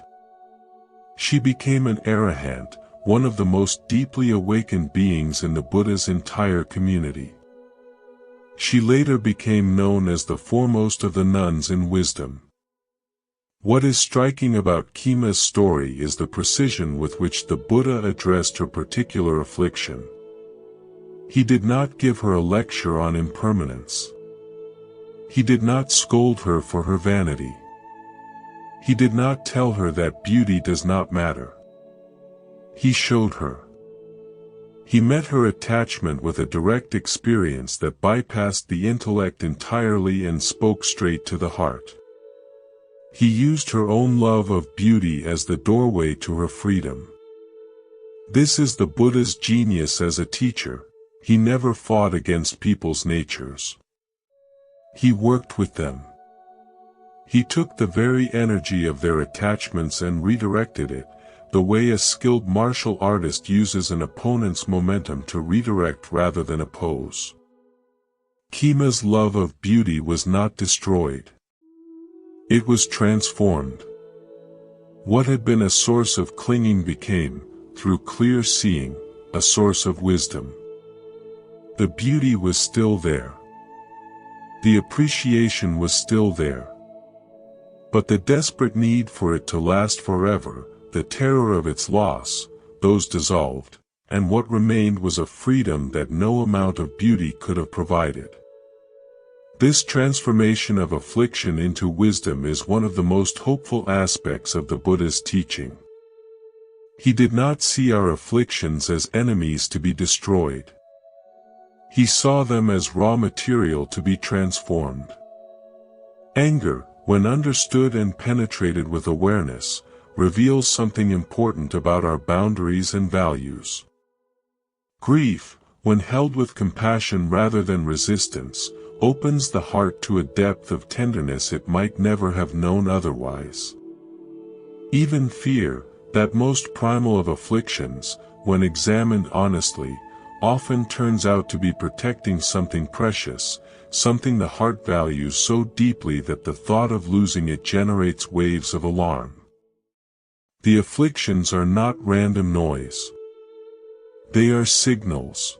She became an arahant, one of the most deeply awakened beings in the Buddha's entire community. She later became known as the foremost of the nuns in wisdom. What is striking about Khema's story is the precision with which the Buddha addressed her particular affliction. He did not give her a lecture on impermanence. He did not scold her for her vanity. He did not tell her that beauty does not matter. He showed her. He met her attachment with a direct experience that bypassed the intellect entirely and spoke straight to the heart. He used her own love of beauty as the doorway to her freedom. This is the Buddha's genius as a teacher. He never fought against people's natures. He worked with them. He took the very energy of their attachments and redirected it, the way a skilled martial artist uses an opponent's momentum to redirect rather than oppose. Kima's love of beauty was not destroyed. It was transformed. What had been a source of clinging became, through clear seeing, a source of wisdom. The beauty was still there. The appreciation was still there. But the desperate need for it to last forever, the terror of its loss, those dissolved, and what remained was a freedom that no amount of beauty could have provided. This transformation of affliction into wisdom is one of the most hopeful aspects of the Buddha's teaching. He did not see our afflictions as enemies to be destroyed. He saw them as raw material to be transformed. Anger, when understood and penetrated with awareness, reveals something important about our boundaries and values. Grief, when held with compassion rather than resistance, opens the heart to a depth of tenderness it might never have known otherwise. Even fear, that most primal of afflictions, when examined honestly, often turns out to be protecting something precious, something the heart values so deeply that the thought of losing it generates waves of alarm. The afflictions are not random noise. They are signals.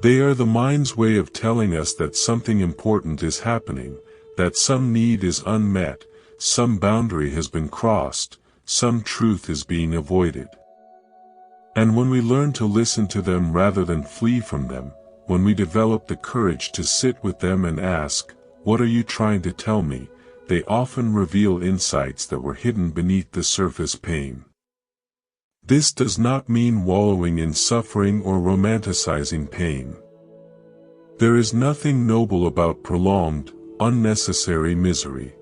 They are the mind's way of telling us that something important is happening, that some need is unmet, some boundary has been crossed, some truth is being avoided. And when we learn to listen to them rather than flee from them, when we develop the courage to sit with them and ask, "What are you trying to tell me?" they often reveal insights that were hidden beneath the surface pain. This does not mean wallowing in suffering or romanticizing pain. There is nothing noble about prolonged, unnecessary misery.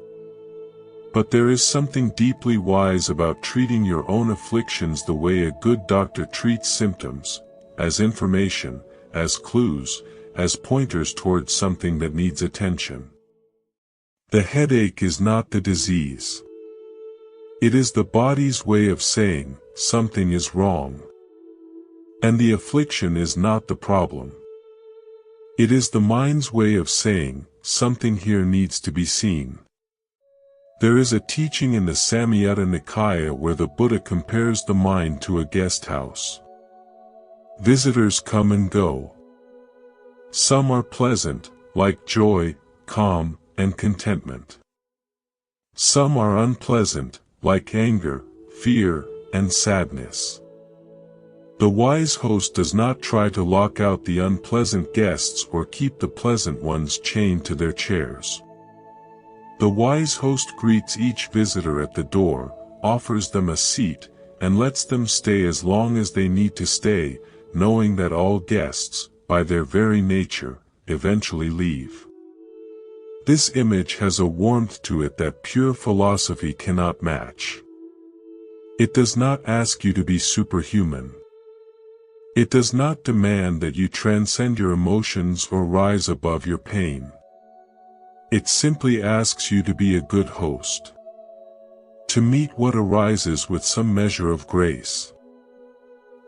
But there is something deeply wise about treating your own afflictions the way a good doctor treats symptoms, as information, as clues, as pointers towards something that needs attention. The headache is not the disease. It is the body's way of saying, something is wrong. And the affliction is not the problem. It is the mind's way of saying, something here needs to be seen. There is a teaching in the Samyutta Nikaya where the Buddha compares the mind to a guest house. Visitors come and go. Some are pleasant, like joy, calm, and contentment. Some are unpleasant, like anger, fear, and sadness. The wise host does not try to lock out the unpleasant guests or keep the pleasant ones chained to their chairs. The wise host greets each visitor at the door, offers them a seat, and lets them stay as long as they need to stay, knowing that all guests, by their very nature, eventually leave. This image has a warmth to it that pure philosophy cannot match. It does not ask you to be superhuman. It does not demand that you transcend your emotions or rise above your pain. It simply asks you to be a good host. To meet what arises with some measure of grace.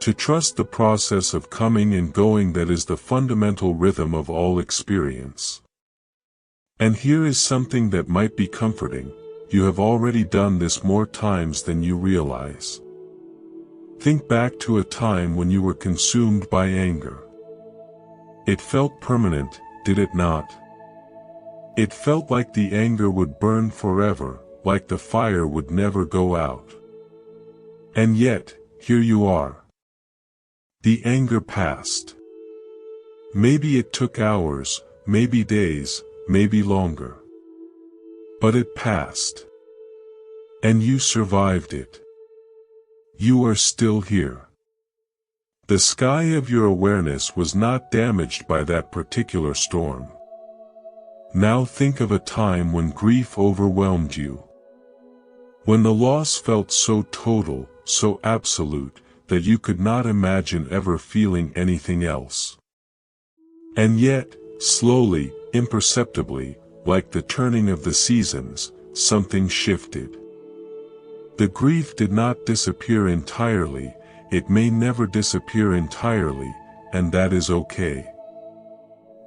To trust the process of coming and going that is the fundamental rhythm of all experience. And here is something that might be comforting: you have already done this more times than you realize. Think back to a time when you were consumed by anger. It felt permanent, did it not? It felt like the anger would burn forever, like the fire would never go out. And yet, here you are. The anger passed. Maybe it took hours, maybe days, maybe longer. But it passed. And you survived it. You are still here. The sky of your awareness was not damaged by that particular storm. Now think of a time when grief overwhelmed you. When the loss felt so total, so absolute, that you could not imagine ever feeling anything else. And yet, slowly, imperceptibly, like the turning of the seasons, something shifted. The grief did not disappear entirely, it may never disappear entirely, and that is okay.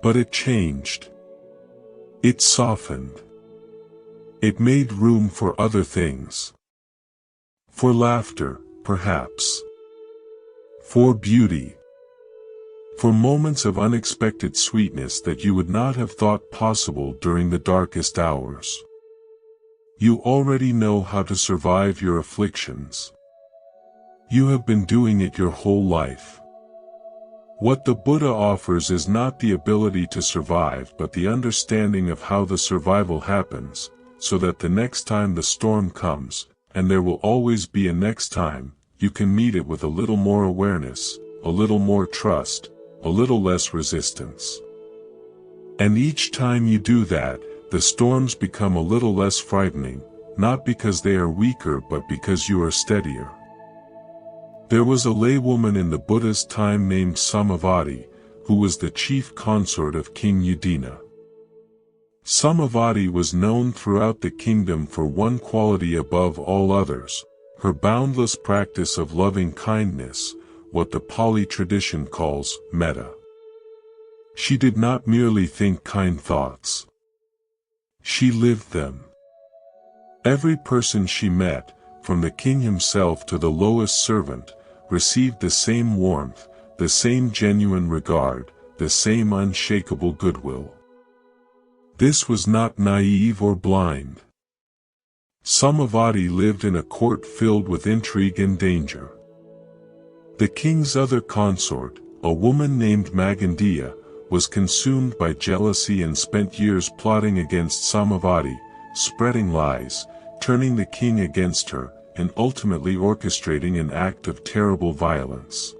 But it changed. It softened. It made room for other things. For laughter, perhaps. For beauty. For moments of unexpected sweetness that you would not have thought possible during the darkest hours. You already know how to survive your afflictions. You have been doing it your whole life. What the Buddha offers is not the ability to survive but the understanding of how the survival happens, so that the next time the storm comes, and there will always be a next time, you can meet it with a little more awareness, a little more trust, a little less resistance. And each time you do that, the storms become a little less frightening, not because they are weaker but because you are steadier. There was a laywoman in the Buddha's time named Samavati, who was the chief consort of King Udina. Samavati was known throughout the kingdom for one quality above all others, her boundless practice of loving kindness, what the Pali tradition calls metta. She did not merely think kind thoughts. She lived them. Every person she met, from the king himself to the lowest servant, received the same warmth, the same genuine regard, the same unshakable goodwill. This was not naive or blind. Samavati lived in a court filled with intrigue and danger. The king's other consort, a woman named Magandiya, was consumed by jealousy and spent years plotting against Samavati, spreading lies, turning the king against her, and ultimately orchestrating an act of terrible violence.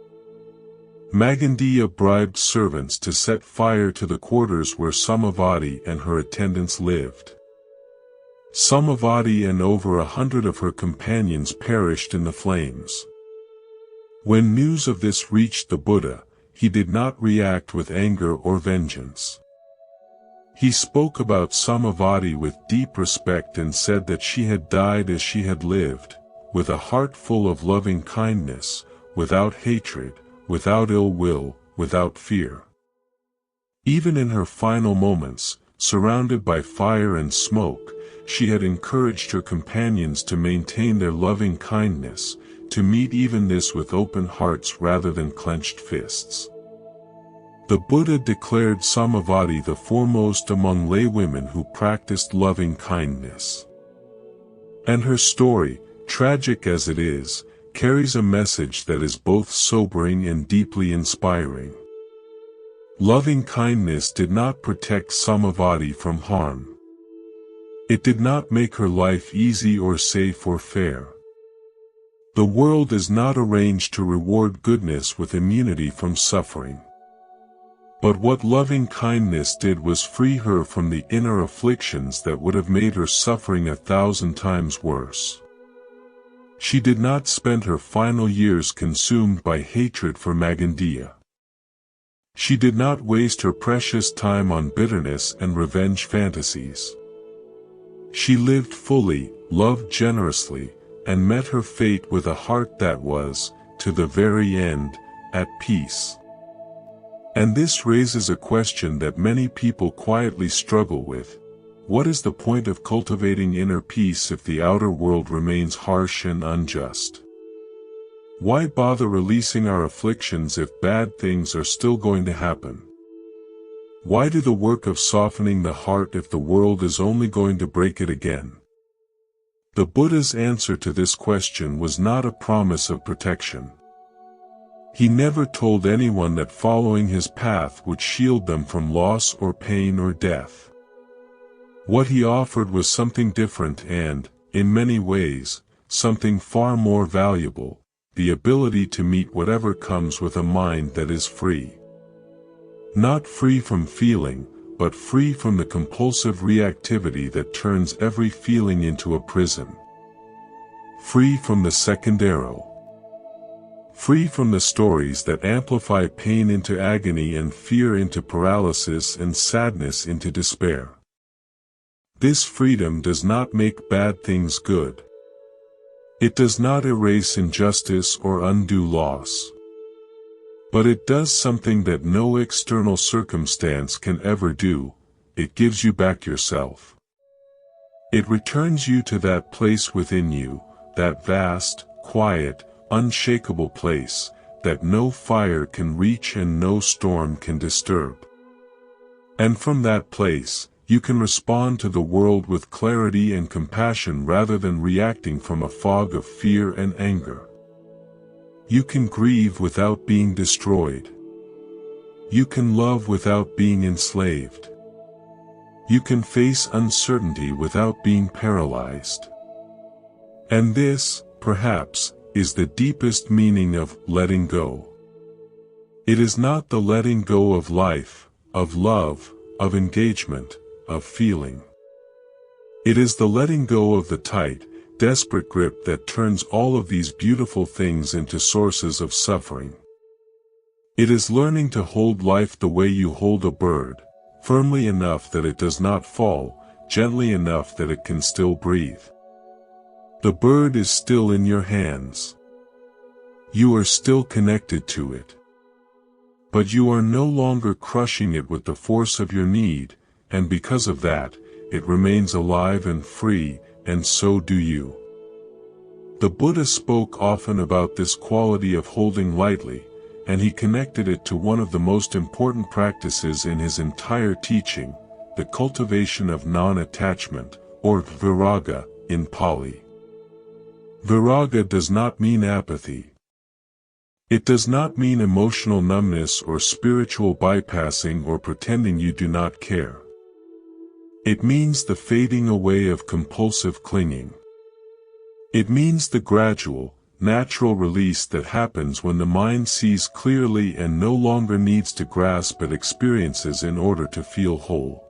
Magandiya bribed servants to set fire to the quarters where Samavati and her attendants lived. Samavati and over 100 of her companions perished in the flames. When news of this reached the Buddha, he did not react with anger or vengeance. He spoke about Samavati with deep respect and said that she had died as she had lived, with a heart full of loving kindness, without hatred, without ill will, without fear. Even in her final moments, surrounded by fire and smoke, she had encouraged her companions to maintain their loving kindness, to meet even this with open hearts rather than clenched fists. The Buddha declared Samavati the foremost among laywomen who practiced loving kindness. And her story, tragic as it is, carries a message that is both sobering and deeply inspiring. Loving kindness did not protect Samavati from harm. It did not make her life easy or safe or fair. The world is not arranged to reward goodness with immunity from suffering. But what loving kindness did was free her from the inner afflictions that would have made her suffering 1,000 times worse. She did not spend her final years consumed by hatred for Magandiya. She did not waste her precious time on bitterness and revenge fantasies. She lived fully, loved generously, and met her fate with a heart that was, to the very end, at peace. And this raises a question that many people quietly struggle with. What is the point of cultivating inner peace if the outer world remains harsh and unjust? Why bother releasing our afflictions if bad things are still going to happen? Why do the work of softening the heart if the world is only going to break it again? The Buddha's answer to this question was not a promise of protection. He never told anyone that following his path would shield them from loss or pain or death. What he offered was something different and, in many ways, something far more valuable, the ability to meet whatever comes with a mind that is free. Not free from feeling, but free from the compulsive reactivity that turns every feeling into a prison. Free from the second arrow. Free from the stories that amplify pain into agony and fear into paralysis and sadness into despair. This freedom does not make bad things good. It does not erase injustice or undo loss. But it does something that no external circumstance can ever do: it gives you back yourself. It returns you to that place within you, that vast, quiet, unshakable place, that no fire can reach and no storm can disturb. And from that place, you can respond to the world with clarity and compassion rather than reacting from a fog of fear and anger. You can grieve without being destroyed. You can love without being enslaved. You can face uncertainty without being paralyzed. And this, perhaps, is the deepest meaning of letting go. It is not the letting go of life, of love, of engagement, of feeling. It is the letting go of the tight, desperate grip that turns all of these beautiful things into sources of suffering. It is learning to hold life the way you hold a bird, firmly enough that it does not fall, gently enough that it can still breathe. The bird is still in your hands. You are still connected to it. But you are no longer crushing it with the force of your need, and because of that, it remains alive and free, and so do you. The Buddha spoke often about this quality of holding lightly, and he connected it to one of the most important practices in his entire teaching, the cultivation of non-attachment, or viraga, in Pali. Viraga does not mean apathy. It does not mean emotional numbness or spiritual bypassing or pretending you do not care. It means the fading away of compulsive clinging. It means the gradual, natural release that happens when the mind sees clearly and no longer needs to grasp at experiences in order to feel whole.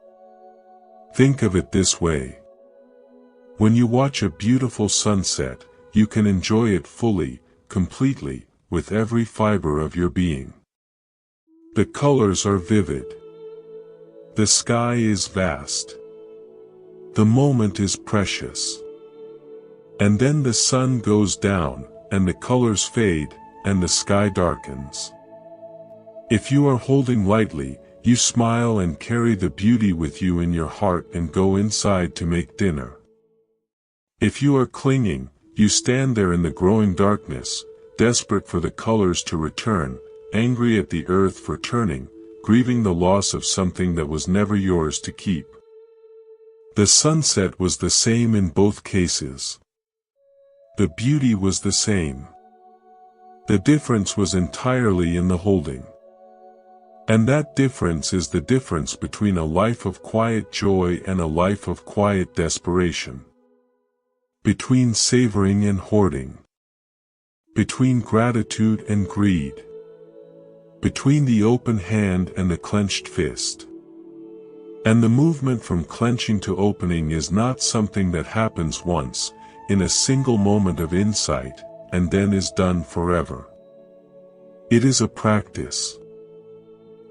Think of it this way. When you watch a beautiful sunset, you can enjoy it fully, completely, with every fiber of your being. The colors are vivid. The sky is vast. The moment is precious. And then the sun goes down, and the colors fade, and the sky darkens. If you are holding lightly, you smile and carry the beauty with you in your heart and go inside to make dinner. If you are clinging, you stand there in the growing darkness, desperate for the colors to return, angry at the earth for turning, grieving the loss of something that was never yours to keep. The sunset was the same in both cases. The beauty was the same. The difference was entirely in the holding. And that difference is the difference between a life of quiet joy and a life of quiet desperation. Between savoring and hoarding. Between gratitude and greed. Between the open hand and the clenched fist. And the movement from clenching to opening is not something that happens once, in a single moment of insight, and then is done forever. It is a practice.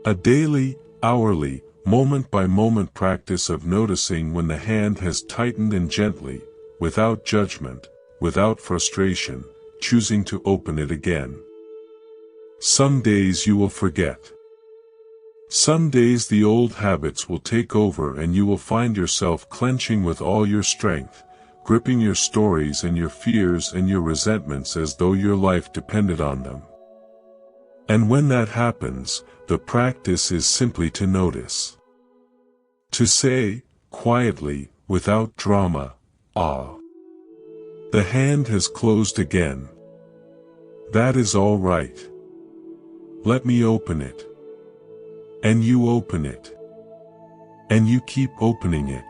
A daily, hourly, moment-by-moment practice of noticing when the hand has tightened and gently, without judgment, without frustration, choosing to open it again. Some days you will forget. Some days the old habits will take over and you will find yourself clenching with all your strength, gripping your stories and your fears and your resentments as though your life depended on them. And when that happens, the practice is simply to notice. To say, quietly, without drama, "Ah. The hand has closed again. That is all right. Let me open it." And you open it. And you keep opening it.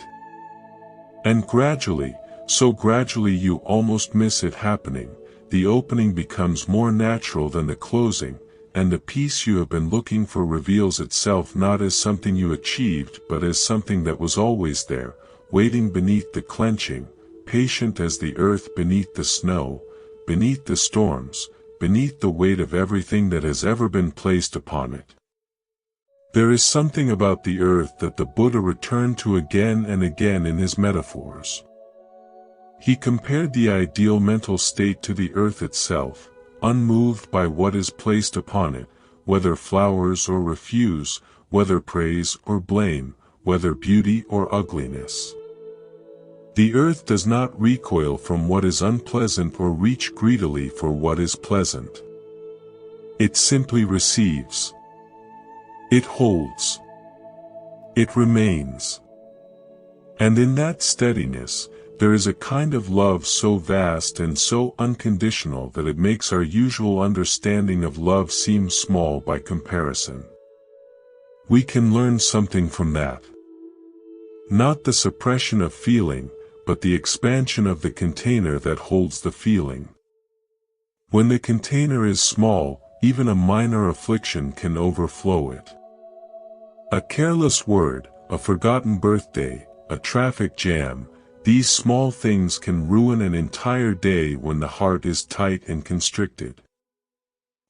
And gradually, So gradually you almost miss it happening. The opening becomes more natural than the closing, and the peace you have been looking for reveals itself not as something you achieved but as something that was always there, waiting beneath the clenching, patient as the earth beneath the snow, beneath the storms, beneath the weight of everything that has ever been placed upon it. There is something about the earth that the Buddha returned to again and again in his metaphors. He compared the ideal mental state to the earth itself, unmoved by what is placed upon it, whether flowers or refuse, whether praise or blame, whether beauty or ugliness. The earth does not recoil from what is unpleasant or reach greedily for what is pleasant. It simply receives. It holds. It remains. And in that steadiness, there is a kind of love so vast and so unconditional that it makes our usual understanding of love seem small by comparison. We can learn something from that. Not the suppression of feeling, but the expansion of the container that holds the feeling. When the container is small, even a minor affliction can overflow it. A careless word, a forgotten birthday, a traffic jam, these small things can ruin an entire day when the heart is tight and constricted.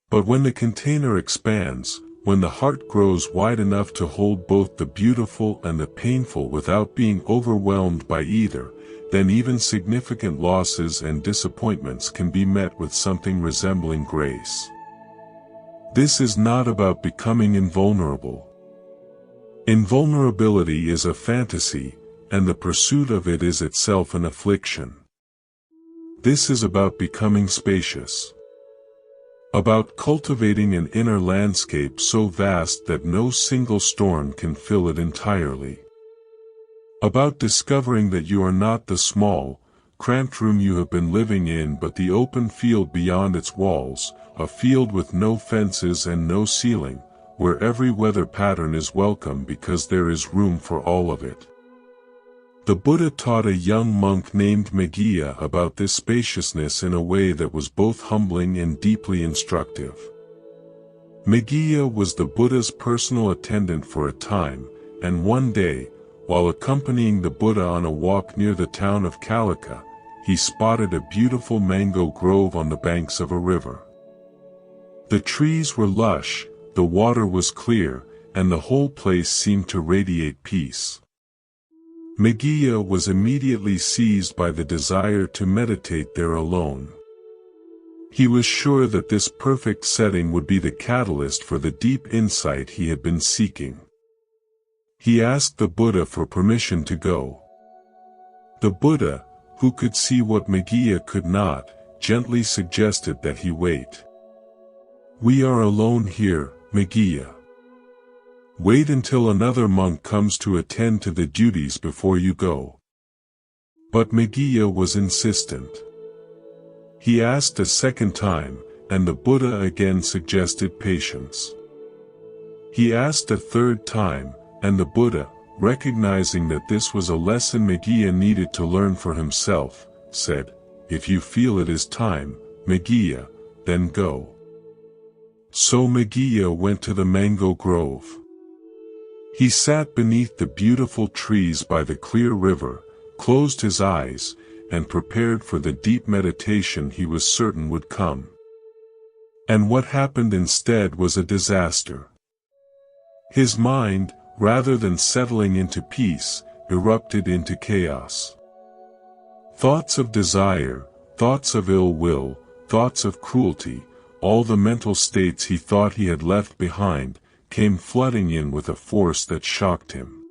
But when the container expands, when the heart grows wide enough to hold both the beautiful and the painful without being overwhelmed by either, then even significant losses and disappointments can be met with something resembling grace. This is not about becoming invulnerable. Invulnerability is a fantasy, and the pursuit of it is itself an affliction. This is about becoming spacious. About cultivating an inner landscape so vast that no single storm can fill it entirely. About discovering that you are not the small, cramped room you have been living in but the open field beyond its walls, a field with no fences and no ceiling, where every weather pattern is welcome because there is room for all of it. The Buddha taught a young monk named Meghiya about this spaciousness in a way that was both humbling and deeply instructive. Meghiya was the Buddha's personal attendant for a time, and one day, while accompanying the Buddha on a walk near the town of Kalika, he spotted a beautiful mango grove on the banks of a river. The trees were lush, the water was clear, and the whole place seemed to radiate peace. Meghiya was immediately seized by the desire to meditate there alone. He was sure that this perfect setting would be the catalyst for the deep insight he had been seeking. He asked the Buddha for permission to go. The Buddha, who could see what Meghiya could not, gently suggested that he wait. "We are alone here, Meghiya. Wait until another monk comes to attend to the duties before you go." But Meghiya was insistent. He asked a second time, and the Buddha again suggested patience. He asked a third time, and the Buddha, recognizing that this was a lesson Meghiya needed to learn for himself, said, "If you feel it is time, Meghiya, then go." So Meghiya went to the mango grove. He sat beneath the beautiful trees by the clear river, closed his eyes, and prepared for the deep meditation he was certain would come. And what happened instead was a disaster. His mind, rather than settling into peace, erupted into chaos. Thoughts of desire, thoughts of ill will, thoughts of cruelty, all the mental states he thought he had left behind, came flooding in with a force that shocked him.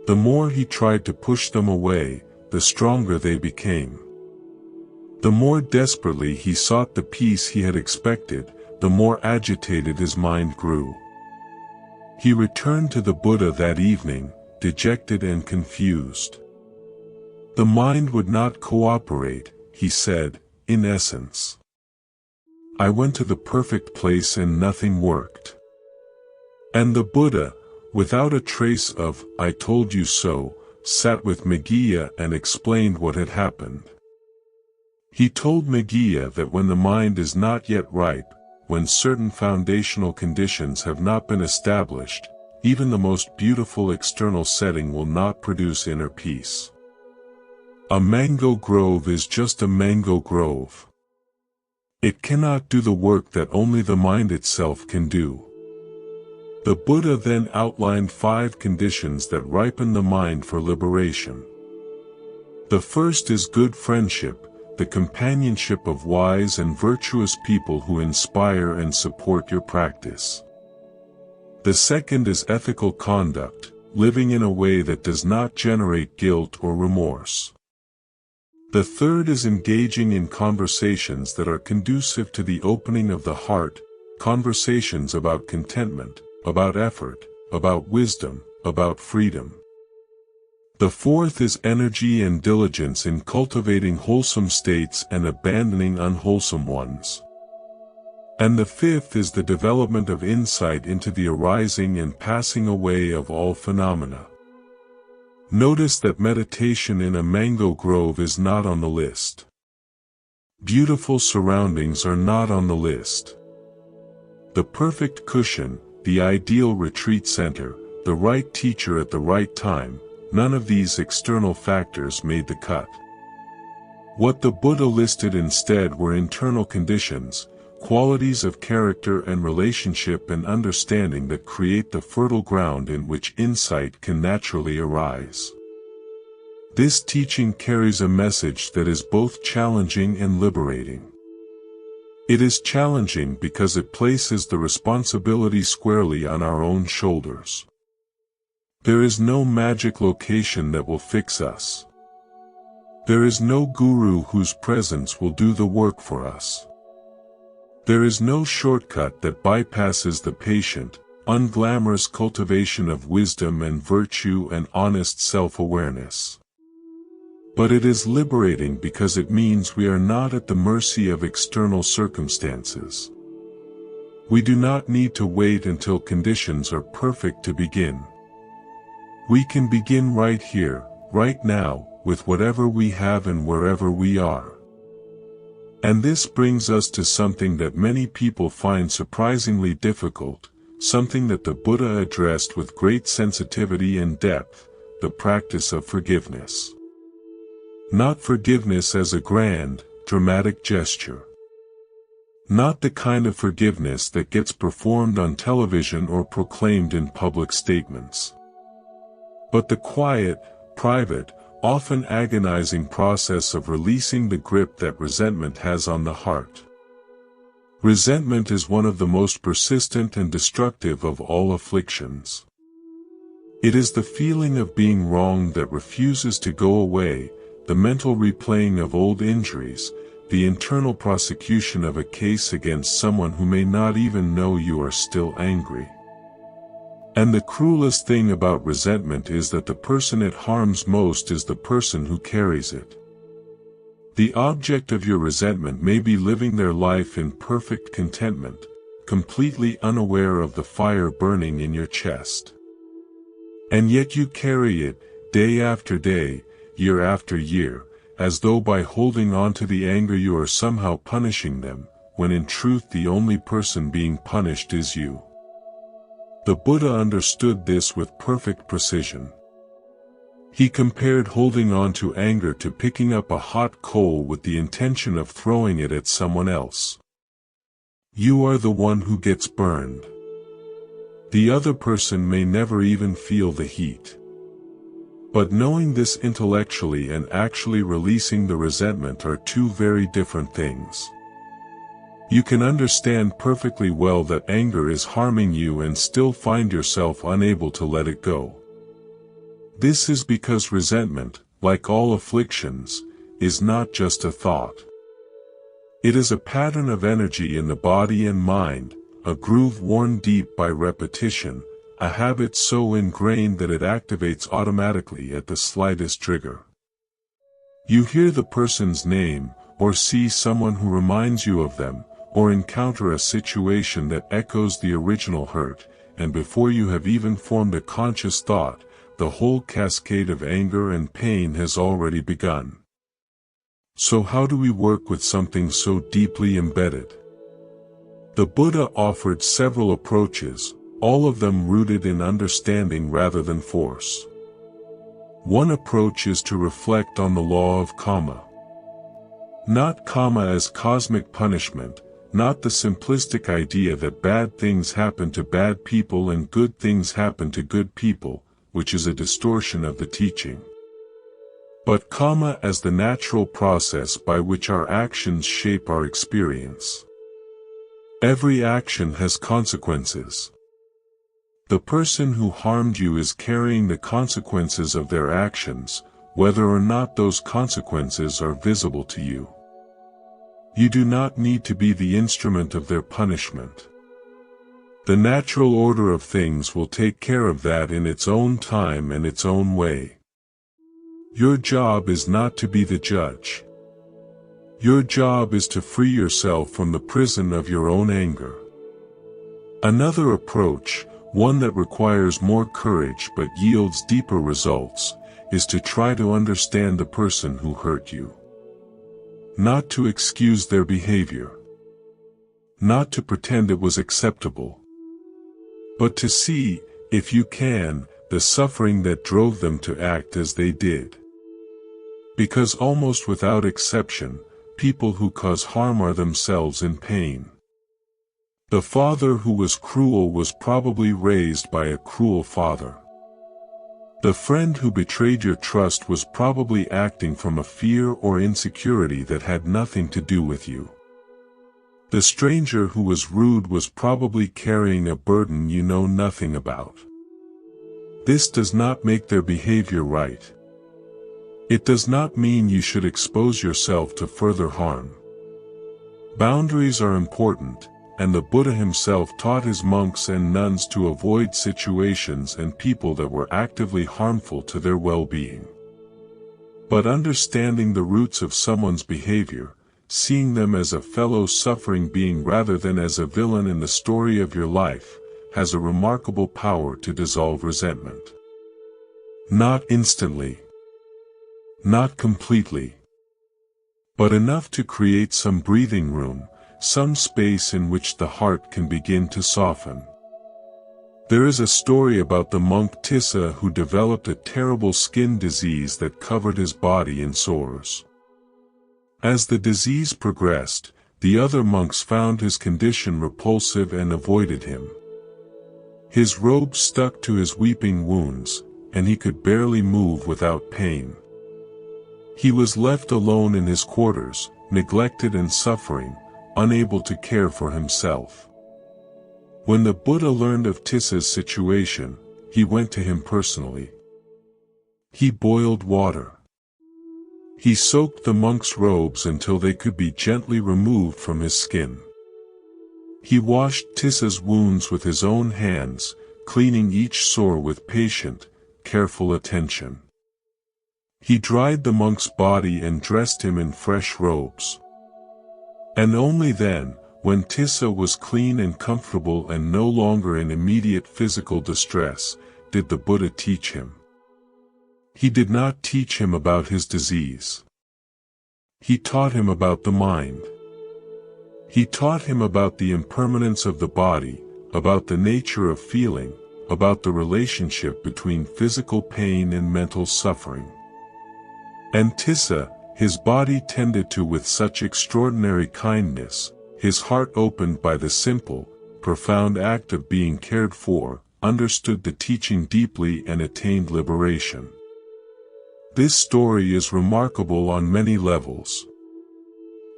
The more he tried to push them away, the stronger they became. The more desperately he sought the peace he had expected, the more agitated his mind grew. He returned to the Buddha that evening, dejected and confused. The mind would not cooperate, he said, in essence. I went to the perfect place and nothing worked. And the Buddha, without a trace of "I told you so," sat with Megillah and explained what had happened. He told Megillah that when the mind is not yet ripe, when certain foundational conditions have not been established, even the most beautiful external setting will not produce inner peace. A mango grove is just a mango grove. It cannot do the work that only the mind itself can do. The Buddha then outlined 5 conditions that ripen the mind for liberation. The first is good friendship, the companionship of wise and virtuous people who inspire and support your practice. The second is ethical conduct, living in a way that does not generate guilt or remorse. The third is engaging in conversations that are conducive to the opening of the heart, conversations about contentment, about effort, about wisdom, about freedom. The fourth is energy and diligence in cultivating wholesome states and abandoning unwholesome ones. And the fifth is the development of insight into the arising and passing away of all phenomena. Notice that meditation in a mango grove is not on the list. Beautiful surroundings are not on the list. The perfect cushion, the ideal retreat center, the right teacher at the right time, none of these external factors made the cut. What the Buddha listed instead were internal conditions, qualities of character and relationship and understanding that create the fertile ground in which insight can naturally arise. This teaching carries a message that is both challenging and liberating. It is challenging because it places the responsibility squarely on our own shoulders. There is no magic location that will fix us. There is no guru whose presence will do the work for us. There is no shortcut that bypasses the patient, unglamorous cultivation of wisdom and virtue and honest self-awareness. But it is liberating because it means we are not at the mercy of external circumstances. We do not need to wait until conditions are perfect to begin. We can begin right here, right now, with whatever we have and wherever we are. And this brings us to something that many people find surprisingly difficult, something that the Buddha addressed with great sensitivity and depth, the practice of forgiveness. Not forgiveness as a grand, dramatic gesture. Not the kind of forgiveness that gets performed on television or proclaimed in public statements. But the quiet, private, often agonizing process of releasing the grip that resentment has on the heart. Resentment is one of the most persistent and destructive of all afflictions. It is the feeling of being wronged that refuses to go away, the mental replaying of old injuries, the internal prosecution of a case against someone who may not even know you are still angry. And the cruelest thing about resentment is that the person it harms most is the person who carries it. The object of your resentment may be living their life in perfect contentment, completely unaware of the fire burning in your chest. And yet you carry it, day after day, year after year, as though by holding on to the anger you are somehow punishing them, when in truth the only person being punished is you. The Buddha understood this with perfect precision. He compared holding on to anger to picking up a hot coal with the intention of throwing it at someone else. You are the one who gets burned. The other person may never even feel the heat. But knowing this intellectually and actually releasing the resentment are two very different things. You can understand perfectly well that anger is harming you and still find yourself unable to let it go. This is because resentment, like all afflictions, is not just a thought. It is a pattern of energy in the body and mind, a groove worn deep by repetition, a habit so ingrained that it activates automatically at the slightest trigger. You hear the person's name, or see someone who reminds you of them, or encounter a situation that echoes the original hurt, and before you have even formed a conscious thought, the whole cascade of anger and pain has already begun. So how do we work with something so deeply embedded? The Buddha offered several approaches, all of them rooted in understanding rather than force. One approach is to reflect on the law of karma. Not karma as cosmic punishment, not the simplistic idea that bad things happen to bad people and good things happen to good people, which is a distortion of the teaching. But karma as the natural process by which our actions shape our experience. Every action has consequences. The person who harmed you is carrying the consequences of their actions, whether or not those consequences are visible to you. You do not need to be the instrument of their punishment. The natural order of things will take care of that in its own time and its own way. Your job is not to be the judge. Your job is to free yourself from the prison of your own anger. Another approach, one that requires more courage but yields deeper results, is to try to understand the person who hurt you. Not to excuse their behavior. Not to pretend it was acceptable. But to see, if you can, the suffering that drove them to act as they did. Because almost without exception, people who cause harm are themselves in pain. The father who was cruel was probably raised by a cruel father. The friend who betrayed your trust was probably acting from a fear or insecurity that had nothing to do with you. The stranger who was rude was probably carrying a burden you know nothing about. This does not make their behavior right. It does not mean you should expose yourself to further harm. Boundaries are important, and the Buddha himself taught his monks and nuns to avoid situations and people that were actively harmful to their well-being. But understanding the roots of someone's behavior, seeing them as a fellow suffering being rather than as a villain in the story of your life, has a remarkable power to dissolve resentment. Not instantly. Not completely. But enough to create some breathing room, some space in which the heart can begin to soften. There is a story about the monk Tissa who developed a terrible skin disease that covered his body in sores. As the disease progressed, the other monks found his condition repulsive and avoided him. His robe stuck to his weeping wounds, and he could barely move without pain. He was left alone in his quarters, neglected and suffering, unable to care for himself. When the Buddha learned of Tissa's situation, he went to him personally. He boiled water. He soaked the monk's robes until they could be gently removed from his skin. He washed Tissa's wounds with his own hands, cleaning each sore with patient, careful attention. He dried the monk's body and dressed him in fresh robes. And only then, when Tissa was clean and comfortable and no longer in immediate physical distress, did the Buddha teach him. He did not teach him about his disease. He taught him about the mind. He taught him about the impermanence of the body, about the nature of feeling, about the relationship between physical pain and mental suffering. And Tissa, his body tended to with such extraordinary kindness, his heart opened by the simple, profound act of being cared for, understood the teaching deeply and attained liberation. This story is remarkable on many levels.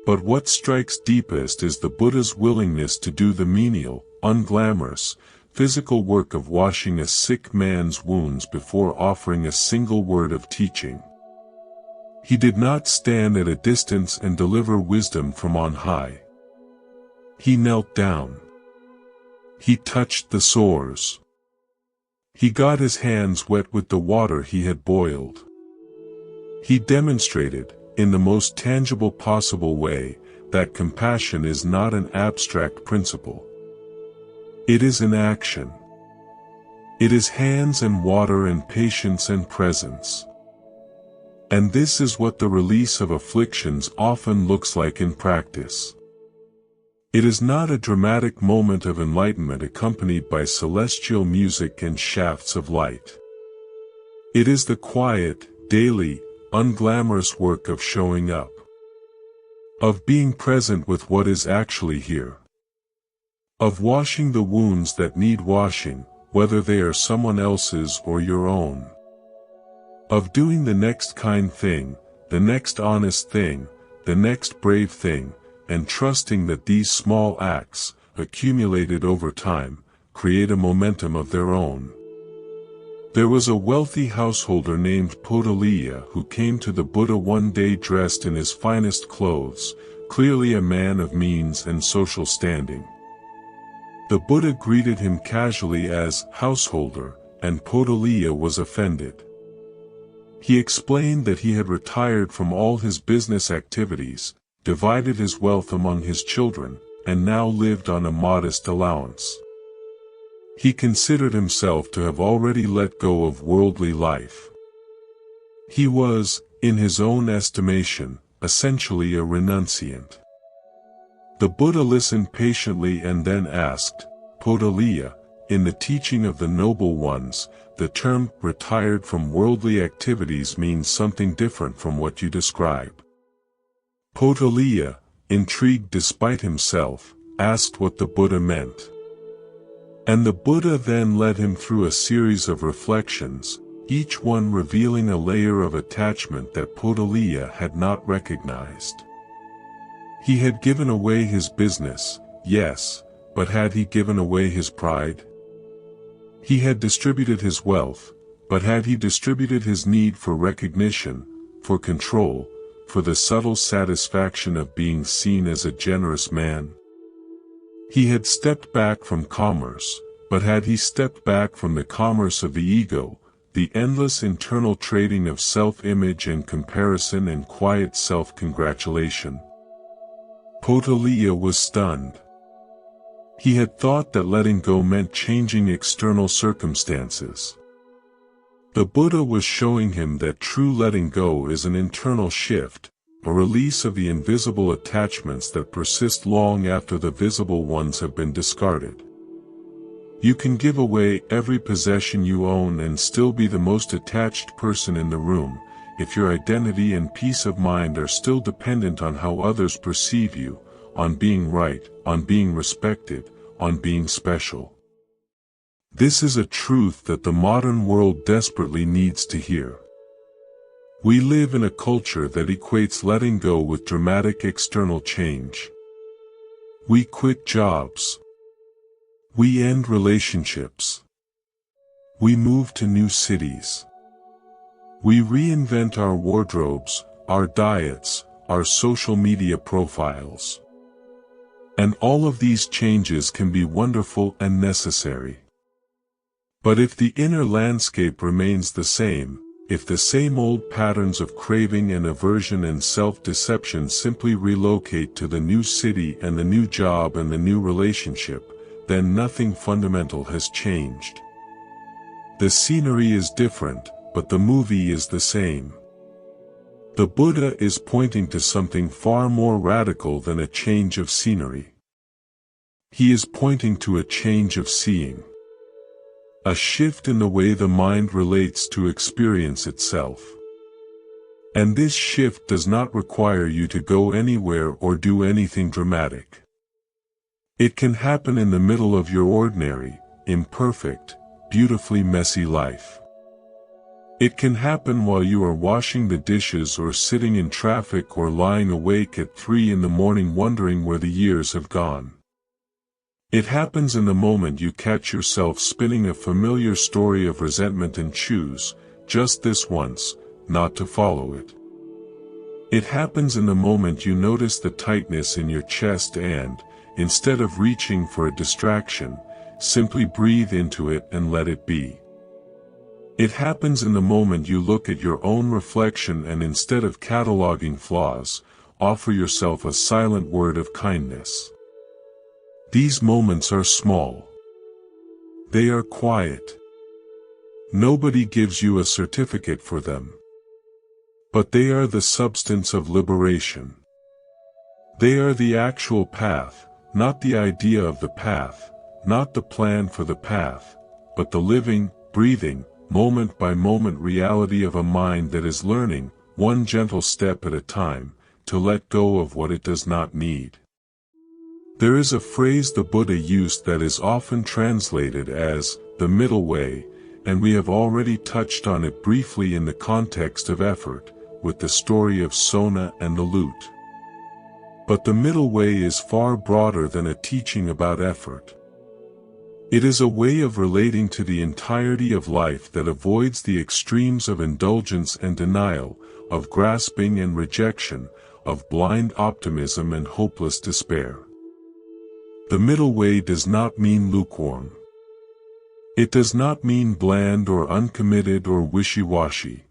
But what strikes deepest is the Buddha's willingness to do the menial, unglamorous, physical work of washing a sick man's wounds before offering a single word of teaching. He did not stand at a distance and deliver wisdom from on high. He knelt down. He touched the sores. He got his hands wet with the water he had boiled. He demonstrated, in the most tangible possible way, that compassion is not an abstract principle. It is an action. It is hands and water and patience and presence. And this is what the release of afflictions often looks like in practice. It is not a dramatic moment of enlightenment accompanied by celestial music and shafts of light. It is the quiet, daily, unglamorous work of showing up. Of being present with what is actually here. Of washing the wounds that need washing, whether they are someone else's or your own. Of doing the next kind thing, the next honest thing, the next brave thing, and trusting that these small acts, accumulated over time, create a momentum of their own. There was a wealthy householder named Podoliya who came to the Buddha one day dressed in his finest clothes, clearly a man of means and social standing. The Buddha greeted him casually as householder, and Podoliya was offended. He explained that he had retired from all his business activities, divided his wealth among his children, and now lived on a modest allowance. He considered himself to have already let go of worldly life. He was, in his own estimation, essentially a renunciant. The Buddha listened patiently and then asked, Podoliya, in the teaching of the Noble Ones, the term retired from worldly activities means something different from what you describe. Podoliya, intrigued despite himself, asked what the Buddha meant. And the Buddha then led him through a series of reflections, each one revealing a layer of attachment that Podoliya had not recognized. He had given away his business, yes, but had he given away his pride? He had distributed his wealth, but had he distributed his need for recognition, for control, for the subtle satisfaction of being seen as a generous man? He had stepped back from commerce, but had he stepped back from the commerce of the ego, the endless internal trading of self-image and comparison and quiet self-congratulation? Podoliya was stunned. He had thought that letting go meant changing external circumstances. The Buddha was showing him that true letting go is an internal shift, a release of the invisible attachments that persist long after the visible ones have been discarded. You can give away every possession you own and still be the most attached person in the room, if your identity and peace of mind are still dependent on how others perceive you, on being right, on being respected, on being special. This is a truth that the modern world desperately needs to hear. We live in a culture that equates letting go with dramatic external change. We quit jobs. We end relationships. We move to new cities. We reinvent our wardrobes, our diets, our social media profiles. And all of these changes can be wonderful and necessary. But if the inner landscape remains the same, if the same old patterns of craving and aversion and self-deception simply relocate to the new city and the new job and the new relationship, then nothing fundamental has changed. The scenery is different, but the movie is the same. The Buddha is pointing to something far more radical than a change of scenery. He is pointing to a change of seeing. A shift in the way the mind relates to experience itself. And this shift does not require you to go anywhere or do anything dramatic. It can happen in the middle of your ordinary, imperfect, beautifully messy life. It can happen while you are washing the dishes or sitting in traffic or lying awake at 3 in the morning wondering where the years have gone. It happens in the moment you catch yourself spinning a familiar story of resentment and choose, just this once, not to follow it. It happens in the moment you notice the tightness in your chest and, instead of reaching for a distraction, simply breathe into it and let it be. It happens in the moment you look at your own reflection and instead of cataloging flaws, offer yourself a silent word of kindness. These moments are small. They are quiet. Nobody gives you a certificate for them. But they are the substance of liberation. They are the actual path, not the idea of the path, not the plan for the path, but the living, breathing, moment-by-moment reality of a mind that is learning, one gentle step at a time, to let go of what it does not need. There is a phrase the Buddha used that is often translated as, the middle way, and we have already touched on it briefly in the context of effort, with the story of Sona and the lute. But the middle way is far broader than a teaching about effort. It is a way of relating to the entirety of life that avoids the extremes of indulgence and denial, of grasping and rejection, of blind optimism and hopeless despair. The middle way does not mean lukewarm. It does not mean bland or uncommitted or wishy-washy.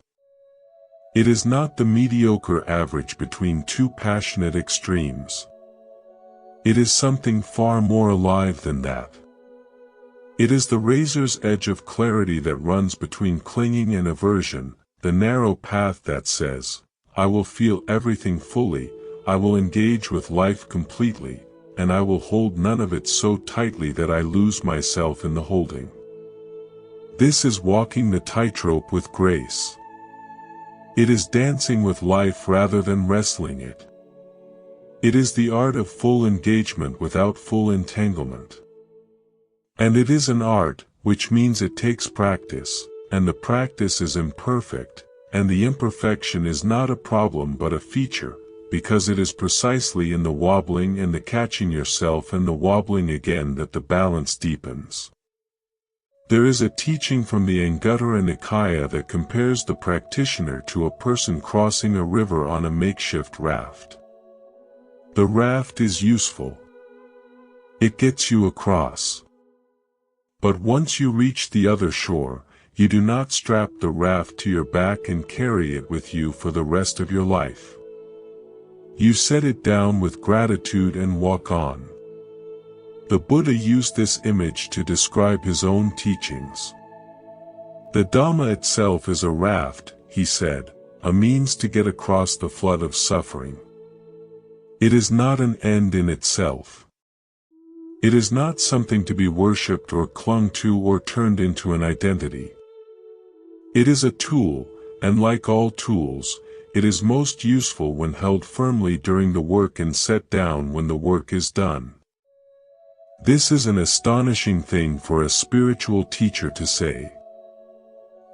It is not the mediocre average between two passionate extremes. It is something far more alive than that. It is the razor's edge of clarity that runs between clinging and aversion, the narrow path that says, I will feel everything fully, I will engage with life completely, and I will hold none of it so tightly that I lose myself in the holding. This is walking the tightrope with grace. It is dancing with life rather than wrestling it. It is the art of full engagement without full entanglement. And it is an art, which means it takes practice, and the practice is imperfect, and the imperfection is not a problem but a feature, because it is precisely in the wobbling and the catching yourself and the wobbling again that the balance deepens. There is a teaching from the Anguttara Nikaya that compares the practitioner to a person crossing a river on a makeshift raft. The raft is useful. It gets you across. But once you reach the other shore, you do not strap the raft to your back and carry it with you for the rest of your life. You set it down with gratitude and walk on. The Buddha used this image to describe his own teachings. The Dhamma itself is a raft, he said, a means to get across the flood of suffering. It is not an end in itself. It is not something to be worshipped or clung to or turned into an identity. It is a tool, and like all tools, it is most useful when held firmly during the work and set down when the work is done. This is an astonishing thing for a spiritual teacher to say.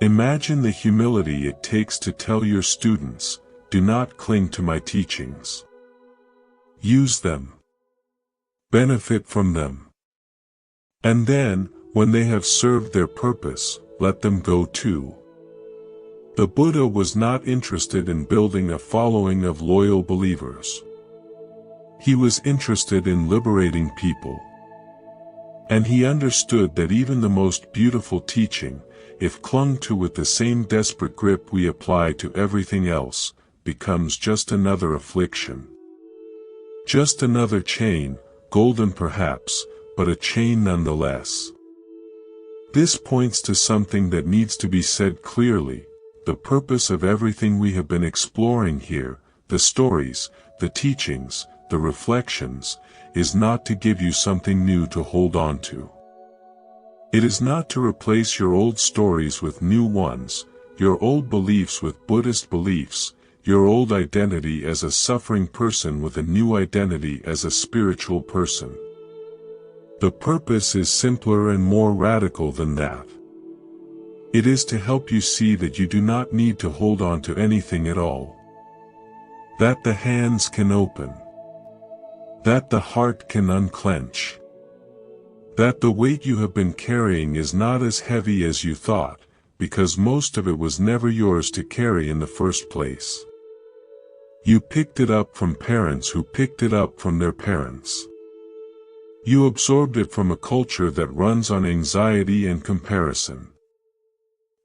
Imagine the humility it takes to tell your students, do not cling to my teachings. Use them. Benefit from them. And then, when they have served their purpose, let them go too. The Buddha was not interested in building a following of loyal believers. He was interested in liberating people. And he understood that even the most beautiful teaching, if clung to with the same desperate grip we apply to everything else, becomes just another affliction. Just another chain, golden perhaps, but a chain nonetheless. This points to something that needs to be said clearly. The purpose of everything we have been exploring here, the stories, the teachings, the reflections, is not to give you something new to hold on to. It is not to replace your old stories with new ones, your old beliefs with Buddhist beliefs, your old identity as a suffering person with a new identity as a spiritual person. The purpose is simpler and more radical than that. It is to help you see that you do not need to hold on to anything at all. That the hands can open. That the heart can unclench. That the weight you have been carrying is not as heavy as you thought, because most of it was never yours to carry in the first place. You picked it up from parents who picked it up from their parents. You absorbed it from a culture that runs on anxiety and comparison.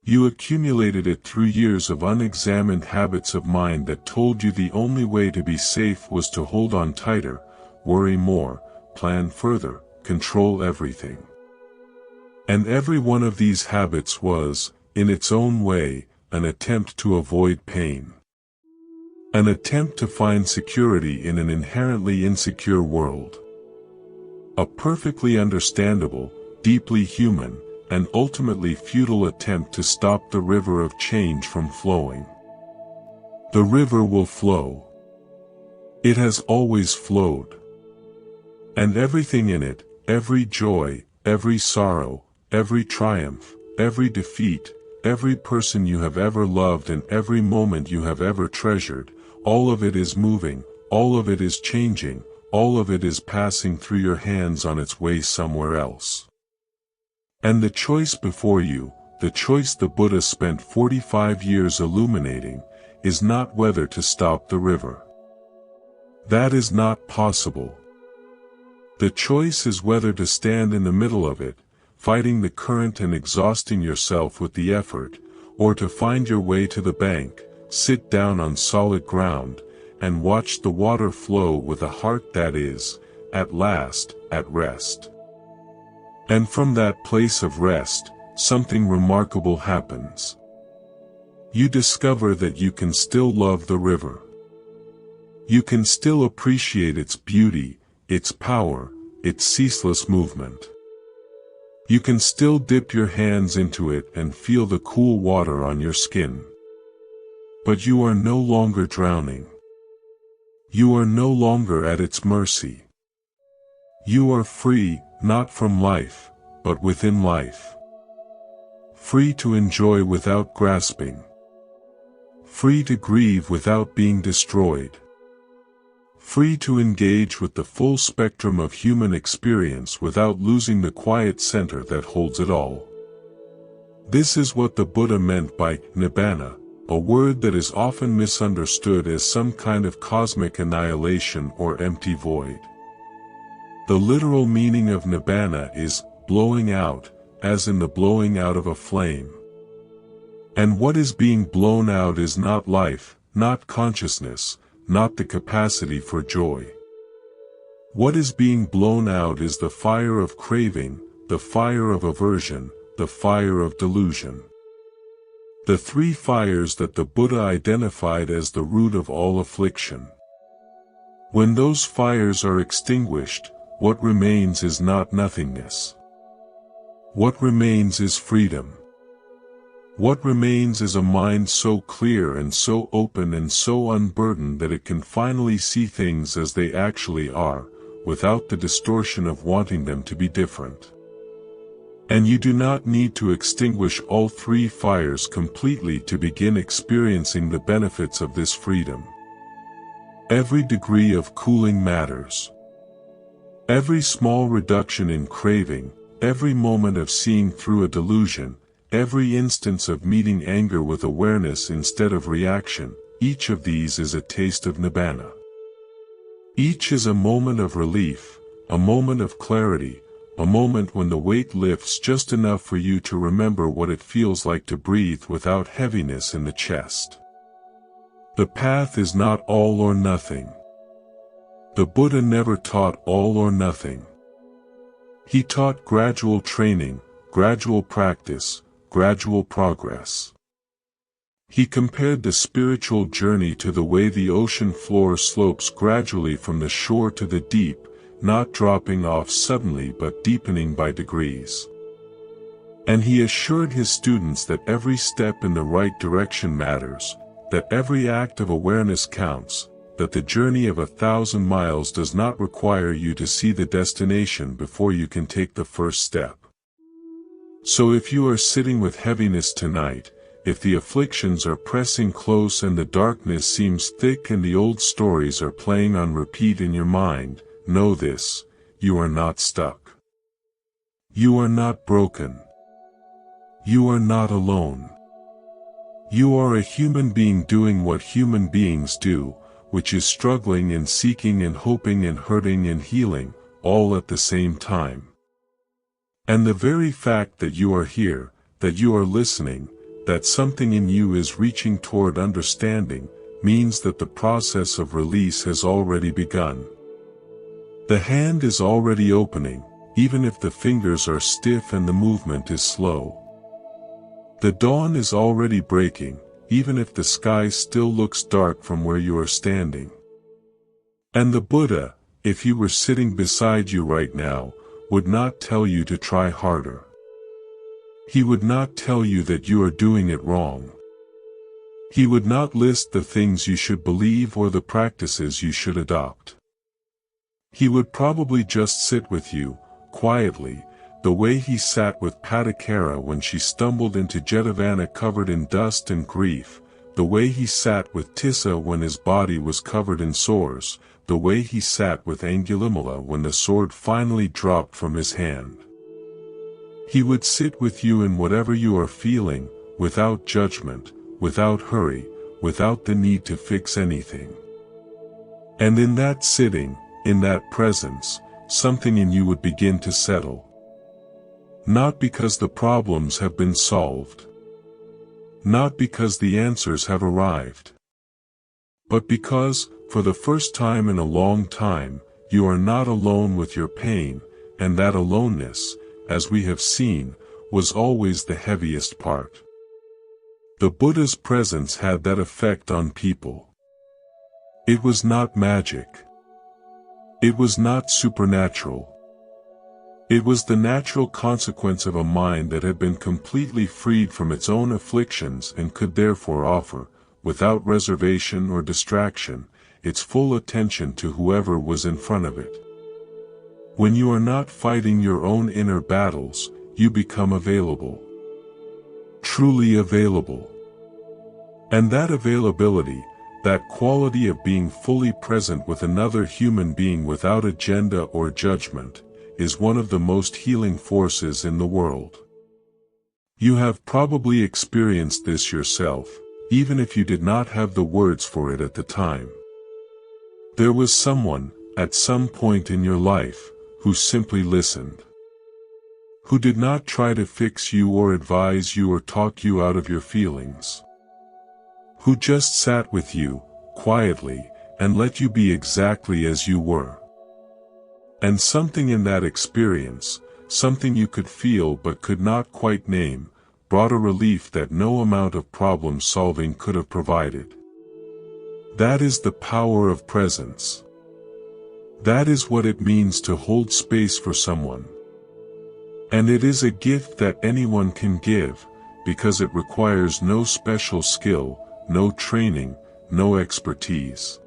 You accumulated it through years of unexamined habits of mind that told you the only way to be safe was to hold on tighter, worry more, plan further, control everything. And every one of these habits was, in its own way, an attempt to avoid pain. An attempt to find security in an inherently insecure world. A perfectly understandable, deeply human, and ultimately futile attempt to stop the river of change from flowing. The river will flow. It has always flowed. And everything in it, every joy, every sorrow, every triumph, every defeat, every person you have ever loved and every moment you have ever treasured, all of it is moving, all of it is changing, all of it is passing through your hands on its way somewhere else. And the choice before you, the choice the Buddha spent 45 years illuminating, is not whether to stop the river. That is not possible. The choice is whether to stand in the middle of it, fighting the current and exhausting yourself with the effort, or to find your way to the bank, sit down on solid ground, and watch the water flow with a heart that is, at last, at rest. And from that place of rest, something remarkable happens. You discover that you can still love the river. You can still appreciate its beauty, its power, its ceaseless movement. You can still dip your hands into it and feel the cool water on your skin. But you are no longer drowning. You are no longer at its mercy. You are free, not from life, but within life. Free to enjoy without grasping. Free to grieve without being destroyed. Free to engage with the full spectrum of human experience without losing the quiet center that holds it all. This is what the Buddha meant by nibbana, a word that is often misunderstood as some kind of cosmic annihilation or empty void. The literal meaning of nibbana is blowing out, as in the blowing out of a flame. And what is being blown out is not life, not consciousness, not the capacity for joy. What is being blown out is the fire of craving, the fire of aversion, the fire of delusion. The three fires that the Buddha identified as the root of all affliction. When those fires are extinguished, what remains is not nothingness. What remains is freedom. What remains is a mind so clear and so open and so unburdened that it can finally see things as they actually are, without the distortion of wanting them to be different. And you do not need to extinguish all three fires completely to begin experiencing the benefits of this freedom. Every degree of cooling matters. Every small reduction in craving, every moment of seeing through a delusion, every instance of meeting anger with awareness instead of reaction, each of these is a taste of nibbana. Each is a moment of relief, a moment of clarity, a moment when the weight lifts just enough for you to remember what it feels like to breathe without heaviness in the chest. The path is not all or nothing. The Buddha never taught all or nothing. He taught gradual training, gradual practice, gradual progress. He compared the spiritual journey to the way the ocean floor slopes gradually from the shore to the deep, not dropping off suddenly but deepening by degrees. And he assured his students that every step in the right direction matters, that every act of awareness counts, that the journey of 1,000 miles does not require you to see the destination before you can take the first step. So if you are sitting with heaviness tonight, if the afflictions are pressing close and the darkness seems thick and the old stories are playing on repeat in your mind, know this: you are not stuck. You are not broken. You are not alone. You are a human being doing what human beings do, which is struggling and seeking and hoping and hurting and healing, all at the same time. And the very fact that you are here, that you are listening, that something in you is reaching toward understanding, means that the process of release has already begun. The hand is already opening, even if the fingers are stiff and the movement is slow. The dawn is already breaking, even if the sky still looks dark from where you are standing. And the Buddha, if he were sitting beside you right now, would not tell you to try harder. He would not tell you that you are doing it wrong. He would not list the things you should believe or the practices you should adopt. He would probably just sit with you, quietly, the way he sat with Patakara when she stumbled into Jetavana covered in dust and grief, the way he sat with Tissa when his body was covered in sores, the way he sat with Angulimala when the sword finally dropped from his hand. He would sit with you in whatever you are feeling, without judgment, without hurry, without the need to fix anything. And in that sitting, in that presence, something in you would begin to settle. Not because the problems have been solved. Not because the answers have arrived. But because, for the first time in a long time, you are not alone with your pain, and that aloneness, as we have seen, was always the heaviest part. The Buddha's presence had that effect on people. It was not magic. It was not supernatural. It was the natural consequence of a mind that had been completely freed from its own afflictions and could therefore offer, without reservation or distraction, its full attention to whoever was in front of it. When you are not fighting your own inner battles, you become available. Truly available. And that availability, that quality of being fully present with another human being without agenda or judgment, is one of the most healing forces in the world. You have probably experienced this yourself, even if you did not have the words for it at the time. There was someone, at some point in your life, who simply listened. Who did not try to fix you or advise you or talk you out of your feelings. Who just sat with you, quietly, and let you be exactly as you were. And something in that experience, something you could feel but could not quite name, brought a relief that no amount of problem solving could have provided. That is the power of presence. That is what it means to hold space for someone. And it is a gift that anyone can give, because it requires no special skill, no training, no expertise.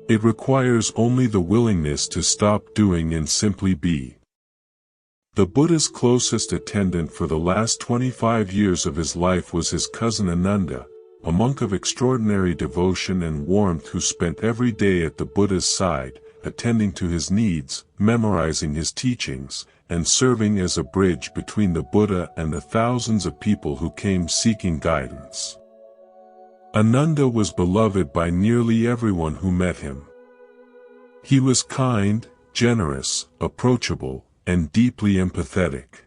It requires only the willingness to stop doing and simply be. The Buddha's closest attendant for the last 25 years of his life was his cousin Ananda, a monk of extraordinary devotion and warmth who spent every day at the Buddha's side, attending to his needs, memorizing his teachings, and serving as a bridge between the Buddha and the thousands of people who came seeking guidance. Ananda was beloved by nearly everyone who met him. He was kind, generous, approachable, and deeply empathetic.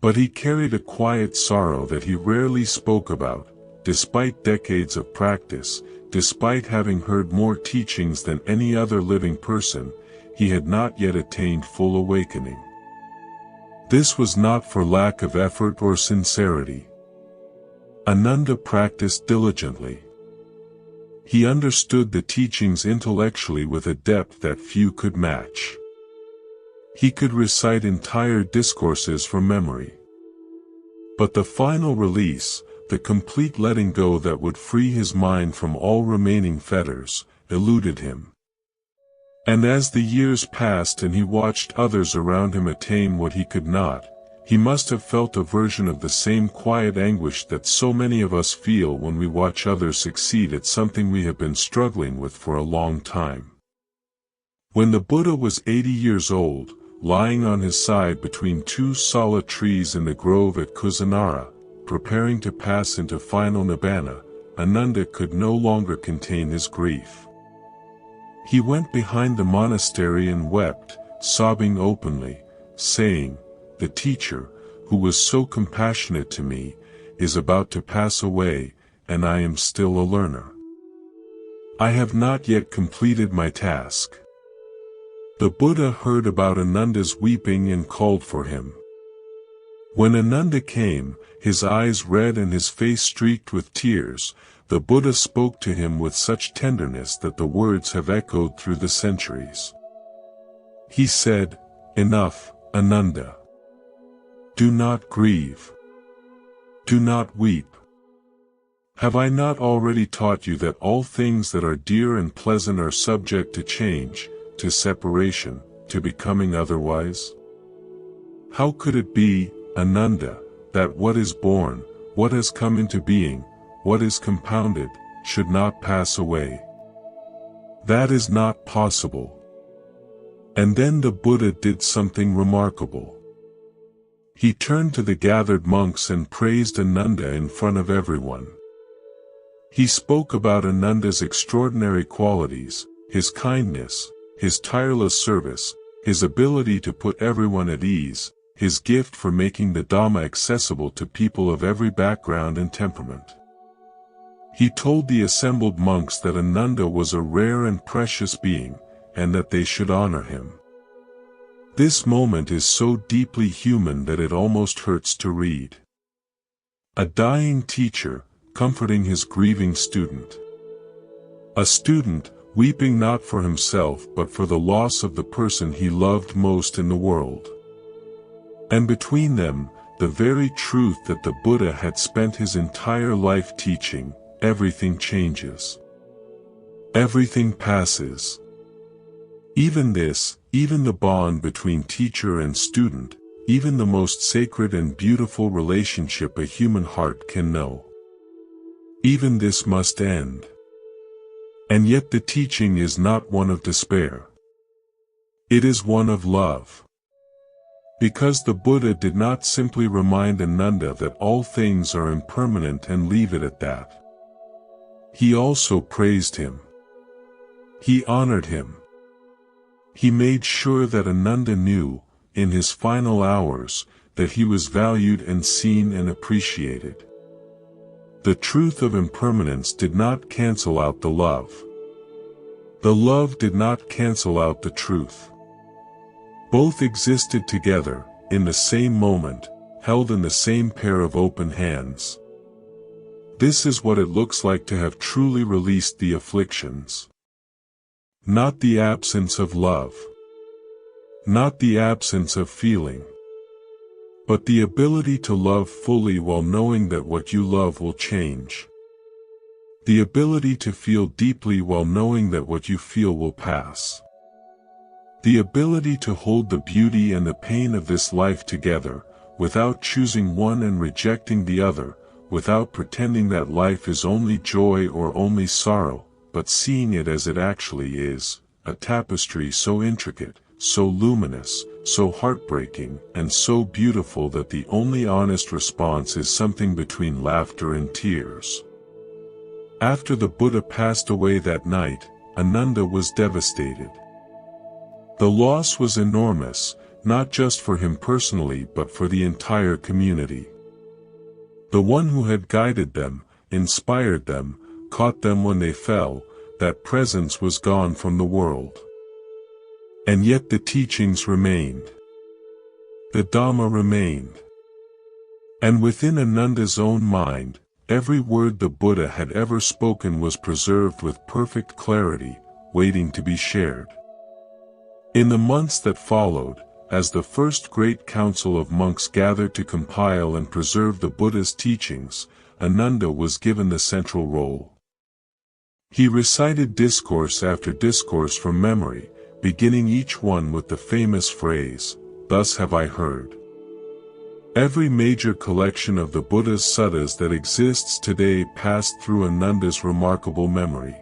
But he carried a quiet sorrow that he rarely spoke about, despite decades of practice, despite having heard more teachings than any other living person, he had not yet attained full awakening. This was not for lack of effort or sincerity. Ananda practiced diligently. He understood the teachings intellectually with a depth that few could match. He could recite entire discourses from memory. But the final release, the complete letting go that would free his mind from all remaining fetters, eluded him. And as the years passed and he watched others around him attain what he could not, he must have felt a version of the same quiet anguish that so many of us feel when we watch others succeed at something we have been struggling with for a long time. When the Buddha was 80 years old, lying on his side between two sala trees in the grove at Kusinara, preparing to pass into final nibbana, Ananda could no longer contain his grief. He went behind the monastery and wept, sobbing openly, saying, "The teacher, who was so compassionate to me, is about to pass away, and I am still a learner. I have not yet completed my task." The Buddha heard about Ananda's weeping and called for him. When Ananda came, his eyes red and his face streaked with tears, the Buddha spoke to him with such tenderness that the words have echoed through the centuries. He said, "Enough, Ananda. Do not grieve. Do not weep. Have I not already taught you that all things that are dear and pleasant are subject to change, to separation, to becoming otherwise? How could it be, Ananda, that what is born, what has come into being, what is compounded, should not pass away? That is not possible." And then the Buddha did something remarkable. He turned to the gathered monks and praised Ananda in front of everyone. He spoke about Ananda's extraordinary qualities, his kindness, his tireless service, his ability to put everyone at ease, his gift for making the Dhamma accessible to people of every background and temperament. He told the assembled monks that Ananda was a rare and precious being, and that they should honor him. This moment is so deeply human that it almost hurts to read. A dying teacher, comforting his grieving student. A student, weeping not for himself but for the loss of the person he loved most in the world. And between them, the very truth that the Buddha had spent his entire life teaching: everything changes. Everything passes. Even this, even the bond between teacher and student, even the most sacred and beautiful relationship a human heart can know. Even this must end. And yet the teaching is not one of despair. It is one of love. Because the Buddha did not simply remind Ananda that all things are impermanent and leave it at that. He also praised him. He honored him. He made sure that Ananda knew, in his final hours, that he was valued and seen and appreciated. The truth of impermanence did not cancel out the love. The love did not cancel out the truth. Both existed together, in the same moment, held in the same pair of open hands. This is what it looks like to have truly released the afflictions. Not the absence of love. Not the absence of feeling. But the ability to love fully while knowing that what you love will change. The ability to feel deeply while knowing that what you feel will pass. The ability to hold the beauty and the pain of this life together, without choosing one and rejecting the other, without pretending that life is only joy or only sorrow, but seeing it as it actually is, a tapestry so intricate, so luminous, so heartbreaking, and so beautiful that the only honest response is something between laughter and tears. After the Buddha passed away that night, Ananda was devastated. The loss was enormous, not just for him personally but for the entire community. The one who had guided them, inspired them, caught them when they fell, that presence was gone from the world. And yet the teachings remained. The Dhamma remained. And within Ananda's own mind, every word the Buddha had ever spoken was preserved with perfect clarity, waiting to be shared. In the months that followed, as the first great council of monks gathered to compile and preserve the Buddha's teachings, Ananda was given the central role. He recited discourse after discourse from memory, beginning each one with the famous phrase, "Thus have I heard." Every major collection of the Buddha's suttas that exists today passed through Ananda's remarkable memory.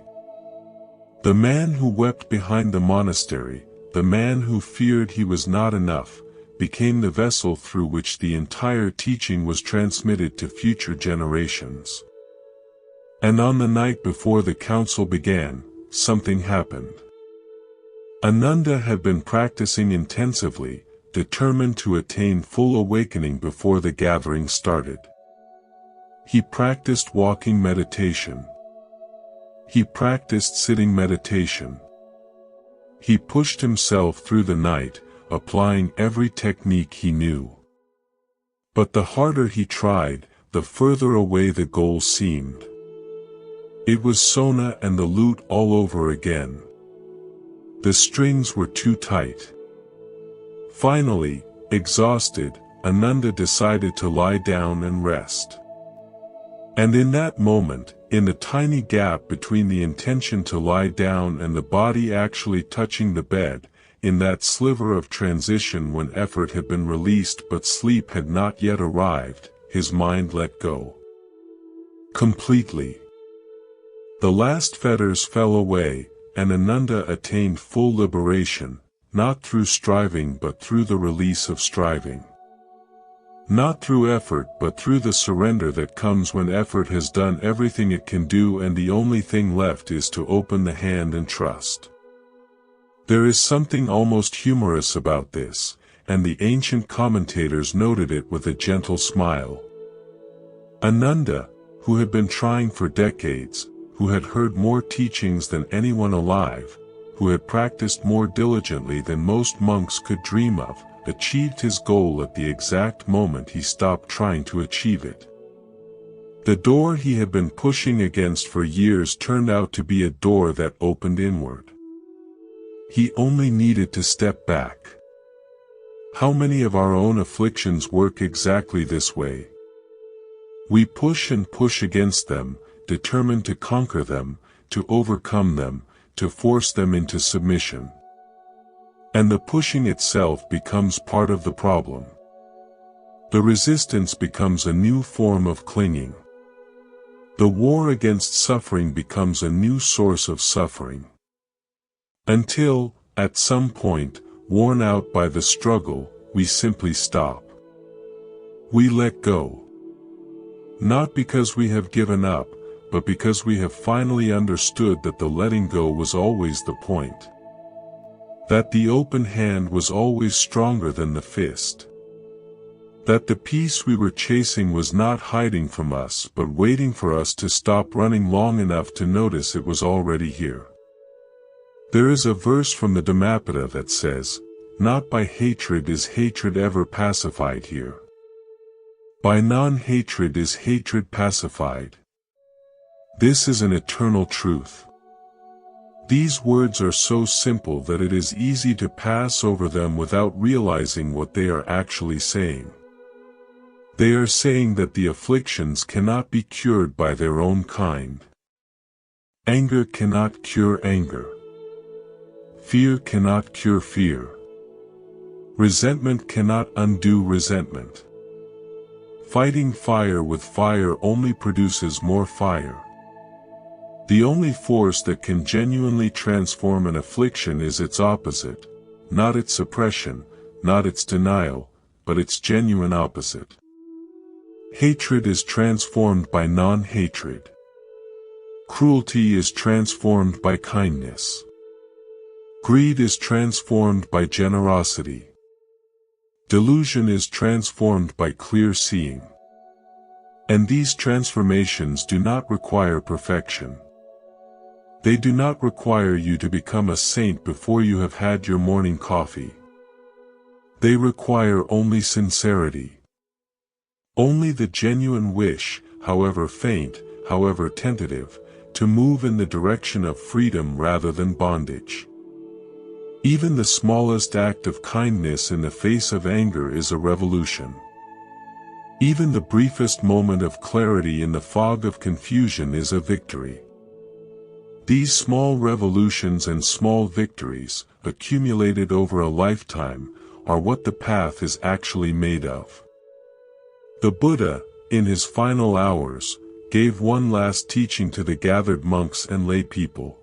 The man who wept behind the monastery, the man who feared he was not enough, became the vessel through which the entire teaching was transmitted to future generations. And on the night before the council began, something happened. Ananda had been practicing intensively, determined to attain full awakening before the gathering started. He practiced walking meditation. He practiced sitting meditation. He pushed himself through the night, applying every technique he knew. But the harder he tried, the further away the goal seemed. It was Sona and the lute all over again. The strings were too tight. Finally, exhausted, Ananda decided to lie down and rest. And in that moment, in the tiny gap between the intention to lie down and the body actually touching the bed, in that sliver of transition when effort had been released but sleep had not yet arrived, his mind let go. Completely. The last fetters fell away, and Ananda attained full liberation, not through striving but through the release of striving. Not through effort but through the surrender that comes when effort has done everything it can do and the only thing left is to open the hand and trust. There is something almost humorous about this, and the ancient commentators noted it with a gentle smile. Ananda, who had been trying for decades, who had heard more teachings than anyone alive, who had practiced more diligently than most monks could dream of, achieved his goal at the exact moment he stopped trying to achieve it. The door he had been pushing against for years turned out to be a door that opened inward. He only needed to step back. How many of our own afflictions work exactly this way? We push and push against them, determined to conquer them, to overcome them, to force them into submission. And the pushing itself becomes part of the problem. The resistance becomes a new form of clinging. The war against suffering becomes a new source of suffering. Until, at some point, worn out by the struggle, we simply stop. We let go. Not because we have given up, but because we have finally understood that the letting go was always the point. That the open hand was always stronger than the fist. That the peace we were chasing was not hiding from us but waiting for us to stop running long enough to notice it was already here. There is a verse from the Dhammapada that says, "Not by hatred is hatred ever pacified here. By non-hatred is hatred pacified." This is an eternal truth. These words are so simple that it is easy to pass over them without realizing what they are actually saying. They are saying that the afflictions cannot be cured by their own kind. Anger cannot cure anger. Fear cannot cure fear. Resentment cannot undo resentment. Fighting fire with fire only produces more fire. The only force that can genuinely transform an affliction is its opposite, not its suppression, not its denial, but its genuine opposite. Hatred is transformed by non-hatred. Cruelty is transformed by kindness. Greed is transformed by generosity. Delusion is transformed by clear seeing. And these transformations do not require perfection. They do not require you to become a saint before you have had your morning coffee. They require only sincerity. Only the genuine wish, however faint, however tentative, to move in the direction of freedom rather than bondage. Even the smallest act of kindness in the face of anger is a revolution. Even the briefest moment of clarity in the fog of confusion is a victory. These small revolutions and small victories, accumulated over a lifetime, are what the path is actually made of. The Buddha, in his final hours, gave one last teaching to the gathered monks and lay people.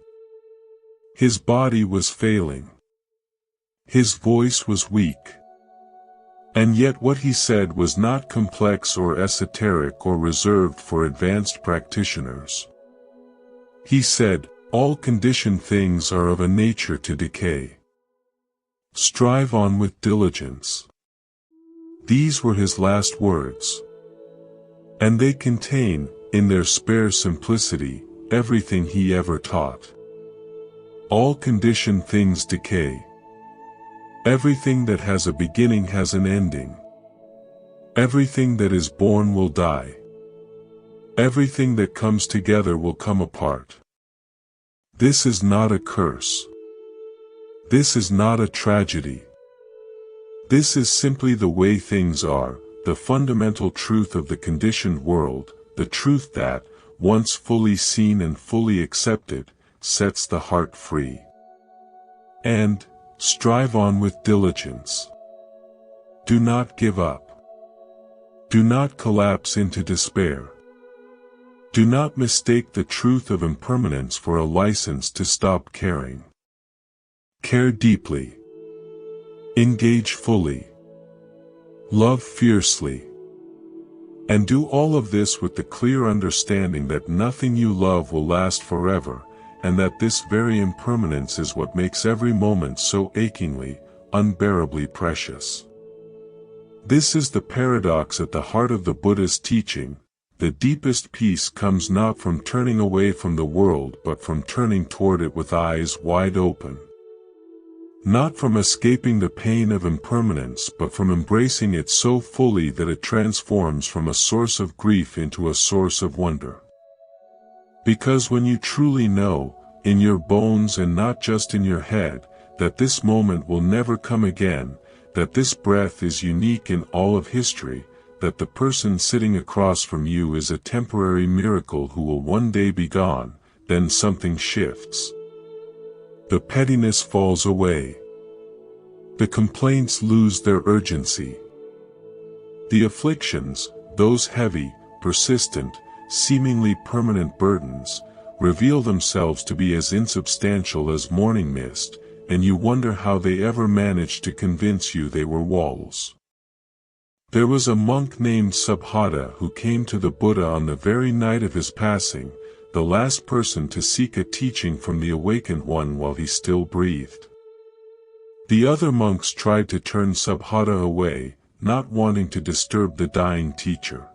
His body was failing. His voice was weak. And yet what he said was not complex or esoteric or reserved for advanced practitioners. He said, "All conditioned things are of a nature to decay. Strive on with diligence." These were his last words. And they contain, in their spare simplicity, everything he ever taught. All conditioned things decay. Everything that has a beginning has an ending. Everything that is born will die. Everything that comes together will come apart. This is not a curse. This is not a tragedy. This is simply the way things are, the fundamental truth of the conditioned world, the truth that, once fully seen and fully accepted, sets the heart free. And, strive on with diligence. Do not give up. Do not collapse into despair. Do not mistake the truth of impermanence for a license to stop caring. Care deeply. Engage fully. Love fiercely. And do all of this with the clear understanding that nothing you love will last forever, and that this very impermanence is what makes every moment so achingly, unbearably precious. This is the paradox at the heart of the Buddha's teaching. The deepest peace comes not from turning away from the world but from turning toward it with eyes wide open. Not from escaping the pain of impermanence but from embracing it so fully that it transforms from a source of grief into a source of wonder. Because when you truly know, in your bones and not just in your head, that this moment will never come again, that this breath is unique in all of history, that the person sitting across from you is a temporary miracle who will one day be gone, then something shifts. The pettiness falls away. The complaints lose their urgency. The afflictions, those heavy, persistent, seemingly permanent burdens, reveal themselves to be as insubstantial as morning mist, and you wonder how they ever managed to convince you they were walls. There was a monk named Subhata who came to the Buddha on the very night of his passing, the last person to seek a teaching from the awakened one while he still breathed. The other monks tried to turn Subhata away, not wanting to disturb the dying teacher.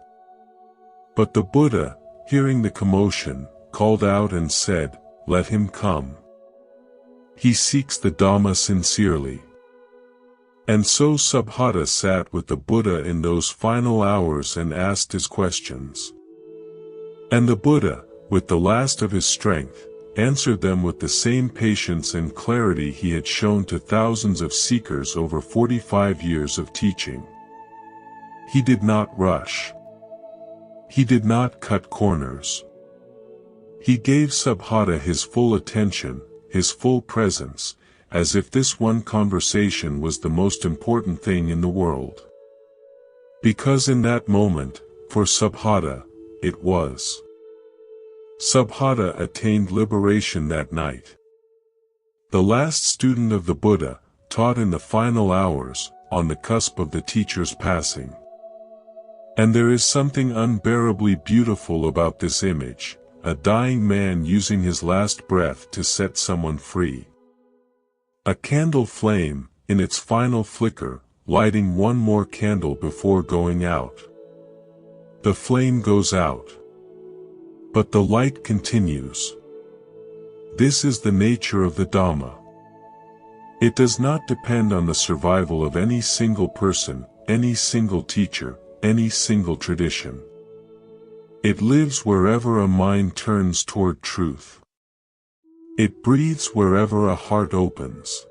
But the Buddha, hearing the commotion, called out and said, "Let him come. He seeks the Dhamma sincerely." And so Subhata sat with the Buddha in those final hours and asked his questions. And the Buddha, with the last of his strength, answered them with the same patience and clarity he had shown to thousands of seekers over 45 years of teaching. He did not rush. He did not cut corners. He gave Subhata his full attention, his full presence, as if this one conversation was the most important thing in the world. Because in that moment, for Subhata, it was. Subhata attained liberation that night. The last student of the Buddha, taught in the final hours, on the cusp of the teacher's passing. And there is something unbearably beautiful about this image, a dying man using his last breath to set someone free. A candle flame, in its final flicker, lighting one more candle before going out. The flame goes out. But the light continues. This is the nature of the Dhamma. It does not depend on the survival of any single person, any single teacher, any single tradition. It lives wherever a mind turns toward truth. It breathes wherever a heart opens.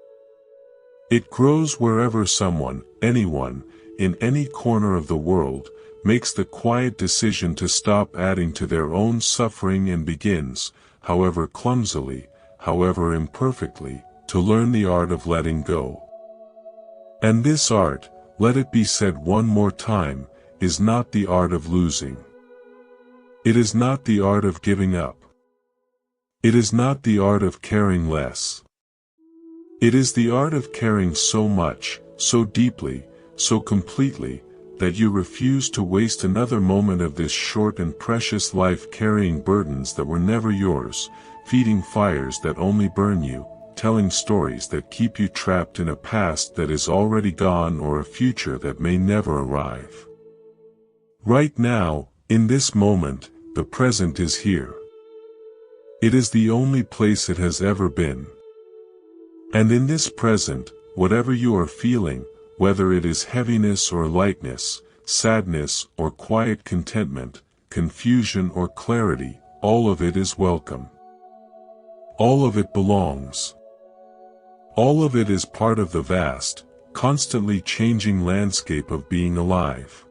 It grows wherever someone, anyone, in any corner of the world, makes the quiet decision to stop adding to their own suffering and begins, however clumsily, however imperfectly, to learn the art of letting go. And this art, let it be said one more time, is not the art of losing. It is not the art of giving up. It is not the art of caring less. It is the art of caring so much, so deeply, so completely, that you refuse to waste another moment of this short and precious life carrying burdens that were never yours, feeding fires that only burn you, telling stories that keep you trapped in a past that is already gone or a future that may never arrive. Right now, in this moment, the present is here. It is the only place it has ever been. And in this present, whatever you are feeling, whether it is heaviness or lightness, sadness or quiet contentment, confusion or clarity, all of it is welcome. All of it belongs. All of it is part of the vast, constantly changing landscape of being alive.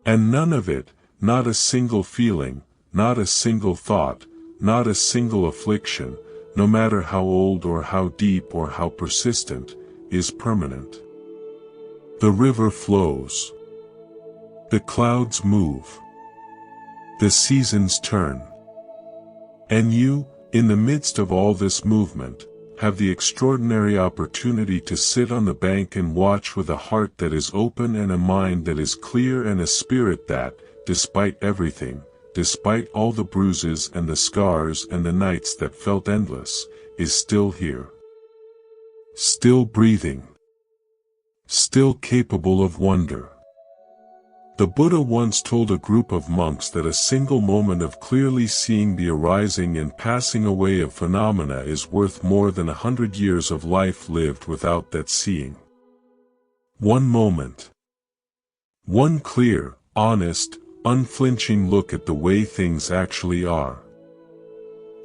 And none of it, not a single feeling, not a single thought, not a single affliction, no matter how old or how deep or how persistent, is permanent. The river flows. The clouds move. The seasons turn. And you, in the midst of all this movement, have the extraordinary opportunity to sit on the bank and watch with a heart that is open and a mind that is clear and a spirit that, despite everything, despite all the bruises and the scars and the nights that felt endless, is still here. Still breathing. Still capable of wonder. The Buddha once told a group of monks that a single moment of clearly seeing the arising and passing away of phenomena is worth more than 100 years of life lived without that seeing. One moment. One clear, honest, unflinching look at the way things actually are.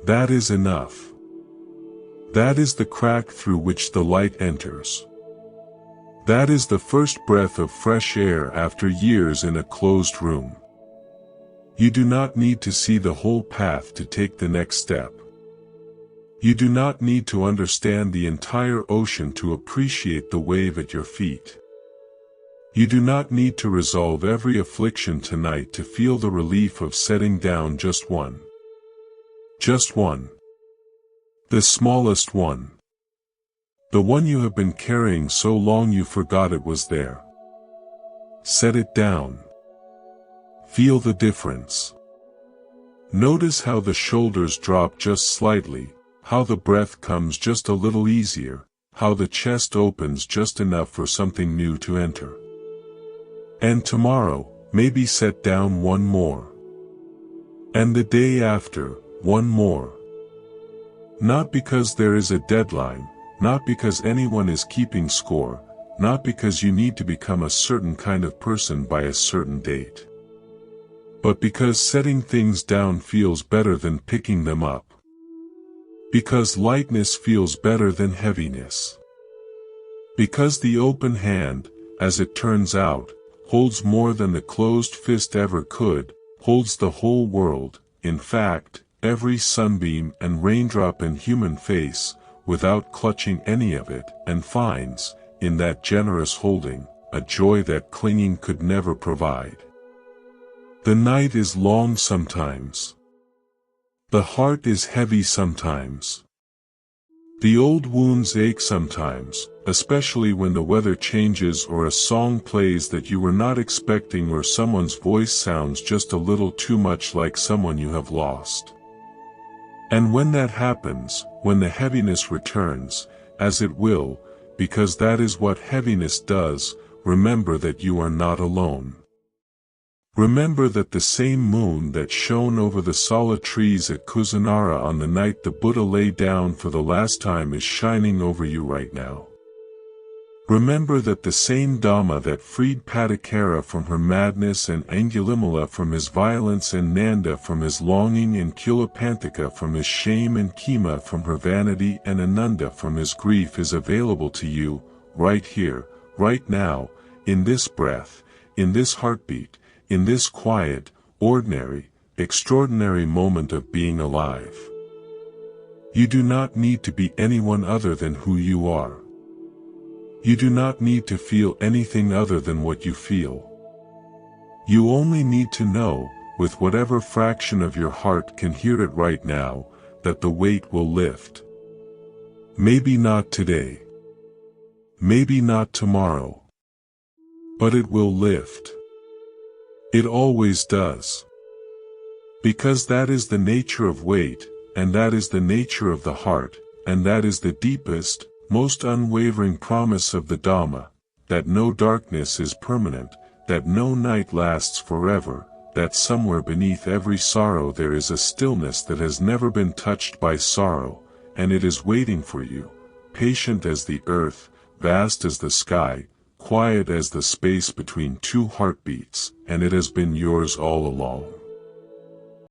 That is enough. That is the crack through which the light enters. That is the first breath of fresh air after years in a closed room. You do not need to see the whole path to take the next step. You do not need to understand the entire ocean to appreciate the wave at your feet. You do not need to resolve every affliction tonight to feel the relief of setting down just one. Just one. The smallest one. The one you have been carrying so long you forgot it was there. Set it down. Feel the difference. Notice how the shoulders drop just slightly, how the breath comes just a little easier, how the chest opens just enough for something new to enter. And tomorrow, maybe set down one more. And the day after, one more. Not because there is a deadline, not because anyone is keeping score, not because you need to become a certain kind of person by a certain date. But because setting things down feels better than picking them up. Because lightness feels better than heaviness. Because the open hand, as it turns out, holds more than the closed fist ever could, holds the whole world, in fact, every sunbeam and raindrop and human face, without clutching any of it, and finds, in that generous holding, a joy that clinging could never provide. The night is long sometimes. The heart is heavy sometimes. The old wounds ache sometimes, especially when the weather changes or a song plays that you were not expecting or someone's voice sounds just a little too much like someone you have lost. And when that happens, when the heaviness returns, as it will, because that is what heaviness does, remember that you are not alone. Remember that the same moon that shone over the sala trees at Kusinara on the night the Buddha lay down for the last time is shining over you right now. Remember that the same Dhamma that freed Patakara from her madness and Angulimala from his violence and Nanda from his longing and Kulapantaka from his shame and Kema from her vanity and Ananda from his grief is available to you, right here, right now, in this breath, in this heartbeat, in this quiet, ordinary, extraordinary moment of being alive. You do not need to be anyone other than who you are. You do not need to feel anything other than what you feel. You only need to know, with whatever fraction of your heart can hear it right now, that the weight will lift. Maybe not today. Maybe not tomorrow. But it will lift. It always does. Because that is the nature of weight, and that is the nature of the heart, and that is the deepest, most unwavering promise of the Dhamma, that no darkness is permanent, that no night lasts forever, that somewhere beneath every sorrow there is a stillness that has never been touched by sorrow, and it is waiting for you, patient as the earth, vast as the sky, quiet as the space between two heartbeats, and it has been yours all along.